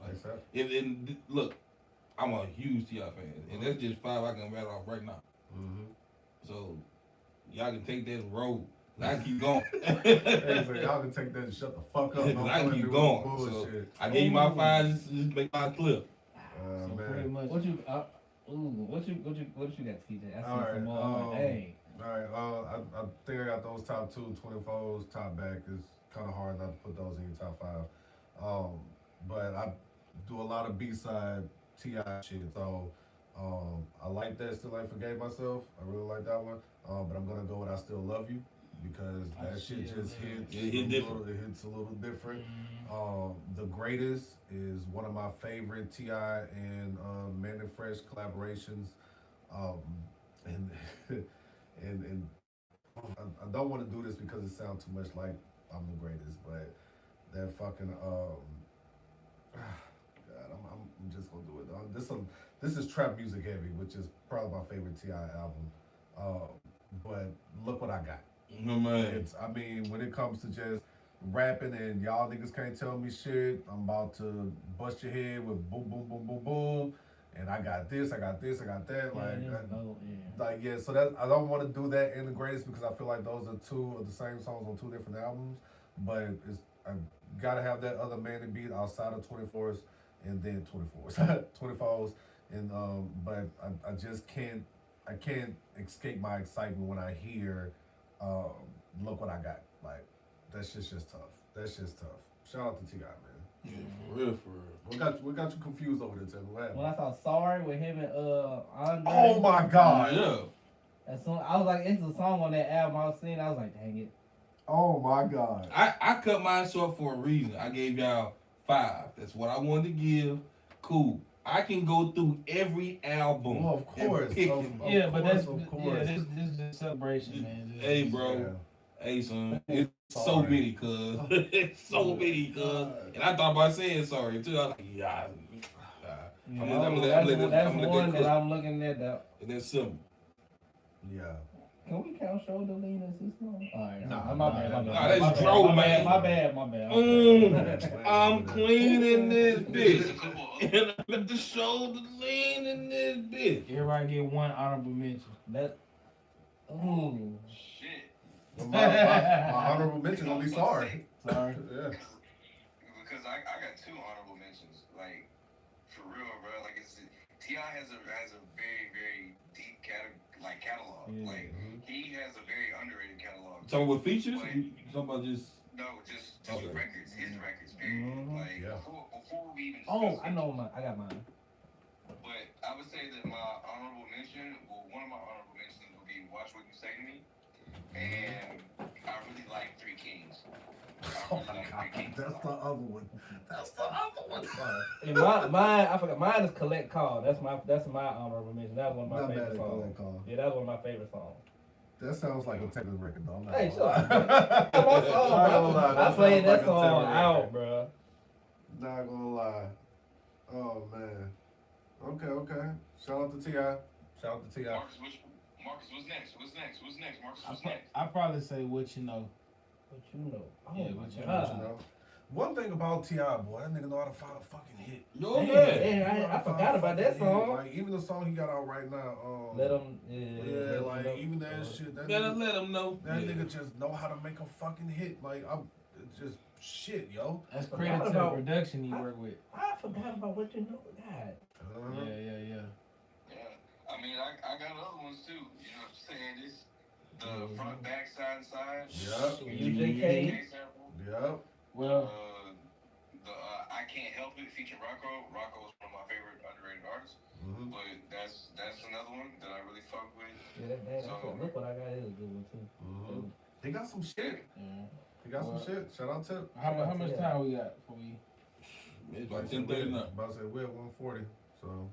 Like that? Look, I'm a huge T.I. fan, and that's just 5 I can rattle off right now. Mm-hmm. So y'all can take that road. I keep going. Hey, so y'all can take that and shut the fuck up. Don't I come and keep do going. So bullshit. I gave you my 5. Just make my clip. So pretty Man. much. What you got, TJ? I see All right, some more. I'm like, hey. All right, I think I got those top 2, 24s, top back. It's kind of hard not to put those in your top 5. But I do a lot of B-side T.I. shit, so I like that. Still ain't forgave myself. I really like that one. But I'm gonna go with I Still Love You because that shit just hits. It hit different. It hits a little different. The Greatest is one of my favorite T.I. and Man and Fresh collaborations. And and I don't want to do this because it sounds too much like I'm the greatest, but that fucking God, I'm just gonna do it. This is trap music heavy, which is probably my favorite T.I. album. But look what I got. No man. I mean, when it comes to just rapping and y'all niggas can't tell me shit, I'm about to bust your head with boom, boom, boom, boom, boom. And I got this, I got this, I got that. So that I don't want to do that in the Greatest because I feel like those are 2 of the same songs on 2 different albums. But I gotta have that other man and beat outside of 24s and then 24s, and but I just can't. I can't escape my excitement when I hear, look what I got. Like, that shit's just tough. That's just tough. Shout out to T.I., man. Yeah, for real. What got you confused over there, Tim? What happened? When I saw Sorry with him and Andre. Oh my God. Yeah. That song, I was like, it's a song on that album I was seeing. I was like, dang it. Oh my God. I cut mine short for a reason. I gave y'all 5. That's what I wanted to give. Cool. I can go through every album. Well, of course. Of course. This is a celebration, man. Hey, bro. Hey, son. It's so many, cuz. It's so many, cuz. And I thought about saying sorry, too. I was like, yeah. That's one that I'm looking at. And that's simple. Yeah. Can we count Shoulder Lean as his song? Alright, Nah, my bad. Nah, that's Dro, man. My bad. I'm cleaning this bitch. There's a couple of And I got the shoulder lean in this bitch. Everybody get one honorable mention. shit. My honorable mention gonna be Sorry. Sorry. Yeah. Because I got 2 honorable mentions. Like, for real, bro. Like, T.I. has a very, very deep catalog. Yeah. Like, he has a very underrated catalog. Talking about features? You talking about just... No, just Okay. records. His records, period. Like, Yeah. before we even Oh, discuss I know I got mine. But I would say that my honorable mention, one of my honorable mentions would be Watch What You Say to Me. And I really like 3 Kings. Oh my God. That's the other one. And mine, I forgot. Mine is Collect Call. That's my honorable mention. That's one of my Not favorite bad at songs. Call. Yeah, that's one of my favorite songs. That sounds like a Taylor record, though. I'm not Hey, gonna shut lie. up. My song, I played that sounds like a song Taylor out, record. bro. Not gonna lie. Oh man. Okay. Shout out to T.I. Shout out to T.I. Marcus, what's next? Marcus, what's next? I probably say What You Know. What you know? Oh Yeah, my what you God. You know? One thing about T.I., boy, that nigga know how to find a fucking hit. No, Hey, man. hey, I forgot about that song. Like even the song he got out right now. Let him. Yeah, like even that shit. That Better nigga, let them know. that nigga just know how to make a fucking hit. Like it's just shit, yo. That's I credit forgot to the about- production he worked with. I forgot about What You Know. God. Yeah. Yeah. I mean, I got other ones too. You know what I'm saying? This, the front, back, side, Yep. UJK. sample. Yep. Well, The I Can't Help It featuring Rocco. Rocco is one of my favorite underrated artists. Mm-hmm. But that's another one that I really fuck with. Yeah, look what I got is a good one too. Mm-hmm. He got some shit. yeah. He got some shit. Shout out to. How much time we got before we? It's like 10:30 now. About to say we're at 140. So.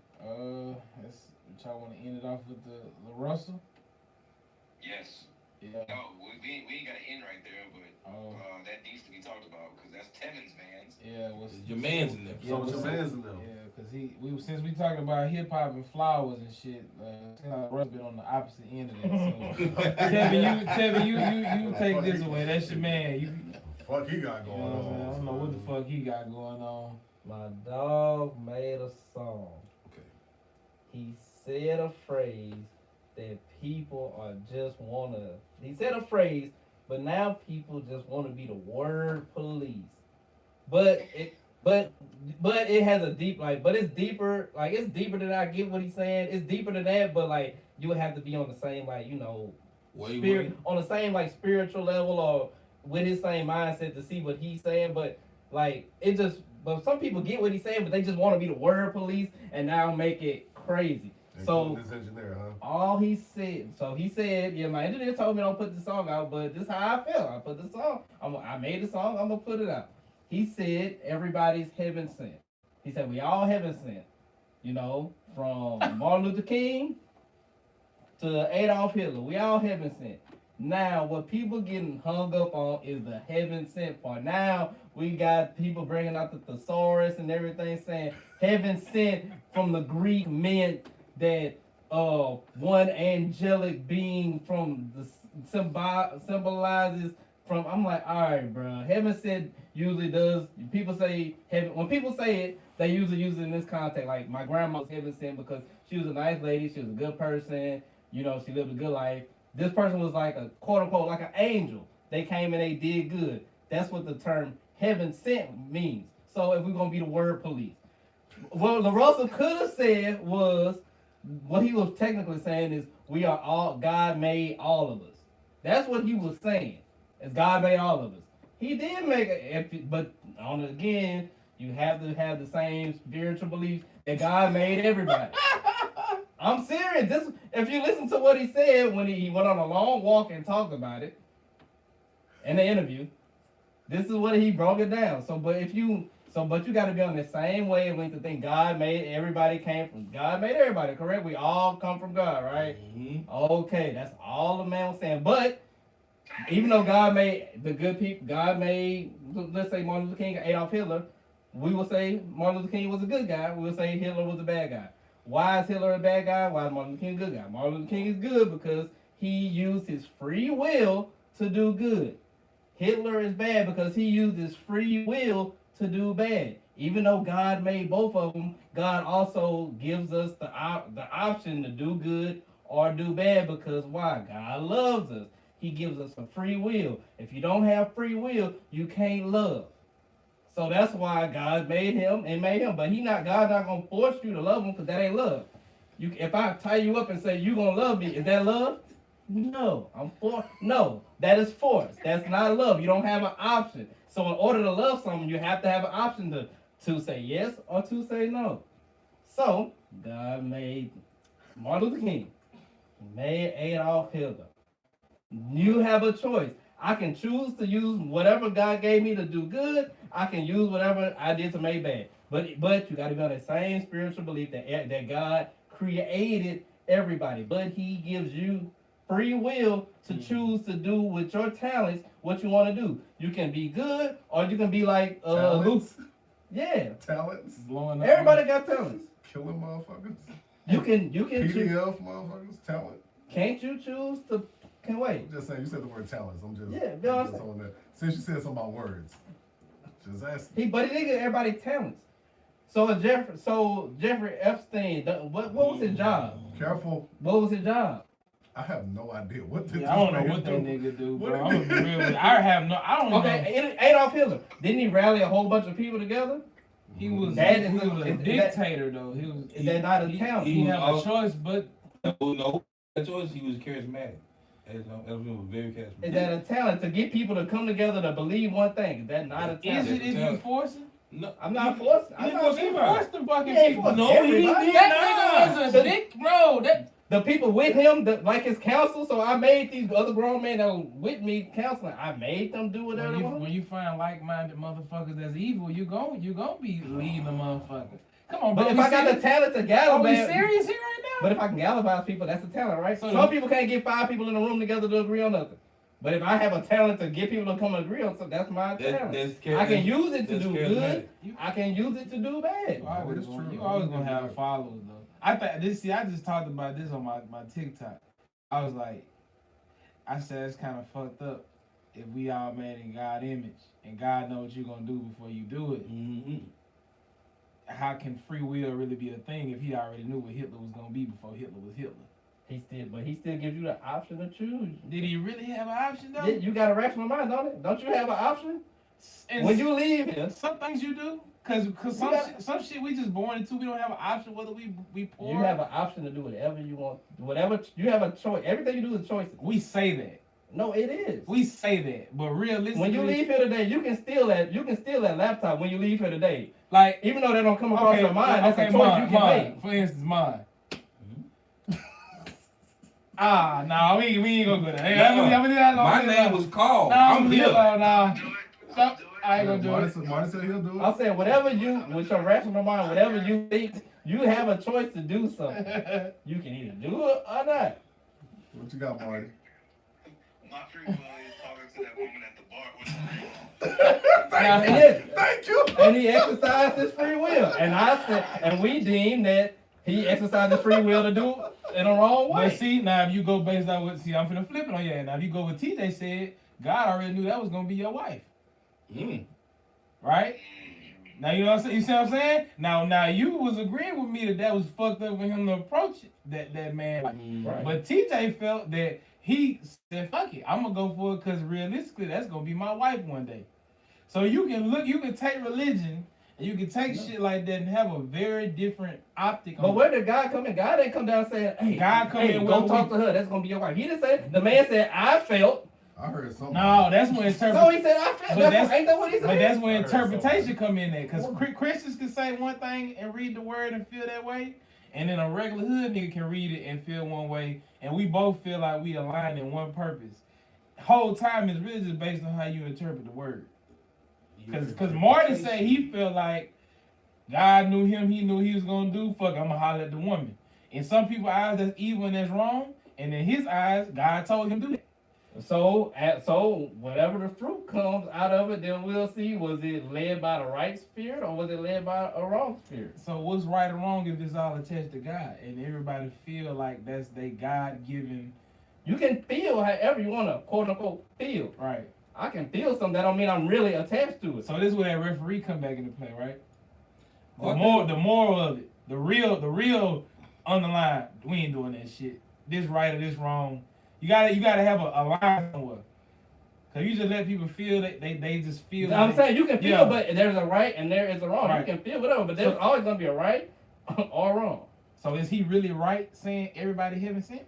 Y'all want to end it off with the LaRussell? Yes. Yeah. No, we ain't got to end right there, but that needs to be talked about because that's Tevin's man's. Yeah, your man's in there. So your man's in there. Yeah, because since we talking about hip hop and flowers and shit, Russ been on the opposite end of that. So Tevin, you take this away. That's your man. Fuck he got going on. I don't know what the fuck he got going on. My dog made a song. Okay. He said a phrase that people are just wanna. He said a phrase, but now people just want to be the word police. But it has a deep but it's deeper. Like it's deeper than I get what he's saying. It's deeper than that. But like you would have to be on the same spirit, on the same spiritual level or with his same mindset to see what he's saying. But like it just. But some people get what he's saying, but they just want to be the word police and now make it crazy. So this engineer, huh? all he said, yeah, my engineer told me don't put the song out, but this is how I felt. I put the song. I made the song. I'm gonna put it out. He said everybody's heaven sent. He said we all heaven sent. From Martin Luther King to Adolf Hitler, we all heaven sent. Now, what people getting hung up on is the heaven sent part. Now, we got people bringing out the thesaurus and everything saying heaven sent from the Greek meant that one angelic being from the symbolizes from. I'm like, all right, bro. Heaven sent usually does. People say heaven. When people say it, they usually use it in this context. Like my grandma was heaven sent because she was a nice lady. She was a good person. She lived a good life. This person was like a quote unquote like an angel. They came and they did good. That's what the term heaven sent means. So if we're gonna be the word police, what LaRussell could have said was what he was technically saying is we are all God made all of us. That's what he was saying. Is God made all of us. He did make it, but on it again, you have to have the same spiritual belief that God made everybody. I'm serious. If you listen to what he said when he went on a long walk and talked about it in the interview, this is what he broke it down. But you got to be on the same wavelength to think God made everybody came from God made everybody. Correct? We all come from God, right? Mm-hmm. Okay, that's all the man was saying. But even though God made the good people, God made, let's say Martin Luther King, Adolf Hitler, we will say Martin Luther King was a good guy. We will say Hitler was a bad guy. Why is Hitler a bad guy? Why is Martin Luther King a good guy? Martin Luther King is good because he used his free will to do good. Hitler is bad because he used his free will to do bad. Even though God made both of them, God also gives us the option to do good or do bad because why? God loves us. He gives us a free will. If you don't have free will, you can't love. So that's why God made him and made him. But God's not gonna force you to love him because that ain't love. If I tie you up and say you gonna love me, is that love? No, no, that is force. That's not love. You don't have an option. So in order to love someone, you have to have an option to say yes or to say no. So God made Martin Luther King, made Adolf Hitler. You have a choice. I can choose to use whatever God gave me to do good. I can use whatever I did to make bad. But you got to be on the same spiritual belief that God created everybody. But he gives you free will to choose to do with your talents what you want to do. You can be good or you can be like Luke. Yeah. Talents? Blowing up. Everybody got talents. Killing motherfuckers? You can PDF motherfuckers? Talent? Can't you choose to Can't wait. I'm just saying, you said the word talents. I'm just, yeah, I'm just on that. Since you said something about words, just asking. But he didn't give everybody talents. So Jeffrey Epstein, what was his job? Careful. What was his job? I have no idea what did I don't know what that nigga do, bro. I'm gonna be real with you. I don't know. Okay, Adolf Hitler. Didn't he rally a whole bunch of people together? He was a dictator, though. Is that not a talent? He had a choice, but no choice. He was charismatic. Everyone was very charismatic. Is that a talent to get people to come together to believe one thing? Is that not a talent? Is it if you force it? No, I'm not forcing. He forced the fucking people. No, he did not. That nigga was a dick, bro. The people with him, like his counsel, so I made these other grown men that were with me counseling. I made them do whatever they want. When you find like-minded motherfuckers that's evil, you gon' be leading the motherfuckers. Come on, But bro. if I got the talent to Are we galvanize, serious here right now? but if I can galvanize people, that's a talent, right? So Some people can't get 5 people in a room together to agree on nothing. But if I have a talent to get people to come and agree on something, that's my talent. I can use it to do good. I can use it to do bad. You always gonna have followers though. I just talked about this on my TikTok. I was like, I said it's kind of fucked up if we all made in God's image and God knows what you're gonna do before you do it. Mm-hmm. How can free will really be a thing if he already knew what Hitler was gonna be before Hitler was Hitler? He still gives you the option to choose. Did he really have an option though? You got a rational mind, don't it? Don't you have an option? And when you leave here, some things you do, cause some shit we just born into. We don't have an option whether we poor. You have an option to do whatever you want. Whatever you have a choice. Everything you do is choices. We say that. No, it is. We say that, but realistically, when you leave here today, you can steal that laptop when you leave here today. Like, even though they don't come across your mind, that's a choice you can make. For instance, mine. No, we ain't gonna go there. My name was called. No, I'm here. I ain't gonna do it. Marty said he'll do it. I'm saying whatever with your rational mind, whatever you think, you have a choice to do something. You can either do it or not. What you got, Marty? My free will is talking to that woman at the bar. Thank you. And he exercised his free will. And I said, and we deemed that he exercised his free will to do it in the wrong way. But see, now if you go based on what, I'm finna flip it on you. Now if you go with TJ said, God already knew that was gonna be your wife. Right? Now you know what I'm saying? You see what I'm saying? Now you was agreeing with me that was fucked up for him to approach that man. Right. But TJ felt that he said, fuck it, I'm gonna go for it because realistically that's gonna be my wife one day. So you can take religion and you can take shit like that and have a very different optic. But where did God come in? God didn't come down saying, hey, God come in, go talk to her, that's gonna be your wife. He didn't say, the man said, I felt. I heard something. No, that's when interpretation. So he said, I felt. Ain't that what he said? But that's when interpretation come in there. Because Christians can say one thing and read the word and feel that way. And then a regular hood nigga can read it and feel one way. And we both feel like we aligned in one purpose. Whole time is really just based on how you interpret the word. Because Martin said he felt like God knew him, he knew he was going to do, fuck, I'm going to holler at the woman. In some people's eyes, that's evil and that's wrong. And in his eyes, God told him to do that. So whatever the fruit comes out of it, then we'll see, was it led by the right spirit or was it led by a wrong spirit? So what's right or wrong if it's all attached to God and everybody feel like that's their God-given? You can feel however you want to, quote unquote, feel. Right. I can feel something. That don't mean I'm really attached to it. So this is where that referee come back into play, right? The moral of it, the real underline, we ain't doing that shit. This right or this wrong. You gotta have a line somewhere. Cause you just let people feel that they just feel. I'm saying you can feel, but there's a right and there is a wrong. Right. You can feel whatever, but there's always gonna be a right or wrong. So is he really right saying everybody heaven sent?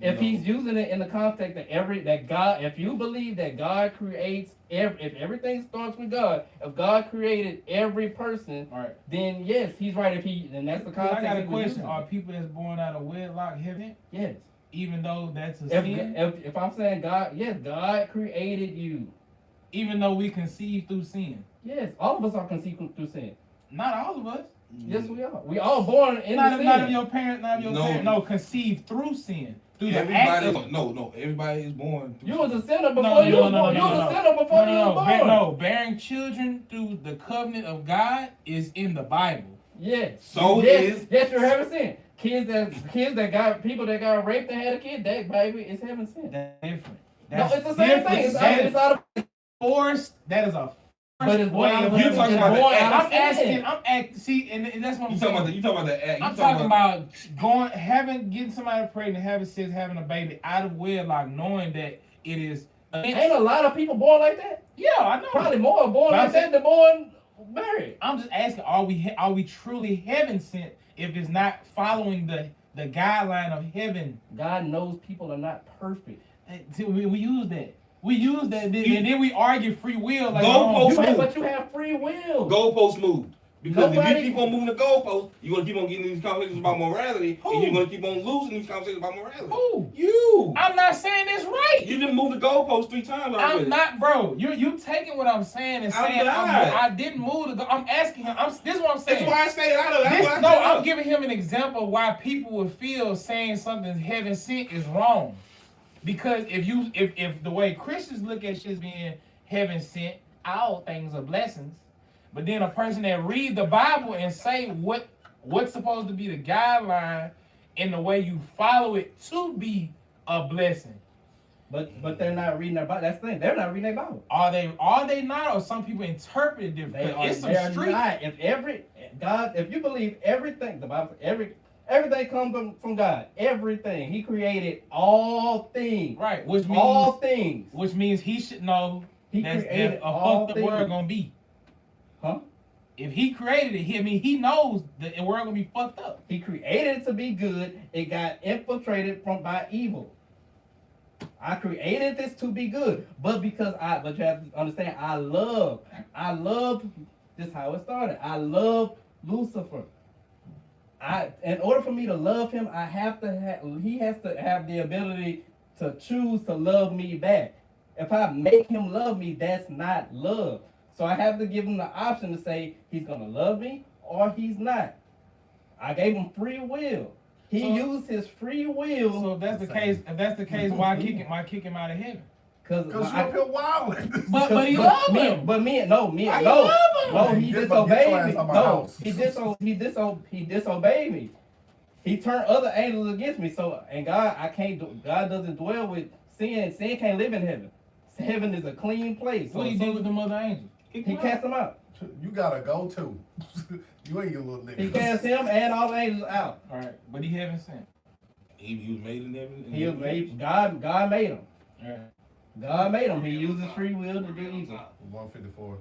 If he's using it in the context that God, if you believe that God creates if everything starts with God, if God created every person, then yes, he's right. Then that's the context. I got a question: are people that's born out of wedlock heaven? Yes. Even though that's a sin? If I'm saying God, yes, God created you. Even though we conceive through sin? Yes, all of us are conceived through sin. Not all of us. Yes, we are. We all born in the sin. Not of your parents, parents. No, conceived through sin. Through everybody is born through sin. You was a sinner before you was born. You was a sinner before you was born. No, bearing children through the covenant of God is in the Bible. Yes. So yes, you're having sin. Kids that got people that got raped and had a kid, that baby is having sin. That's different. No, it's the same thing. It's out of force. That is a. But it's way of you talking about I'm asking. See, and that's what I'm saying. You talking about the act. I'm talking about getting somebody pregnant, having sex, having a baby out of wedlock, knowing that it is. Ain't a lot of people born like that. Yeah, I know. Probably more born like that than born married. I'm just asking: Are we truly heaven sent? If it's not following the guideline of heaven. God knows people are not perfect. We use that. And then we argue free will. Like, but you have free will. Goalpost moved. Because if you keep on moving the goalposts, you're gonna keep on getting these conversations about morality, and you're gonna keep on losing these conversations about morality. Who? You. I'm not saying this right. You didn't move the goalposts 3 times already. I'm not, bro. You taking what I'm saying and saying I didn't move the. I'm asking him. This is what I'm saying. That's why I stayed out of it. I'm giving him an example of why people would feel saying something heaven sent is wrong. Because if the way Christians look at shit as being heaven sent, all things are blessings. But then a person that read the Bible and say what's supposed to be the guideline and the way you follow it to be a blessing. But they're not reading their Bible. That's the thing. They're not reading their Bible. Are they not? Or some people interpret it differently. It's some street. Not. If you believe everything, the Bible, everything comes from God. Everything. He created all things. Right. Which means all things. Which means he should know he created a fucked the world gonna be. Huh? If he created it, he knows that the world gonna be fucked up. He created it to be good. It got infiltrated by evil. I created this to be good, but you have to understand, I love. This is how it started. I love Lucifer. In order for me to love him, he has to have the ability to choose to love me back. If I make him love me, that's not love. So I have to give him the option to say he's gonna love me or he's not. I gave him free will. He used his free will. So if that's the case, why kick him out of heaven? Because you're up here wild. But he loved him. No, he disobeyed me. No, he disobeyed me. He turned other angels against me. So God doesn't dwell with sin. Sin can't live in heaven. Heaven is a clean place. What did he do with the other angels? He cast them out. You gotta go too. You ain't your little nigga. He cast him and all the angels out. All right, but he haven't sent. He was made in heaven. He was made. God made him. All right. God made him. He uses free will to do evil. 154.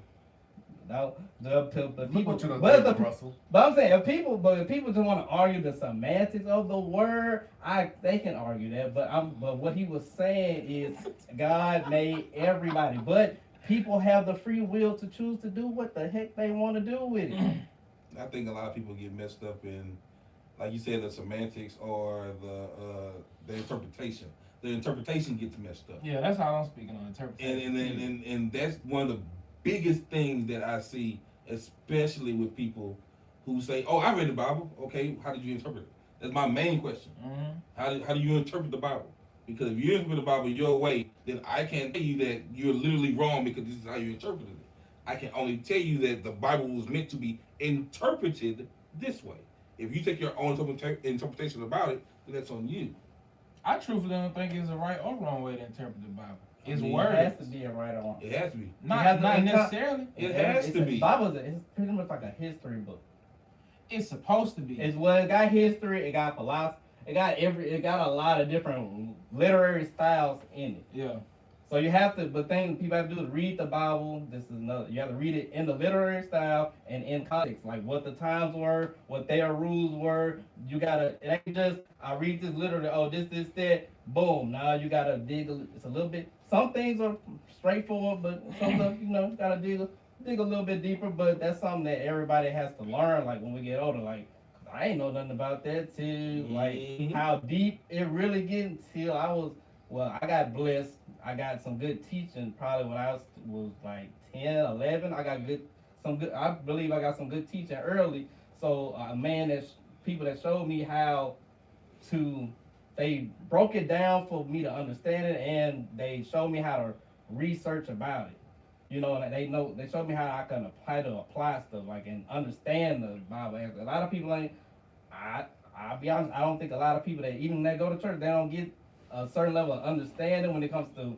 No, the people. Look what you done, Russell. But I'm saying, if people just want to argue the semantics of the word, they can argue that. But what he was saying is, God made everybody, but people have the free will to choose to do what the heck they want to do with it. I think a lot of people get messed up in, like you said, the semantics or the interpretation. The interpretation gets messed up. Yeah, that's how I'm speaking on interpretation. And that's one of the biggest things that I see, especially with people who say, "Oh, I read the Bible." Okay, how did you interpret it? That's my main question. Mm-hmm. How do you interpret the Bible? Because if you interpret the Bible your way, then I can't tell you that you're literally wrong because this is how you interpreted it. I can only tell you that the Bible was meant to be interpreted this way. If you take your own interpretation about it, then that's on you. I truthfully don't think it's a right or wrong way to interpret the Bible. It's It words. has to be a right or wrong. It has to be. Not necessarily. It has to be. Bible is pretty much like a history book. It's supposed to be. It got history. It got philosophy. It got a lot of different literary styles in it. Yeah. So you have to, but thing people have to do is read the Bible. This is another. You have to read it in the literary style and in context, like what the times were, what their rules were. You gotta. It ain't just I read this literally. Oh, this, that. Boom. Now you gotta dig. It's a little bit. Some things are straightforward, but some stuff you gotta dig a little bit deeper. But that's something that everybody has to learn. Like when we get older, like I ain't know nothing about that till like how deep it really gets till I was. Well, I got blessed. I got some good teaching probably when I was like 10, 11. I believe I got some good teaching early. So people that showed me how they broke it down for me to understand it, and they showed me how to research about it. And they showed me how I can apply stuff like and understand the Bible. A lot of people ain't. I'll be honest. I don't think a lot of people that go to church, they don't get a certain level of understanding when it comes to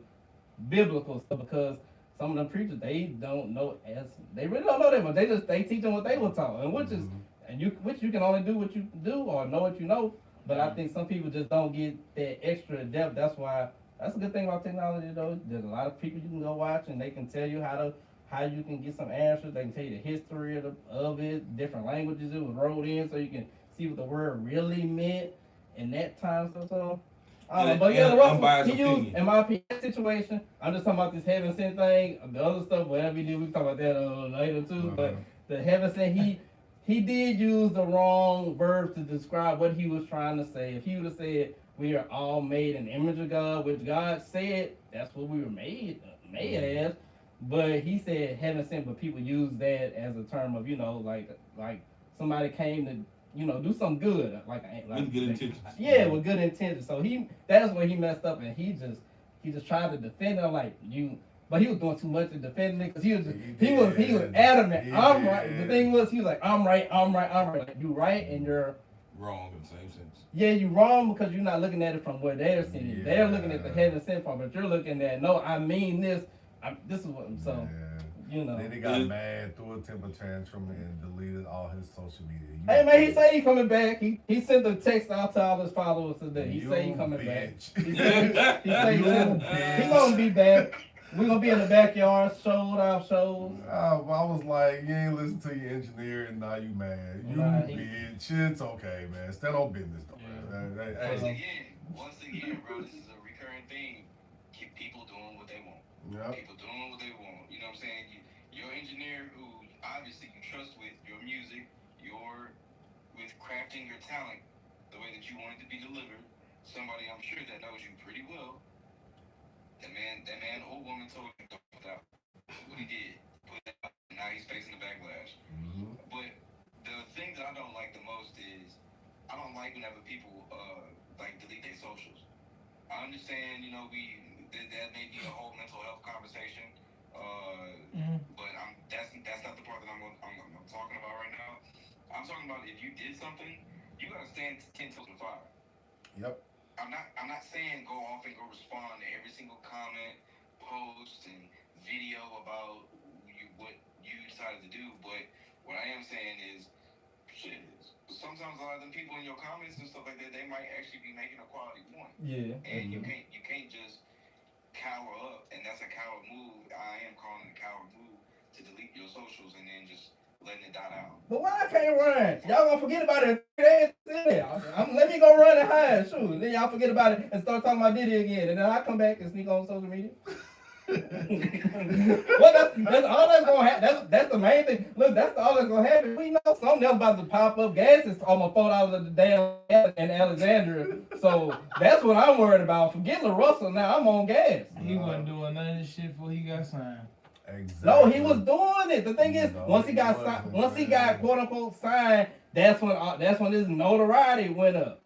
biblical stuff, because some of them preachers, they really don't know that much. They teach them what they were taught, and which you can only do what you do or know what you know. But I think some people just don't get that extra depth. That's a good thing about technology though. There's a lot of people you can go watch and they can tell you how you can get some answers. They can tell you the history of it, different languages it was wrote in, so you can see what the word really meant in that time. So. But yeah, LaRussell, he used, in my opinion, situation, I'm just talking about this heaven sent thing, the other stuff, whatever he did, we can talk about that later too, but the heaven sent, he did use the wrong verbs to describe what he was trying to say. If he would have said, we are all made in the image of God, which God said, that's what we were made as. But he said heaven sent, but people use that as a term of, like somebody came to, do something good. With good intentions. Yeah, with good intentions. So that's where he messed up, and he just tried to defend it but he was doing too much to defend it because he was adamant. I'm right. The thing was, he was like, I'm right. Like, you right, and you're wrong in the same sense. Yeah, you're wrong because you're not looking at it from where they're seeing it. Yeah. They're looking at the heaven sent part, but you're looking at, no, I mean this. This is what, so, Then he got mad, threw a temper tantrum, and deleted all his social media. Hey, man, he say he coming back. He sent a text out to all his followers today. He say he coming back. He say he gonna be back. We're gonna be in the backyard, shows. I was like, you ain't listen to your engineer, and now you mad. You bitch. It's okay, man. Stand on business, though, man. Once again, bro, this is a recurring theme. Keep people doing what they want. Yep. People doing what they want. You know what I'm saying? Your engineer, who obviously you trust with your music, with crafting your talent the way that you want it to be delivered. Somebody I'm sure that knows you pretty well. That man or woman told him to put out what he did. Put it out, and now he's facing the backlash. Mm-hmm. But the thing that I don't like the most is I don't like whenever people delete their socials. I understand, that may be a whole mental health conversation, but that's not the part that I'm talking about right now. I'm talking about if you did something, you gotta stand 10 toes to the fire. Yep. I'm not saying go off and go respond to every single comment, post, and video about what you decided to do. But what I am saying is, sometimes a lot of them people in your comments and stuff like that, they might actually be making a quality point. Yeah. And you can't just cower up, and that's a coward move. I am calling it a coward move to delete your socials and then just letting it die out. But why I can't run? Y'all gonna forget about it. Let me go run and hide. Shoot. Then y'all forget about it and start talking about Diddy again. And then I come back and sneak on social media. Well, that's all that's gonna happen. That's the main thing. Look, that's all that's gonna happen. We know something else about to pop up. Gas is almost $4 a damn in Alexandria. So that's what I'm worried about. Forget LaRussell now. I'm on gas. He wasn't doing none of this shit before he got signed. Exactly. No, he was doing it. The thing is, once he got quote unquote signed, that's when his notoriety went up.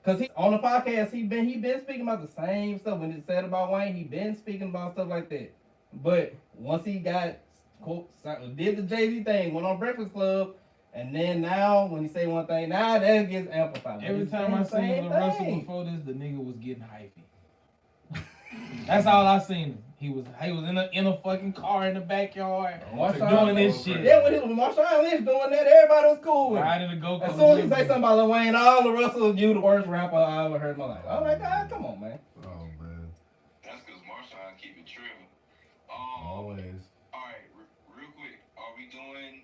Cause he on the podcast, he been speaking about the same stuff. When it said about Wayne, he been speaking about stuff like that. But once he got quote did the Jay-Z thing, went on Breakfast Club, and then now when he say one thing, now that gets amplified. Every time I seen LaRussell before this, the nigga was getting hypey. That's all I seen him. He was in a fucking car in the backyard doing this shit. Yeah, when he was Marshawn Lynch doing that, everybody was cool with it. Riding the go-kart. As soon as he say something about Lil Wayne, all LaRussell, you the worst rapper I ever heard in my life. Oh my God, come on, man. Oh man. That's because Marshawn keep it trill. Always. All right, real quick, are we doing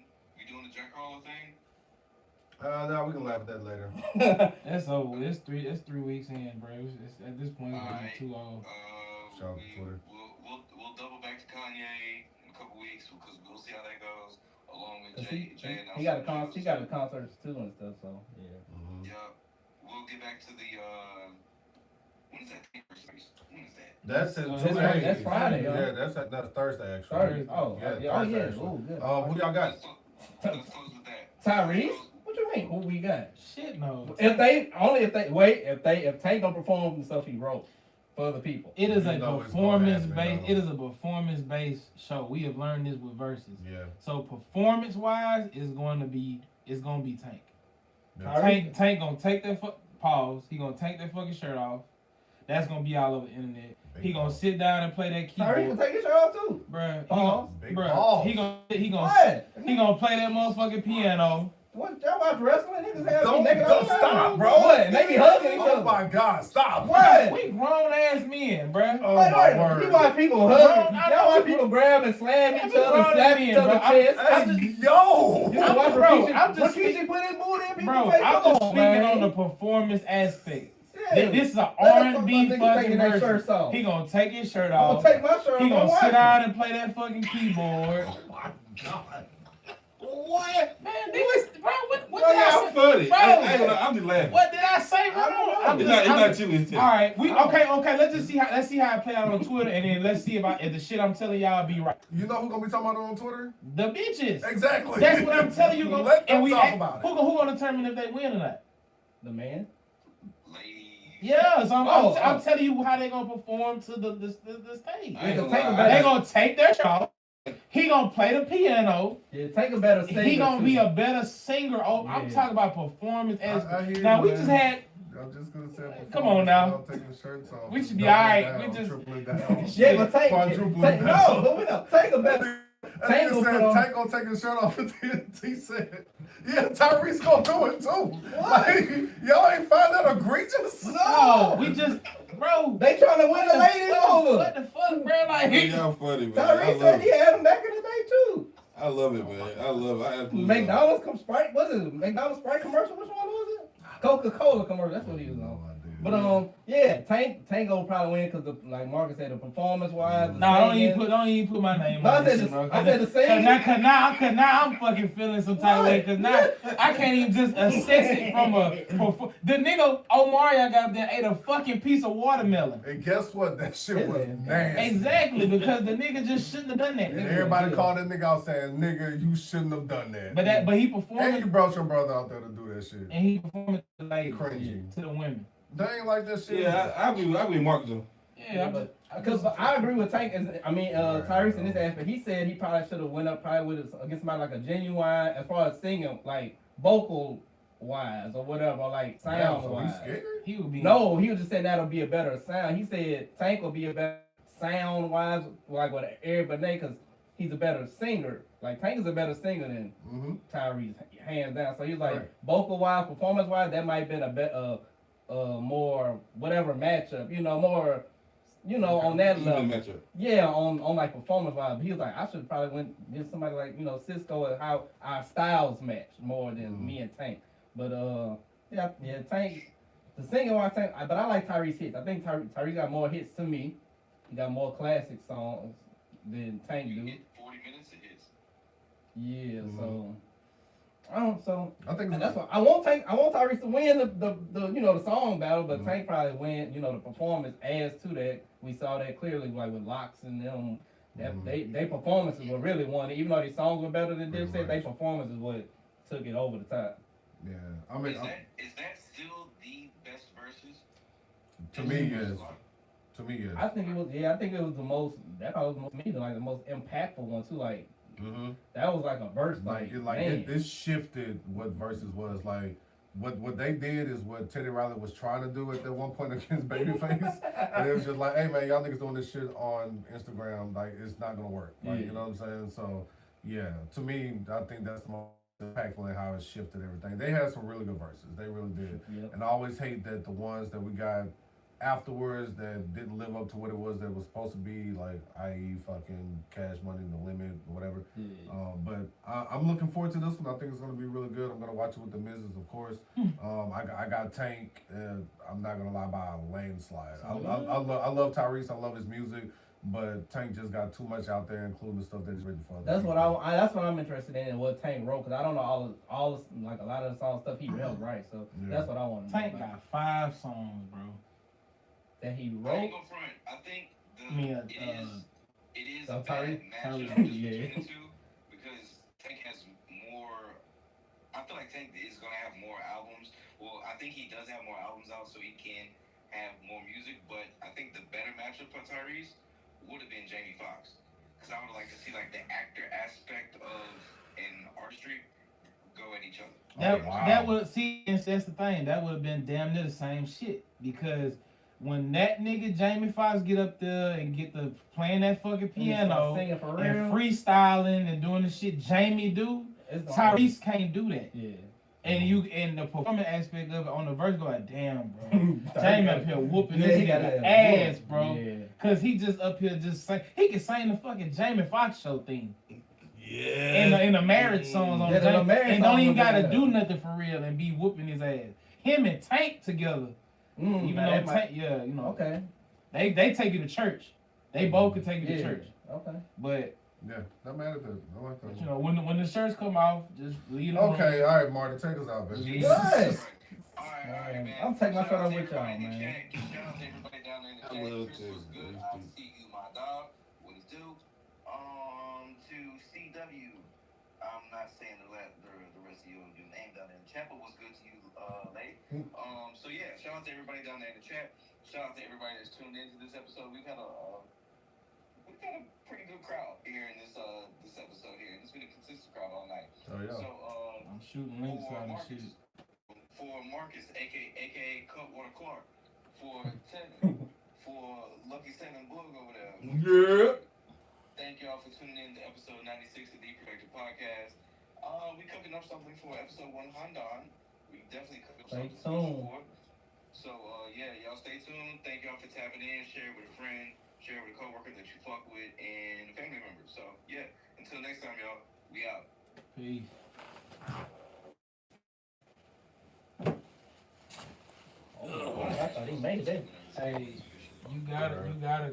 the Jack Harlow thing? No, we can laugh at that later. That's over. It's 3 weeks in, bro. It's at this point, it's gonna be too long. Shout out to Twitter. We'll double back to Kanye in a couple weeks because we'll see how that goes. Along with Jay and he got a concerts too and stuff. So yeah. Mm-hmm. Yeah, we'll get back to the when is that thing? When is that? That's in 2 That's days. that's Friday. Yeah, that's Thursday actually. Thursday. Oh, Yeah, yeah. Oh, Thursday, yeah. actually. Oh, good. Who y'all got? Let's close with that. Tyrese? What you mean? Who we got? Shit, no. If Tank don't perform the stuff he wrote for other people. It is You a know it's gonna happen, performance-based. though. It is a performance-based show. We have learned this with verses. Yeah. So performance-wise, it's gonna be Tank. Yeah. Tank gonna take that pause. He gonna take that fucking shirt off. That's gonna be all over the internet. He gonna sit down and play that Tyrese keyboard. will take his shirt off too. Bruh, Big bruh, balls. he gonna What? he gonna play that motherfucking piano. What? Y'all watch wrestling? Niggas have Don't naked all the time. stop, bro. What? They be hugging each Oh other. my God! Stop. What? We grown ass men, bruh. Oh Wait, my wait. word. You watch people hugging. Y'all watch people grab and slam each other, grown slap men, each bro. other's chest. Yo. You watch bro, Rikishi I'm just Rikishi put his booty in people's Bro, face. I'm Come just on, speaking man. on the performance aspect. Yeah. This is an Let the R&B fuck fucking taking their version. shirts off. He gonna take his shirt I'm off. gonna take my shirt He off. gonna sit down and play that fucking keyboard. Oh my God. What? Man, Who is I'm just laughing. What did I say wrong? It's not you. It's him. All right, okay. Let's see how it play out on Twitter, and then let's see if the shit I'm telling y'all be right. You know who gonna be talking about it on Twitter? The bitches. Exactly. That's what I'm telling you. Let them talk about it. Who gonna determine if they win or not? The man. Yeah, so I'm telling you how they gonna perform to the stage. They gonna take their shot. He gonna play the piano. Yeah, take a better singer. He gonna too. be a better singer. Oh, yeah. I'm talking about performance. Now we just had. I'm just gonna say. Come on now. Taking the shirts off. We should be alright. We just. Yeah, but take a better. Tank gonna take his shirt off at He said, yeah, Tyrese gonna do it too. Like, y'all ain't find that egregious? No, we just, bro. They trying to win the ladies over. What the fuck, bro? Like, y'all funny, man. Tyrese said he had him back in the day too. I love it, man. I love it. I absolutely McDonald's Sprite, what is it? McDonald's Sprite commercial? Which one was it? Coca-Cola commercial. That's what he was on. But yeah, Tank gonna probably win because like Marcus said, the performance wise. No, don't even put my name on this, bro. I said the same. Cause now I'm fucking feeling some type of way. Cause now I can't even just assess it from the nigga Omari got up there ate a fucking piece of watermelon. And guess what? That shit was nasty. Exactly, because the nigga just shouldn't have done that. And everybody called that nigga out saying, "Nigga, you shouldn't have done that." But he performed. And you brought your brother out there to do that shit. And he performed like cringy to the women. They ain't like that shit. Yeah, I be Marksville. Yeah, but because I agree with Tank. Tyrese in this aspect, he said he probably should have went up with against somebody like a Genuine as far as singing, like vocal wise or whatever, like sound wise. He would be. No, he was just saying that'll be a better sound. He said Tank will be a better sound wise, like with everybody, because he's a better singer. Like Tank is a better singer than Tyrese, hands down. So he's like vocal wise, performance wise, that might have been a better. More whatever matchup, more, on that level. Matchup. Yeah, on like performance wise. He was like, I should probably went get somebody like Cisco and how our styles match more than me and Tank. But Tank, the singing wise Tank. But I like Tyrese hits. I think Tyrese got more hits to me. He got more classic songs than Tank do. 40 minutes of hits. Yeah, so. I think that's why I want Tyrese to win the song battle, but Tank probably win the performance adds to that. We saw that clearly like with Locks and them. That they performances were really won. Even though their songs were better than Dipset, their performance is what took it over the top. Yeah, I mean, is that still the best verses? To me, yes. To me, yes. I think it was. Yeah, I think it was the most. That was the most impactful one too. Like. That was like a verse. This shifted what verses was like. What they did is what Teddy Riley was trying to do at that one point against Babyface, and it was just like, hey man, y'all niggas doing this shit on Instagram, like it's not gonna work. Like you know what I'm saying? So yeah, to me, I think that's the most impactful in how it shifted everything. They had some really good verses, they really did, and I always hate that the ones that we got afterwards that didn't live up to what it was that was supposed to be, like i.e. fucking Cash Money, The Limit, or whatever. But I'm looking forward to this one. I think it's going to be really good. I'm going to watch it with the missus, of course. I got Tank, and I'm not going to lie, by a landslide. I love Tyrese. I love his music, but Tank just got too much out there, including the stuff that he's written for. That's what I'm interested in, what Tank wrote, because I don't know all like a lot of the song stuff he wrote, right? So that's what I want to know. Tank got 5 songs, bro. That he wrote. I think it is a bad matchup between the two because Tank has more. I feel like Tank is gonna have more albums. Well, I think he does have more albums out, so he can have more music. But I think the better matchup for Tyrese would have been Jamie Foxx, because I would like to see like the actor aspect of an artistry go at each other. That would that's the thing. That would have been damn near the same shit, because when that nigga Jamie Foxx get up there and get the playing that fucking piano and freestyling and doing the shit Jamie do, Tyrese can't do that. Yeah. And the performance aspect of it on the verse go like, damn, bro. Jamie up here whooping this nigga ass, bro. Yeah. Cause he just up here just sing. He can sing the fucking Jamie Foxx show theme. Yeah. In the marriage songs on Jamie, and don't even gotta do nothing for real and be whooping his ass. Him and Tank together. Even though Tank, okay. They take you to church. They both could take you to church. Okay. But Yeah, not mad at that. I like But, that. you know, when the shirts come off, just leave them. Okay, all right, Marty, take us out, baby. What? Alright, man. I'm taking my Shout shirt out off to with y'all, everybody in the man. chat. Shout out to everybody down there in the I chat. love Chris Texas, was good. man. I see you, my dog. What is do? To CW. I'm not saying the rest of your name down there in the chat, but what's good to you, lady? So yeah, shout out to everybody down there in the chat. Shout out to everybody that's tuned into this episode. We've got a pretty good crowd here in this episode here. It's been a consistent crowd all night. Oh yeah. So I'm shooting links on the shit. for Marcus, aka Cutwater Clark, for Tevin, for Lucky Santa Boog over there. Yeah. Thank y'all for tuning in to episode 96 of the Perfected Podcast. We cooking up something for episode 100. We definitely cooking up Stay something special tuned. for it. So yeah, y'all stay tuned. Thank y'all for tapping in. Share it with a friend. Share it with a coworker that you fuck with and a family member. So yeah, until next time, y'all. We out. Peace. I thought he made it. Hey, you gotta